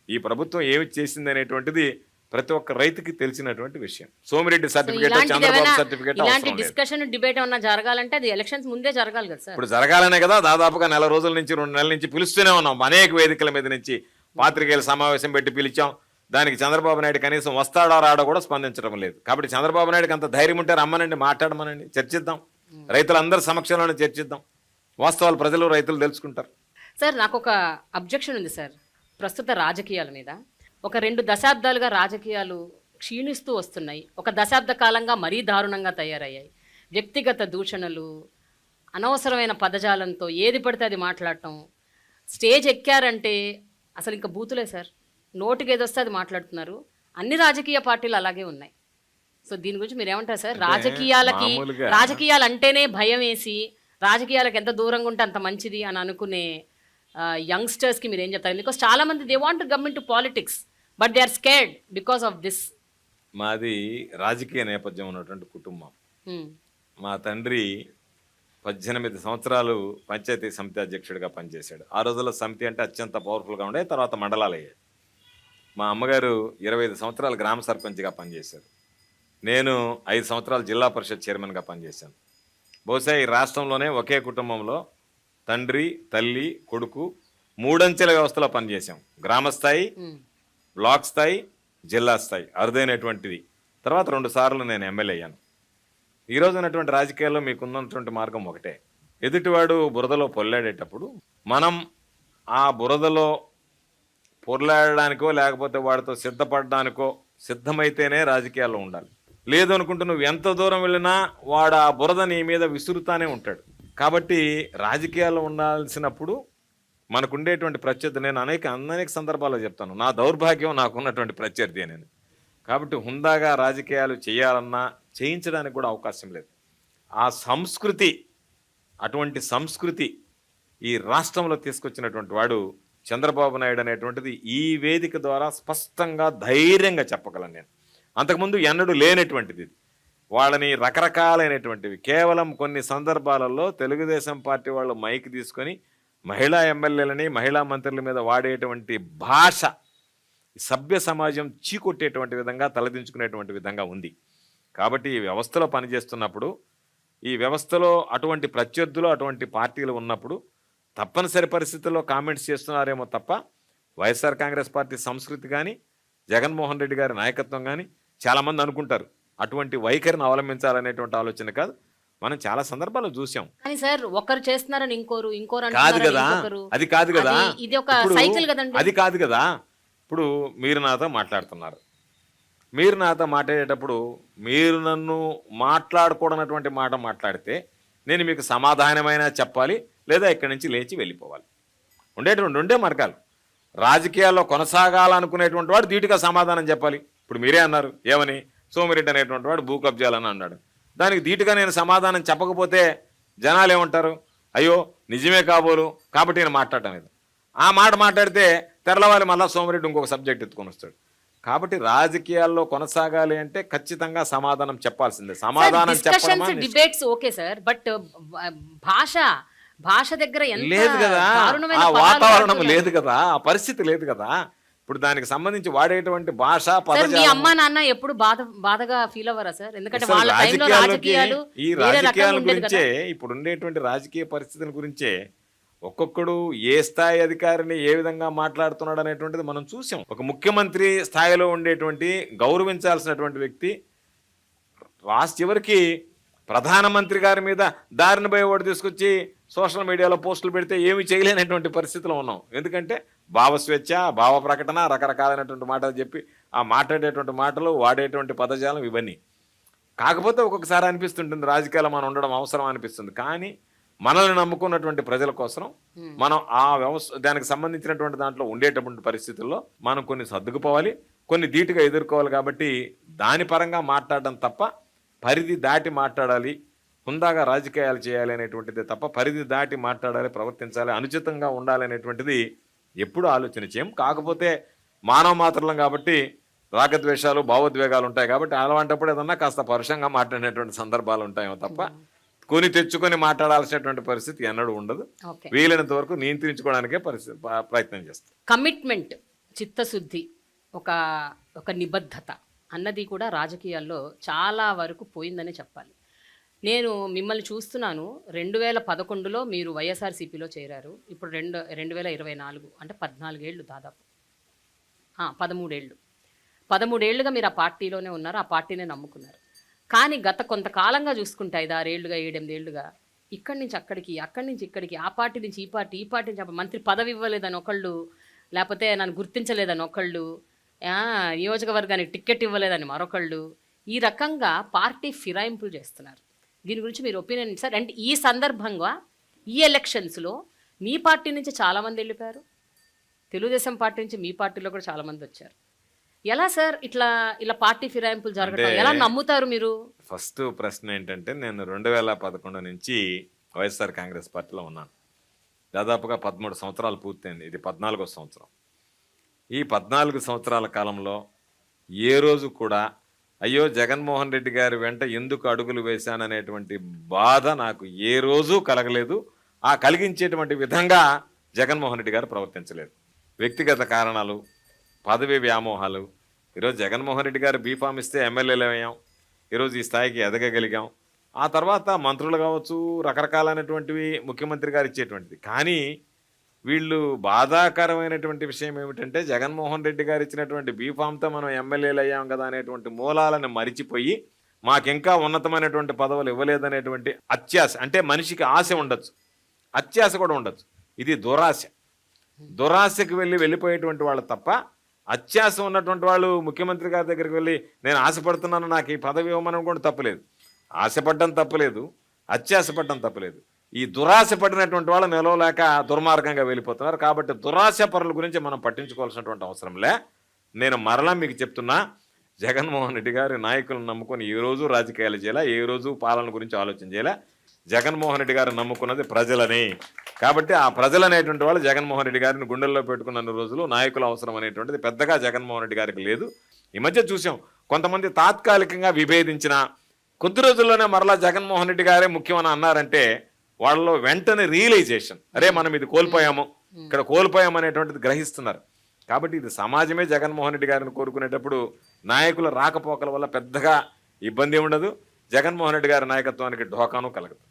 ఈ ప్రభుత్వం ఏమి చేసింది అనేటువంటిది ప్రతి ఒక్క రైతుకి తెలిసినటువంటి విషయం. సోమిరెడ్డి సర్టిఫికేట్, చంద్రబాబు సర్టిఫికేట్ ఇలాంటి డిస్కషన్ డిబేట్ ఏమన్నా జరగాలంటే అది ఎలక్షన్స్ ముందే జరగాలి కదా సార్. ఇప్పుడు జరగాలనే కదా దాదాపుగా 4 రోజుల నుంచి 2 నెలల నుంచి పిలుస్తూనే ఉన్నాం. అనేక వేదికల మీద నుంచి పాత్రికేయుల సమావేశం పెట్టి పిలిచాం. దానికి చంద్రబాబు నాయుడు కనీసం వస్తాడో రాడో కూడా స్పందించడం లేదు. కాబట్టి చంద్రబాబు నాయుడుకి అంత ధైర్యం ఉంటే రమ్మనండి, మాట్లాడమనండి, చర్చిద్దాం, రైతులందరి సమక్షంలోనే చర్చిద్దాం. వాస్తవాలు ప్రజలు రైతులు తెలుసుకుంటారు. సార్ నాకు ఒక అబ్జెక్షన్ ఉంది సార్ ప్రస్తుత రాజకీయాల మీద. ఒక 2 దశాబ్దాలుగా రాజకీయాలు క్షీణిస్తూ వస్తున్నాయి. ఒక దశాబ్ద కాలంగా మరీ దారుణంగా తయారయ్యాయి. వ్యక్తిగత దూషణలు, అనవసరమైన పదజాలంతో ఏది పడితే అది మాట్లాడటం, స్టేజ్ ఎక్కారంటే అసలు ఇంకా బూతులే సార్, నోటికి ఏదొస్తే అది మాట్లాడుతున్నారు. అన్ని రాజకీయ పార్టీలు అలాగే ఉన్నాయి. సో దీని గురించి మీరు ఏమంటారు సార్? రాజకీయాలు అంటేనే భయం వేసి, రాజకీయాలకు ఎంత దూరంగా ఉంటే అంత మంచిది అని అనుకునే యంగ్స్టర్స్కి మీరు ఏం చెప్తారు? బికాస్ చాలా మంది they want to come into politics but they are scared because of this. మాది రాజకీయ నేపథ్యం ఉన్నటువంటి కుటుంబం. మా తండ్రి 18 సంవత్సరాలు పంచాయతీ సమితి అధ్యక్షుడిగా పనిచేశాడు. ఆ రోజుల్లో సమితి అంటే అత్యంత పవర్ఫుల్గా ఉండే, తర్వాత మండలాలు అయ్యాయి. మా అమ్మగారు 25 సంవత్సరాలు గ్రామ సర్పంచ్గా పనిచేశారు. నేను 5 సంవత్సరాలు జిల్లా పరిషత్ చైర్మన్గా పనిచేశాను. బహుశా ఈ రాష్ట్రంలోనే ఒకే కుటుంబంలో తండ్రి, తల్లి, కొడుకు 3 అంచెల వ్యవస్థలో పనిచేశాం. గ్రామ స్థాయి, బ్లాక్ స్థాయి, జిల్లా స్థాయి అరుదైనటువంటిది. తర్వాత 2 సార్లు నేను ఎమ్మెల్యే అయ్యాను. ఈరోజు ఉన్నటువంటి రాజకీయాల్లో మీకున్నటువంటి మార్గం ఒకటే. ఎదుటివాడు బురదలో పొల్లాడేటప్పుడు మనం ఆ బురదలో పొర్లాడడానికో లేకపోతే వాడితో సిద్ధపడడానికో సిద్ధమైతేనే రాజకీయాల్లో ఉండాలి. లేదు అనుకుంటూ నువ్వు ఎంత దూరం వెళ్ళినా వాడు ఆ బురద నీ మీద విసురుతానే ఉంటాడు. కాబట్టి రాజకీయాల్లో ఉండాల్సినప్పుడు మనకుండేటువంటి ప్రత్యర్థి, నేను అనేక సందర్భాల్లో చెప్తాను, నా దౌర్భాగ్యం నాకున్నటువంటి ప్రత్యర్థి నేను. కాబట్టి హుందాగా రాజకీయాలు చేయాలన్నా చేయించడానికి కూడా అవకాశం లేదు. ఆ సంస్కృతి, అటువంటి సంస్కృతి ఈ రాష్ట్రంలో తీసుకొచ్చినటువంటి వాడు చంద్రబాబు నాయుడు అనేటువంటిది ఈ వేదిక ద్వారా స్పష్టంగా ధైర్యంగా చెప్పగలను నేను. అంతకుముందు ఎన్నడూ లేనటువంటిది. వాళ్ళని రకరకాలైనటువంటివి కేవలం కొన్ని సందర్భాలలో తెలుగుదేశం పార్టీ వాళ్ళు మైక్ తీసుకొని మహిళా ఎమ్మెల్యేలని, మహిళా మంత్రుల మీద వాడేటువంటి భాష సభ్య సమాజం చీకొట్టేటువంటి విధంగా, తలదించుకునేటువంటి విధంగా ఉంది. కాబట్టి ఈ వ్యవస్థలో పనిచేస్తున్నప్పుడు, ఈ వ్యవస్థలో అటువంటి ప్రత్యర్థులు, అటువంటి పార్టీలు ఉన్నప్పుడు తప్పనిసరి పరిస్థితుల్లో కామెంట్స్ చేస్తున్నారేమో తప్ప వైఎస్ఆర్ కాంగ్రెస్ పార్టీ సంస్కృతి కానీ, జగన్మోహన్ రెడ్డి గారి నాయకత్వం కానీ చాలామంది అనుకుంటారు అటువంటి వైఖరిని అవలంబించాలనేటువంటి ఆలోచన కాదు. మనం చాలా సందర్భాలు చూసాం. కానీ సార్ ఒకరు చేస్తున్నారని ఇంకోరు కాదు కదా, అది కాదు కదా, ఇది ఒక సైకిల్ కదండి. అది కాదు కదా. ఇప్పుడు మీరు నాతో మాట్లాడుతున్నారు, మీరు నాతో మాట్లాడేటప్పుడు మీరు నన్ను మాట్లాడకూడనటువంటి మాట మాట్లాడితే నేను మీకు సమాధానమైనా చెప్పాలి, లేదా ఇక్కడి నుంచి లేచి వెళ్ళిపోవాలి. ఉండేటువంటి 2 మార్గాలు. రాజకీయాల్లో కొనసాగాలనుకునేటువంటి వాడు ధీటుగా సమాధానం చెప్పాలి. ఇప్పుడు మీరే అన్నారు, ఏమని? సోమిరెడ్డి అనేటువంటి వాడు భూ కబ్జాలని అన్నాడు. దానికి ధీటుగా నేను సమాధానం చెప్పకపోతే జనాలు ఏమంటారు? అయ్యో నిజమే కాబోలు, కాబట్టి నేను మాట్లాడటం లేదు. ఆ మాట మాట్లాడితే తెరలవాలి, మళ్ళీ సోమిరెడ్డి ఇంకొక సబ్జెక్ట్ ఎత్తుకొని వస్తాడు. కాబట్టి రాజకీయాల్లో కొనసాగాలి అంటే ఖచ్చితంగా సమాధానం చెప్పాల్సిందే. సమాధానం చెప్పడం డిబేట్స్ ఓకే సార్, బట్ భాష దగ్గర లేదు కదా, ఆ వాతావరణం లేదు కదా, ఆ పరిస్థితి లేదు కదా. ఇప్పుడు దానికి సంబంధించి వాడేటువంటి భాష మీ అమ్మా నాన్న ఎప్పుడు బాధగా ఫీల్ అవ్వరా సార్? ఎందుకంటే వాళ్ళ టైంలో రాజకీయాలు ఈ రాజకీయాల గురించే, ఇప్పుడు ఉండేటువంటి రాజకీయ పరిస్థితుల గురించే ఒక్కొక్కడు ఏ స్థాయి అధికారిని ఏ విధంగా మాట్లాడుతున్నాడు అనేటువంటిది మనం చూసాం. ఒక ముఖ్యమంత్రి స్థాయిలో ఉండేటువంటి గౌరవించాల్సినటువంటి వ్యక్తి చివరికి ప్రధానమంత్రి గారి మీద దారిని పోయి ఓటు తీసుకొచ్చి సోషల్ మీడియాలో పోస్టులు పెడితే ఏమీ చేయలేనటువంటి పరిస్థితిలో ఉన్నాం. ఎందుకంటే భావస్వేచ్ఛ, భావ ప్రకటన, రకరకాలైనటువంటి మాటలు చెప్పి ఆ మాట్లాడేటువంటి మాటలు, వాడేటువంటి పదజాలం ఇవన్నీ. కాకపోతే ఒక్కొక్కసారి అనిపిస్తుంటుంది రాజకీయాలు మనం ఉండడం అవసరం అనిపిస్తుంది. కానీ మనల్ని నమ్ముకున్నటువంటి ప్రజల కోసం మనం ఆ దానికి సంబంధించినటువంటి దాంట్లో ఉండేటటువంటి పరిస్థితుల్లో మనం కొన్ని సర్దుకుపోవాలి, కొన్ని ధీటుగా ఎదుర్కోవాలి. కాబట్టి దాని పరంగా మాట్లాడడం తప్ప పరిధి దాటి మాట్లాడాలి, హుందాగా రాజకీయాలు చేయాలి అనేటువంటిది తప్ప పరిధి దాటి మాట్లాడాలి, ప్రవర్తించాలి, అనుచితంగా ఉండాలి అనేటువంటిది ఎప్పుడూ ఆలోచన చేయం. కాకపోతే మానవ మాత్రలం కాబట్టి రాగద్వేషాలు, భావోద్వేగాలు ఉంటాయి. కాబట్టి అలాంటప్పుడు ఏదన్నా కాస్త పరుషంగా మాట్లాడినటువంటి సందర్భాలు ఉంటాయేమో తప్ప కొని తెచ్చుకొని మాట్లాడాల్సినటువంటి పరిస్థితి ఎన్నడూ ఉండదు. వీలైనంత వరకు నియంత్రించుకోవడానికే ప్రయత్నం చేస్తాం. కమిట్మెంట్, చిత్తశుద్ధి, ఒక నిబద్ధత అన్నది కూడా రాజకీయాల్లో చాలా వరకు పోయిందనే చెప్పాలి. నేను మిమ్మల్ని చూస్తున్నాను. 2011లో మీరు వైఎస్ఆర్సీపీలో చేరారు. ఇప్పుడు 2024 అంటే 14 ఏళ్ళు, దాదాపు 13 ఏళ్ళుగా మీరు ఆ పార్టీలోనే ఉన్నారు, ఆ పార్టీనే నమ్ముకున్నారు. కానీ గత కొంతకాలంగా చూసుకుంటే 5-6 ఏళ్ళుగా, 7-8 ఏళ్ళుగా ఇక్కడి నుంచి అక్కడికి, అక్కడి నుంచి ఇక్కడికి, ఆ పార్టీ నుంచి ఈ పార్టీ, ఈ పార్టీ నుంచి మంత్రి పదవి ఇవ్వలేదని ఒకళ్ళు, లేకపోతే నన్ను గుర్తించలేదని ఒకళ్ళు, నియోజకవర్గానికి టికెట్ ఇవ్వలేదని మరొకళ్ళు, ఈ రకంగా పార్టీ ఫిరాయింపులు చేస్తున్నారు. దీని గురించి మీరు ఒపీనియన్ సార్. అండ్ ఈ సందర్భంగా ఈ ఎలక్షన్స్లో మీ పార్టీ నుంచి చాలామంది వెళ్ళిపోయారు, తెలుగుదేశం పార్టీ నుంచి మీ పార్టీలో కూడా చాలామంది వచ్చారు. ఎలా సార్ ఇలా పార్టీ ఫిరాయింపులు జరగడం ఎలా నమ్ముతారు మీరు? ఫస్ట్ ప్రశ్న ఏంటంటే, నేను 2011 నుంచి వైఎస్ఆర్ కాంగ్రెస్ పార్టీలో ఉన్నాను. దాదాపుగా 13 సంవత్సరాలు పూర్తయింది. ఇది 14వ సంవత్సరం. ఈ 14 సంవత్సరాల కాలంలో ఏ రోజు కూడా అయ్యో జగన్మోహన్ రెడ్డి గారి వెంట ఎందుకు అడుగులు వేశాననేటువంటి బాధ నాకు ఏ రోజు కలగలేదు. ఆ కలిగించేటువంటి విధంగా జగన్మోహన్ రెడ్డి గారు ప్రవర్తించలేదు. వ్యక్తిగత కారణాలు, పదవి వ్యామోహాలు. ఈరోజు జగన్మోహన్ రెడ్డి గారు బీఫామ్ ఇస్తే ఎమ్మెల్యేలు అయ్యాం, ఈరోజు ఈ స్థాయికి ఎదగగలిగాం. ఆ తర్వాత మంత్రులు కావచ్చు, రకరకాలైనటువంటివి ముఖ్యమంత్రి గారు ఇచ్చేటువంటిది. కానీ వీళ్ళు బాధాకరమైనటువంటి విషయం ఏమిటంటే, జగన్మోహన్ రెడ్డి గారు ఇచ్చినటువంటి బీఫామ్తో మనం ఎమ్మెల్యేలు అయ్యాం కదా అనేటువంటి మూలాలను మరిచిపోయి మాకింకా ఉన్నతమైనటువంటి పదవులు ఇవ్వలేదనేటువంటి అత్యాశ. అంటే మనిషికి ఆశ ఉండొచ్చు, అత్యాశ కూడా ఉండొచ్చు. ఇది దురాశ. దురాశకు వెళ్ళిపోయేటువంటి వాళ్ళు తప్ప అత్యాశ ఉన్నటువంటి వాళ్ళు ముఖ్యమంత్రి గారి దగ్గరికి వెళ్ళి నేను ఆశపడుతున్నాను, నాకు ఈ పదవి ఇవ్వమని కూడా తప్పలేదు. ఆశపడడం తప్పలేదు, అత్యాశపడడం తప్పలేదు. ఈ దురాశ పడినటువంటి వాళ్ళు నిలవలేక దుర్మార్గంగా వెళ్ళిపోతున్నారు. కాబట్టి దురాశ పరుల గురించి మనం పట్టించుకోవాల్సినటువంటి అవసరంలే. నేను మరలా మీకు చెప్తున్నా, జగన్మోహన్ రెడ్డి గారి నాయకులను నమ్ముకొని ఏ రోజు రాజకీయాలు చేయాలా, ఏ రోజు పాలన గురించి ఆలోచన చేయాలా. జగన్మోహన్ రెడ్డి గారు నమ్ముకున్నది ప్రజలని. కాబట్టి ఆ ప్రజలు అనేటువంటి వాళ్ళు జగన్మోహన్ రెడ్డి గారిని గుండెల్లో పెట్టుకున్న రోజులు నాయకుల అవసరం అనేటువంటిది పెద్దగా జగన్మోహన్ రెడ్డి గారికి లేదు. ఈ మధ్య చూసాం, కొంతమంది తాత్కాలికంగా విభేదించిన కొద్ది రోజుల్లోనే మరలా జగన్మోహన్ రెడ్డి గారే ముఖ్యమని అన్నారంటే వాళ్ళలో వెంటనే రియలైజేషన్, అరే మనం ఇది కోల్పోయాము, ఇక్కడ కోల్పోయాము అనేటువంటిది గ్రహిస్తున్నారు. కాబట్టి ఇది సమాజమే జగన్మోహన్ రెడ్డి గారిని కోరుకునేటప్పుడు నాయకుల రాకపోకల వల్ల పెద్దగా ఇబ్బంది ఉండదు. జగన్మోహన్ రెడ్డి గారి నాయకత్వానికి ఢోకాను కలగదు.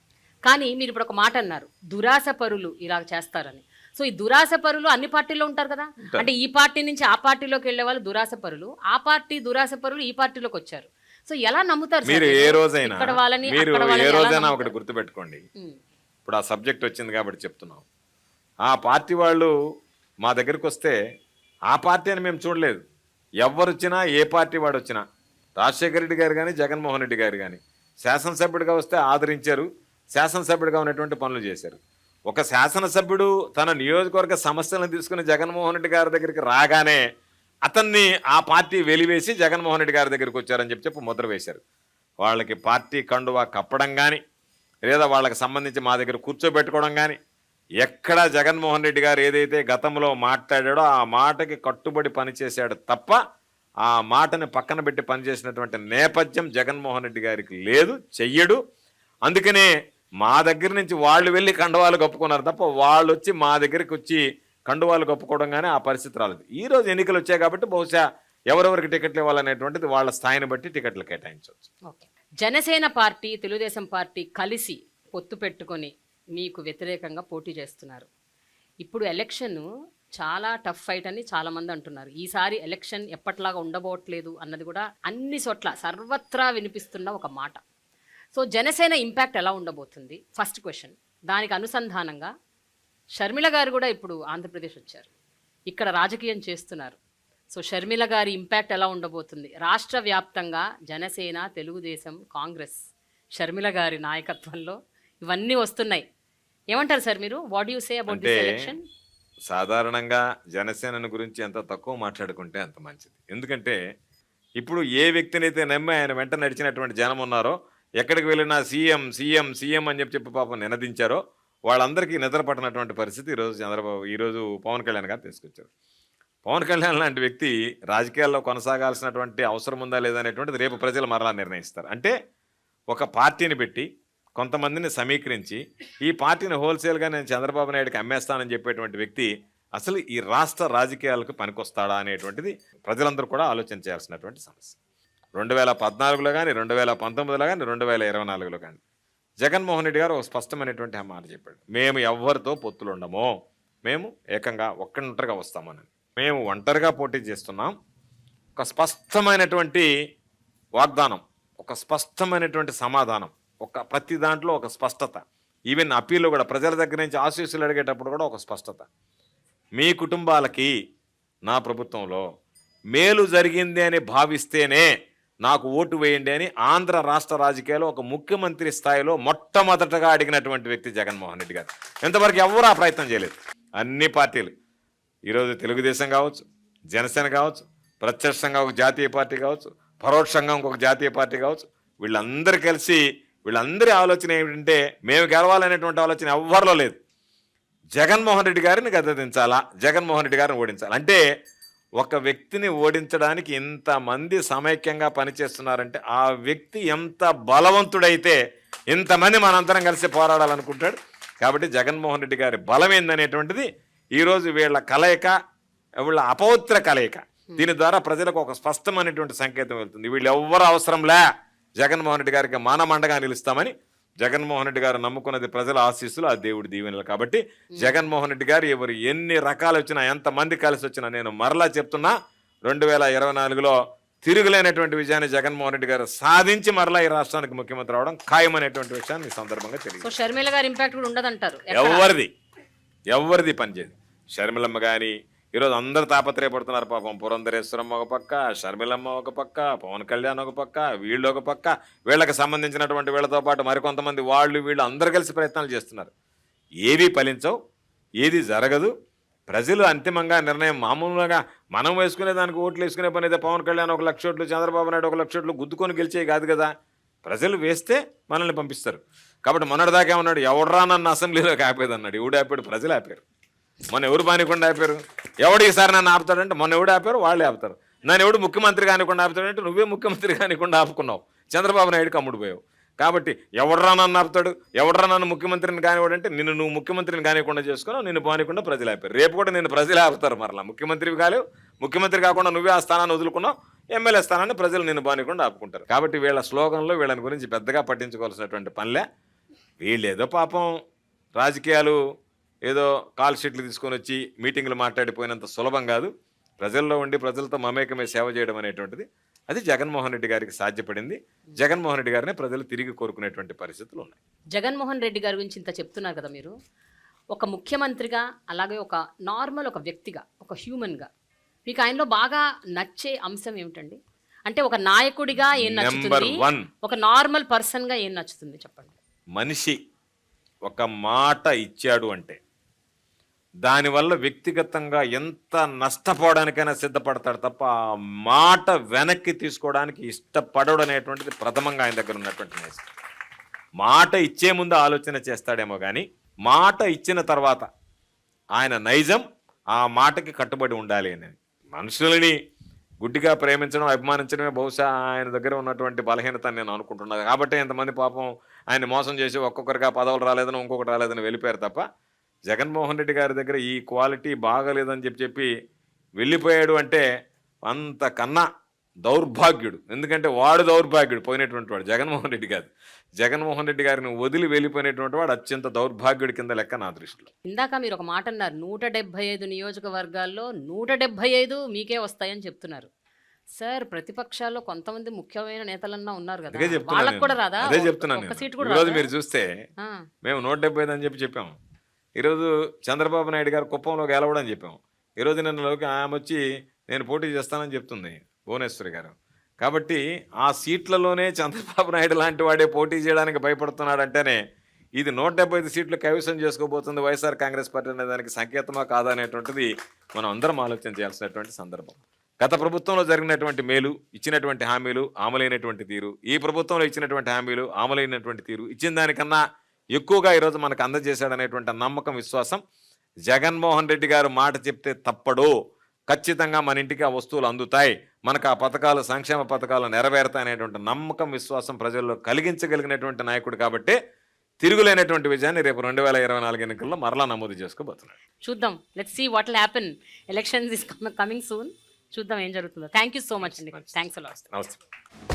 కానీ మీరు ఇప్పుడు ఒక మాట అన్నారు, దురాశ పరులు ఇలా చేస్తారని. సో ఈ దురాశ పరులు అన్ని పార్టీల్లో ఉంటారు కదా. అంటే ఈ పార్టీ నుంచి ఆ పార్టీలోకి వెళ్ళే వాళ్ళు దురాశ పరులు, ఆ పార్టీ దురాశ పరులు ఈ పార్టీలోకి వచ్చారు. సో ఎలా నమ్ముతారు మీరు? ఏ రోజైనా ఒకటి గుర్తుపెట్టుకోండి. ఇప్పుడు ఆ సబ్జెక్ట్ వచ్చింది కాబట్టి చెప్తున్నాం. ఆ పార్టీ వాళ్ళు మా దగ్గరికి వస్తే ఆ పార్టీ అని మేము చూడలేదు. ఎవరు వచ్చినా, ఏ పార్టీ వాడు వచ్చినా, రాజశేఖర రెడ్డి గారు కానీ, జగన్మోహన్ రెడ్డి గారు కానీ శాసనసభ్యుడిగా వస్తే ఆదరించారు, శాసనసభ్యుడిగా ఉన్నటువంటి పనులు చేశారు. ఒక శాసనసభ్యుడు తన నియోజకవర్గ సమస్యలను తీసుకుని జగన్మోహన్ రెడ్డి గారి దగ్గరికి రాగానే అతన్ని ఆ పార్టీ వెలివేసి జగన్మోహన్ రెడ్డి గారి దగ్గరికి వచ్చారని చెప్పి ముద్ర వేశారు. వాళ్ళకి పార్టీ కండువా కప్పడం కానీ, లేదా వాళ్ళకి సంబంధించి మా దగ్గర కూర్చోబెట్టుకోవడం కానీ, ఎక్కడా జగన్మోహన్ రెడ్డి గారు ఏదైతే గతంలో మాట్లాడాడో ఆ మాటకి కట్టుబడి పనిచేశాడు తప్ప ఆ మాటని పక్కన పెట్టి పనిచేసినటువంటి నేపథ్యం జగన్మోహన్ రెడ్డి గారికి లేదు, చెయ్యడు. అందుకనే మా దగ్గర నుంచి వాళ్ళు వెళ్ళి కండువాలు కప్పుకున్నారు తప్ప వాళ్ళు వచ్చి మా దగ్గరికి వచ్చి కండువాలు కప్పుకోవడం కానీ ఆ పరిస్థితి రాలేదు. ఈరోజు ఎన్నికలు వచ్చాయి కాబట్టి బహుశా ఎవరెవరికి టికెట్లు ఇవ్వాలనేటువంటిది వాళ్ళ స్థాయిని బట్టి టికెట్లు కేటాయించవచ్చు. జనసేన పార్టీ, తెలుగుదేశం పార్టీ కలిసి పొత్తు పెట్టుకొని మీకు వ్యతిరేకంగా పోటీ చేస్తున్నారు. ఇప్పుడు ఎలక్షన్ చాలా టఫ్ ఫైట్ అని చాలామంది అంటున్నారు. ఈసారి ఎలక్షన్ ఎప్పట్లాగా ఉండబోట్లేదు అన్నది కూడా అన్ని చోట్ల సర్వత్రా వినిపిస్తున్న ఒక మాట. సో జనసేన ఇంపాక్ట్ ఎలా ఉండబోతుంది ఫస్ట్ క్వశ్చన్. దానికి అనుసంధానంగా షర్మిల గారు కూడా ఇప్పుడు ఆంధ్రప్రదేశ్ వచ్చారు, ఇక్కడ రాజకీయం చేస్తున్నారు. సో షర్మిల గారి ఇంపాక్ట్ ఎలా ఉండబోతుంది రాష్ట్ర వ్యాప్తంగా? జనసేన, తెలుగుదేశం, కాంగ్రెస్, షర్మిల గారి నాయకత్వంలో ఇవన్నీ వస్తున్నాయి. ఏమంటారు సార్ మీరు? What you say about this election? సాధారణంగా జనసేన గురించి ఎంత తక్కువ మాట్లాడుకుంటే అంత మంచిది. ఎందుకంటే ఇప్పుడు ఏ వ్యక్తినైతే నమ్మి ఆయన వెంట నడిచినటువంటి జనం ఉన్నారో, ఎక్కడికి వెళ్ళినా సీఎం సీఎం సీఎం అని చెప్పి పాపం నినదించారో వాళ్ళందరికీ నిద్ర పట్టినటువంటి పరిస్థితి ఈరోజు పవన్ కళ్యాణ్ గారు తీసుకొచ్చారు. పవన్ కళ్యాణ్ లాంటి వ్యక్తి రాజకీయాల్లో కొనసాగాల్సినటువంటి అవసరం ఉందా లేదా అనేటువంటిది రేపు ప్రజలు మరలా నిర్ణయిస్తారు. అంటే ఒక పార్టీని పెట్టి కొంతమందిని సమీకరించి ఈ పార్టీని హోల్సేల్గా నేను చంద్రబాబు నాయుడుకి అమ్మేస్తానని చెప్పేటువంటి వ్యక్తి అసలు ఈ రాష్ట్ర రాజకీయాలకు పనికొస్తాడా అనేటువంటిది ప్రజలందరూ కూడా ఆలోచన చేయాల్సినటువంటి సమస్య. 2014లో కానీ, 2019లో కానీ, 2024లో కానీ జగన్మోహన్ రెడ్డి గారు ఒక స్పష్టమైనటువంటి మాట చెప్పాడు. మేము ఎవరితో పొత్తులు ఉండము, మేము ఏకంగా ఒంటరిగా వస్తామని. మేము ఒంటరిగా పోటీ చేస్తున్నాం. ఒక స్పష్టమైనటువంటి వాగ్దానం, ఒక స్పష్టమైనటువంటి సమాధానం, ప్రతి దాంట్లో ఒక స్పష్టత. ఈవెన్ అప్పీల్లో కూడా ప్రజల దగ్గర నుంచి ఆశీస్సులు అడిగేటప్పుడు కూడా ఒక స్పష్టత. మీ కుటుంబాలకి నా ప్రభుత్వంలో మేలు జరిగింది అని భావిస్తేనే నాకు ఓటు వేయండి అని ఆంధ్ర రాష్ట్ర రాజకీయాల్లో ఒక ముఖ్యమంత్రి స్థాయిలో మొట్టమొదటగా అడిగినటువంటి వ్యక్తి జగన్మోహన్ రెడ్డి గారు. ఎంతవరకు ఎవరు ఆ ప్రయత్నం చేయలేదు. అన్ని పార్టీలు ఈరోజు తెలుగుదేశం కావచ్చు, జనసేన కావచ్చు, ప్రత్యక్షంగా ఒక జాతీయ పార్టీ కావచ్చు, పరోక్షంగా ఇంకొక జాతీయ పార్టీ కావచ్చు, వీళ్ళందరూ కలిసి వీళ్ళందరి ఆలోచన ఏమిటంటే మేము గెలవాలనేటువంటి ఆలోచన ఎవ్వరిలో లేదు. జగన్మోహన్ రెడ్డి గారిని గద్దెదించాలా, జగన్మోహన్ రెడ్డి గారిని ఓడించాలి. అంటే ఒక వ్యక్తిని ఓడించడానికి ఇంతమంది సమైక్యంగా పనిచేస్తున్నారంటే ఆ వ్యక్తి ఎంత బలవంతుడైతే ఇంతమంది మనందరం కలిసి పోరాడాలనుకుంటాడు. కాబట్టి జగన్మోహన్ రెడ్డి గారి బలం ఏందనేటువంటిది ఈరోజు వీళ్ళ కలయిక, వీళ్ళ అపవిత్ర కలయిక, దీని ద్వారా ప్రజలకు ఒక స్పష్టమైనటువంటి సంకేతం వెళ్తుంది. వీళ్ళు ఎవ్వరు అవసరంలే, జగన్మోహన్ రెడ్డి గారికి మానమండగా నిలుస్తామని. జగన్మోహన్ రెడ్డి గారు నమ్ముకున్నది ప్రజల ఆశీస్సులు, ఆ దేవుడి దీవెనలు. కాబట్టి జగన్మోహన్ రెడ్డి గారు ఎవరు ఎన్ని రకాలు వచ్చినా, ఎంతమంది కలిసి వచ్చినా, నేను మరలా చెప్తున్నా 2024లో తిరుగులేనటువంటి విజయాన్ని జగన్మోహన్ రెడ్డి గారు సాధించి మరలా ఈ రాష్ట్రానికి ముఖ్యమంత్రి అవడం ఖాయమనేటువంటి విషయాన్ని ఈ సందర్భంగా తెలియదు. సో షర్మిల గారి ఇంపాక్ట్ కూడా ఉండదంటారు? ఎవరిది పనిచేయదు. షర్మిలమ్మ కానీ ఈరోజు అందరు తాపత్రయపడుతున్నారు పాపం. పురంధరేశ్వరమ్మ ఒక పక్క, షర్మిలమ్మ ఒక పక్క, పవన్ కళ్యాణ్ ఒక పక్క, వీళ్ళు ఒక పక్క, వీళ్ళకి సంబంధించినటువంటి వీళ్ళతో పాటు మరికొంతమంది వీళ్ళు అందరు కలిసి ప్రయత్నాలు చేస్తున్నారు. ఏవి ఫలించవు, ఏది జరగదు. ప్రజలు అంతిమంగా నిర్ణయం, మామూలుగా మనం వేసుకునే దానికి ఓట్లు వేసుకునే పని అయితే పవన్ కళ్యాణ్ 1 లక్ష ఓట్లు, చంద్రబాబు నాయుడు 1 లక్ష ఓట్లు గుద్దుకొని గెలిచేవి కాదు కదా. ప్రజలు వేస్తే మనల్ని పంపిస్తారు. కాబట్టి మొన్నటిదాకా ఉన్నాడు, ఎవడరా నన్ను అసెంబ్లీలోకి ఆపేది అన్నాడు. ఎవడు ఆపాడు? ప్రజలు ఆపారు. మొన్న ఎవరు బానికుండా ఆపారు? ఎవడు ఈసారి నన్ను ఆపుతాడంటే మొన్న ఎవడు ఆపారు? వాళ్ళే ఆపుతారు. నన్ను ఎవడు ముఖ్యమంత్రి కానికుండా ఆపుతాడంటే నువ్వే ముఖ్యమంత్రి కానికుండా ఆపుకున్నావు, చంద్రబాబు నాయుడుకి అమ్ముడుపోయావు. కాబట్టి ఎవడరా నన్ను ఆపుతాడు, ఎవడరా నన్ను ముఖ్యమంత్రిని కానివాడంటే నువ్వు ముఖ్యమంత్రిని కానికుండా చేసుకున్నావు, నిన్ను బానికుండా ప్రజలు ఆపారు. రేపు కూడా నేను ప్రజలు ఆపుతారు. మరలా ముఖ్యమంత్రివి కాలేవు, ముఖ్యమంత్రి కాకుండా నువ్వే ఆ స్థానాన్ని వదులుకున్నావు, ఎమ్మెల్యే స్థానాన్ని ప్రజలు నిన్ను బానికుండా ఆపుకుంటారు. కాబట్టి వీళ్ళ స్లోగన్లో వీళ్ళని గురించి పెద్దగా పట్టించుకోవాల్సినటువంటి పనిలే. వీళ్ళేదో పాపం రాజకీయాలు ఏదో కాల్ షీట్లు తీసుకొని వచ్చి మీటింగ్లు మాట్లాడిపోయినంత సులభం కాదు. ప్రజల్లో ఉండి ప్రజలతో మమేకమే సేవ చేయడం అనేటువంటిది అది జగన్మోహన్ రెడ్డి గారికి సాధ్యపడింది. జగన్మోహన్ రెడ్డి గారినే ప్రజలు తిరిగి కోరుకునేటువంటి పరిస్థితులు ఉన్నాయి. జగన్మోహన్ రెడ్డి గారి గురించి ఇంత చెప్తున్నారు కదా మీరు, ఒక ముఖ్యమంత్రిగా, అలాగే ఒక నార్మల్ ఒక వ్యక్తిగా, ఒక హ్యూమన్గా మీకు ఆయనలో బాగా నచ్చే అంశం ఏమిటండి? అంటే ఒక నాయకుడిగా ఏం నచ్చుతుంది, ఒక నార్మల్ పర్సన్గా ఏం నచ్చుతుంది చెప్పండి. మనిషి ఒక మాట ఇచ్చాడు అంటే దానివల్ల వ్యక్తిగతంగా ఎంత నష్టపోవడానికైనా సిద్ధపడతాడు తప్ప ఆ మాట వెనక్కి తీసుకోవడానికి ఇష్టపడడు అనేటువంటిది ప్రథమంగా ఆయన దగ్గర ఉన్నటువంటి నైజం. మాట ఇచ్చే ముందు ఆలోచన చేస్తాడేమో కానీ మాట ఇచ్చిన తర్వాత ఆయన నైజం ఆ మాటకి కట్టుబడి ఉండాలి అనేది. మనుషులని గుడ్డిగా ప్రేమించడం, అభిమానించడమే బహుశా ఆయన దగ్గర ఉన్నటువంటి బలహీనత నేను అనుకుంటున్నాను. కాబట్టి ఎంతమంది పాపం ఆయన మోసం చేసి ఒక్కొక్కరిగా పదవులు రాలేదని ఇంకొకటి రాలేదని వెళ్ళిపోయారు తప్ప జగన్మోహన్ రెడ్డి గారి దగ్గర ఈ క్వాలిటీ బాగలేదని చెప్పి వెళ్ళిపోయాడు అంటే అంతకన్నా దౌర్భాగ్యుడు. ఎందుకంటే వాడు దౌర్భాగ్యుడు, పోయినటువంటి వాడు జగన్మోహన్ రెడ్డి కాదు. జగన్మోహన్ రెడ్డి గారిని వదిలి వెళ్ళిపోయినటువంటి వాడు అత్యంత దౌర్భాగ్యుడి కింద లెక్క నా దృష్టిలో. ఇందాక మీరు ఒక మాట అన్నారు, 175 నియోజకవర్గాల్లో 175 మీకే వస్తాయని చెప్తున్నారు. సార్ ప్రతిపక్షాల్లో కొంతమంది ముఖ్యమైన నేతలన్నా ఉన్నారు కదా, అదే చెప్తున్నాను వాళ్ళకి కూడా నేను. రాదా? అదే చెప్తున్నాను ఒక్క నేను. సీట్ కూడా ఈరోజు రాదా? మీరు చూస్తే ఆ, మేము 175 అని చెప్పాము. ఈరోజు చంద్రబాబు నాయుడు గారు కుప్పంలో గెలవడని చెప్పాము. ఈరోజు నిన్నలోకి ఆమె వచ్చి నేను పోటీ చేస్తానని చెప్తుంది భువనేశ్వరి గారు. కాబట్టి ఆ సీట్లలోనే చంద్రబాబు నాయుడు లాంటి వాడే పోటీ చేయడానికి భయపడుతున్నాడంటేనే ఇది 175 సీట్లు కైవసం చేసుకోబోతుంది వైఎస్ఆర్ కాంగ్రెస్ పార్టీ అనే దానికి సంకేతమా కాదా అనేటువంటిది మనం అందరం ఆలోచన చేయాల్సినటువంటి సందర్భం. గత ప్రభుత్వంలో జరిగినటువంటి మేలు, ఇచ్చినటువంటి హామీలు, అమలైనటువంటి తీరు, ఈ ప్రభుత్వంలో ఇచ్చినటువంటి హామీలు, అమలైనటువంటి తీరు, ఇచ్చిన దానికన్నా ఎక్కువగా ఈరోజు మనకు అందజేశాడనేటువంటి నమ్మకం, విశ్వాసం, జగన్మోహన్ రెడ్డి గారు మాట చెప్తే తప్పడో, ఖచ్చితంగా మన ఇంటికి ఆ వస్తువులు అందుతాయి, మనకు ఆ పథకాలు, సంక్షేమ పథకాలు నెరవేరుతాయి అనేటువంటి నమ్మకం, విశ్వాసం ప్రజల్లో కలిగించగలిగినటువంటి నాయకుడు కాబట్టి తిరుగులేనటువంటి విజయాన్ని రేపు 2024 ఎన్నికల్లో మరలా నమోదు చేసుకోబోతున్నాడు. చూద్దాం. Let's see what will happen. Elections is coming soon. చూద్దాం ఏం జరుగుతుందో. థ్యాంక్ యూ సో మచ్ అండి. Thanks a lot. నమస్తే.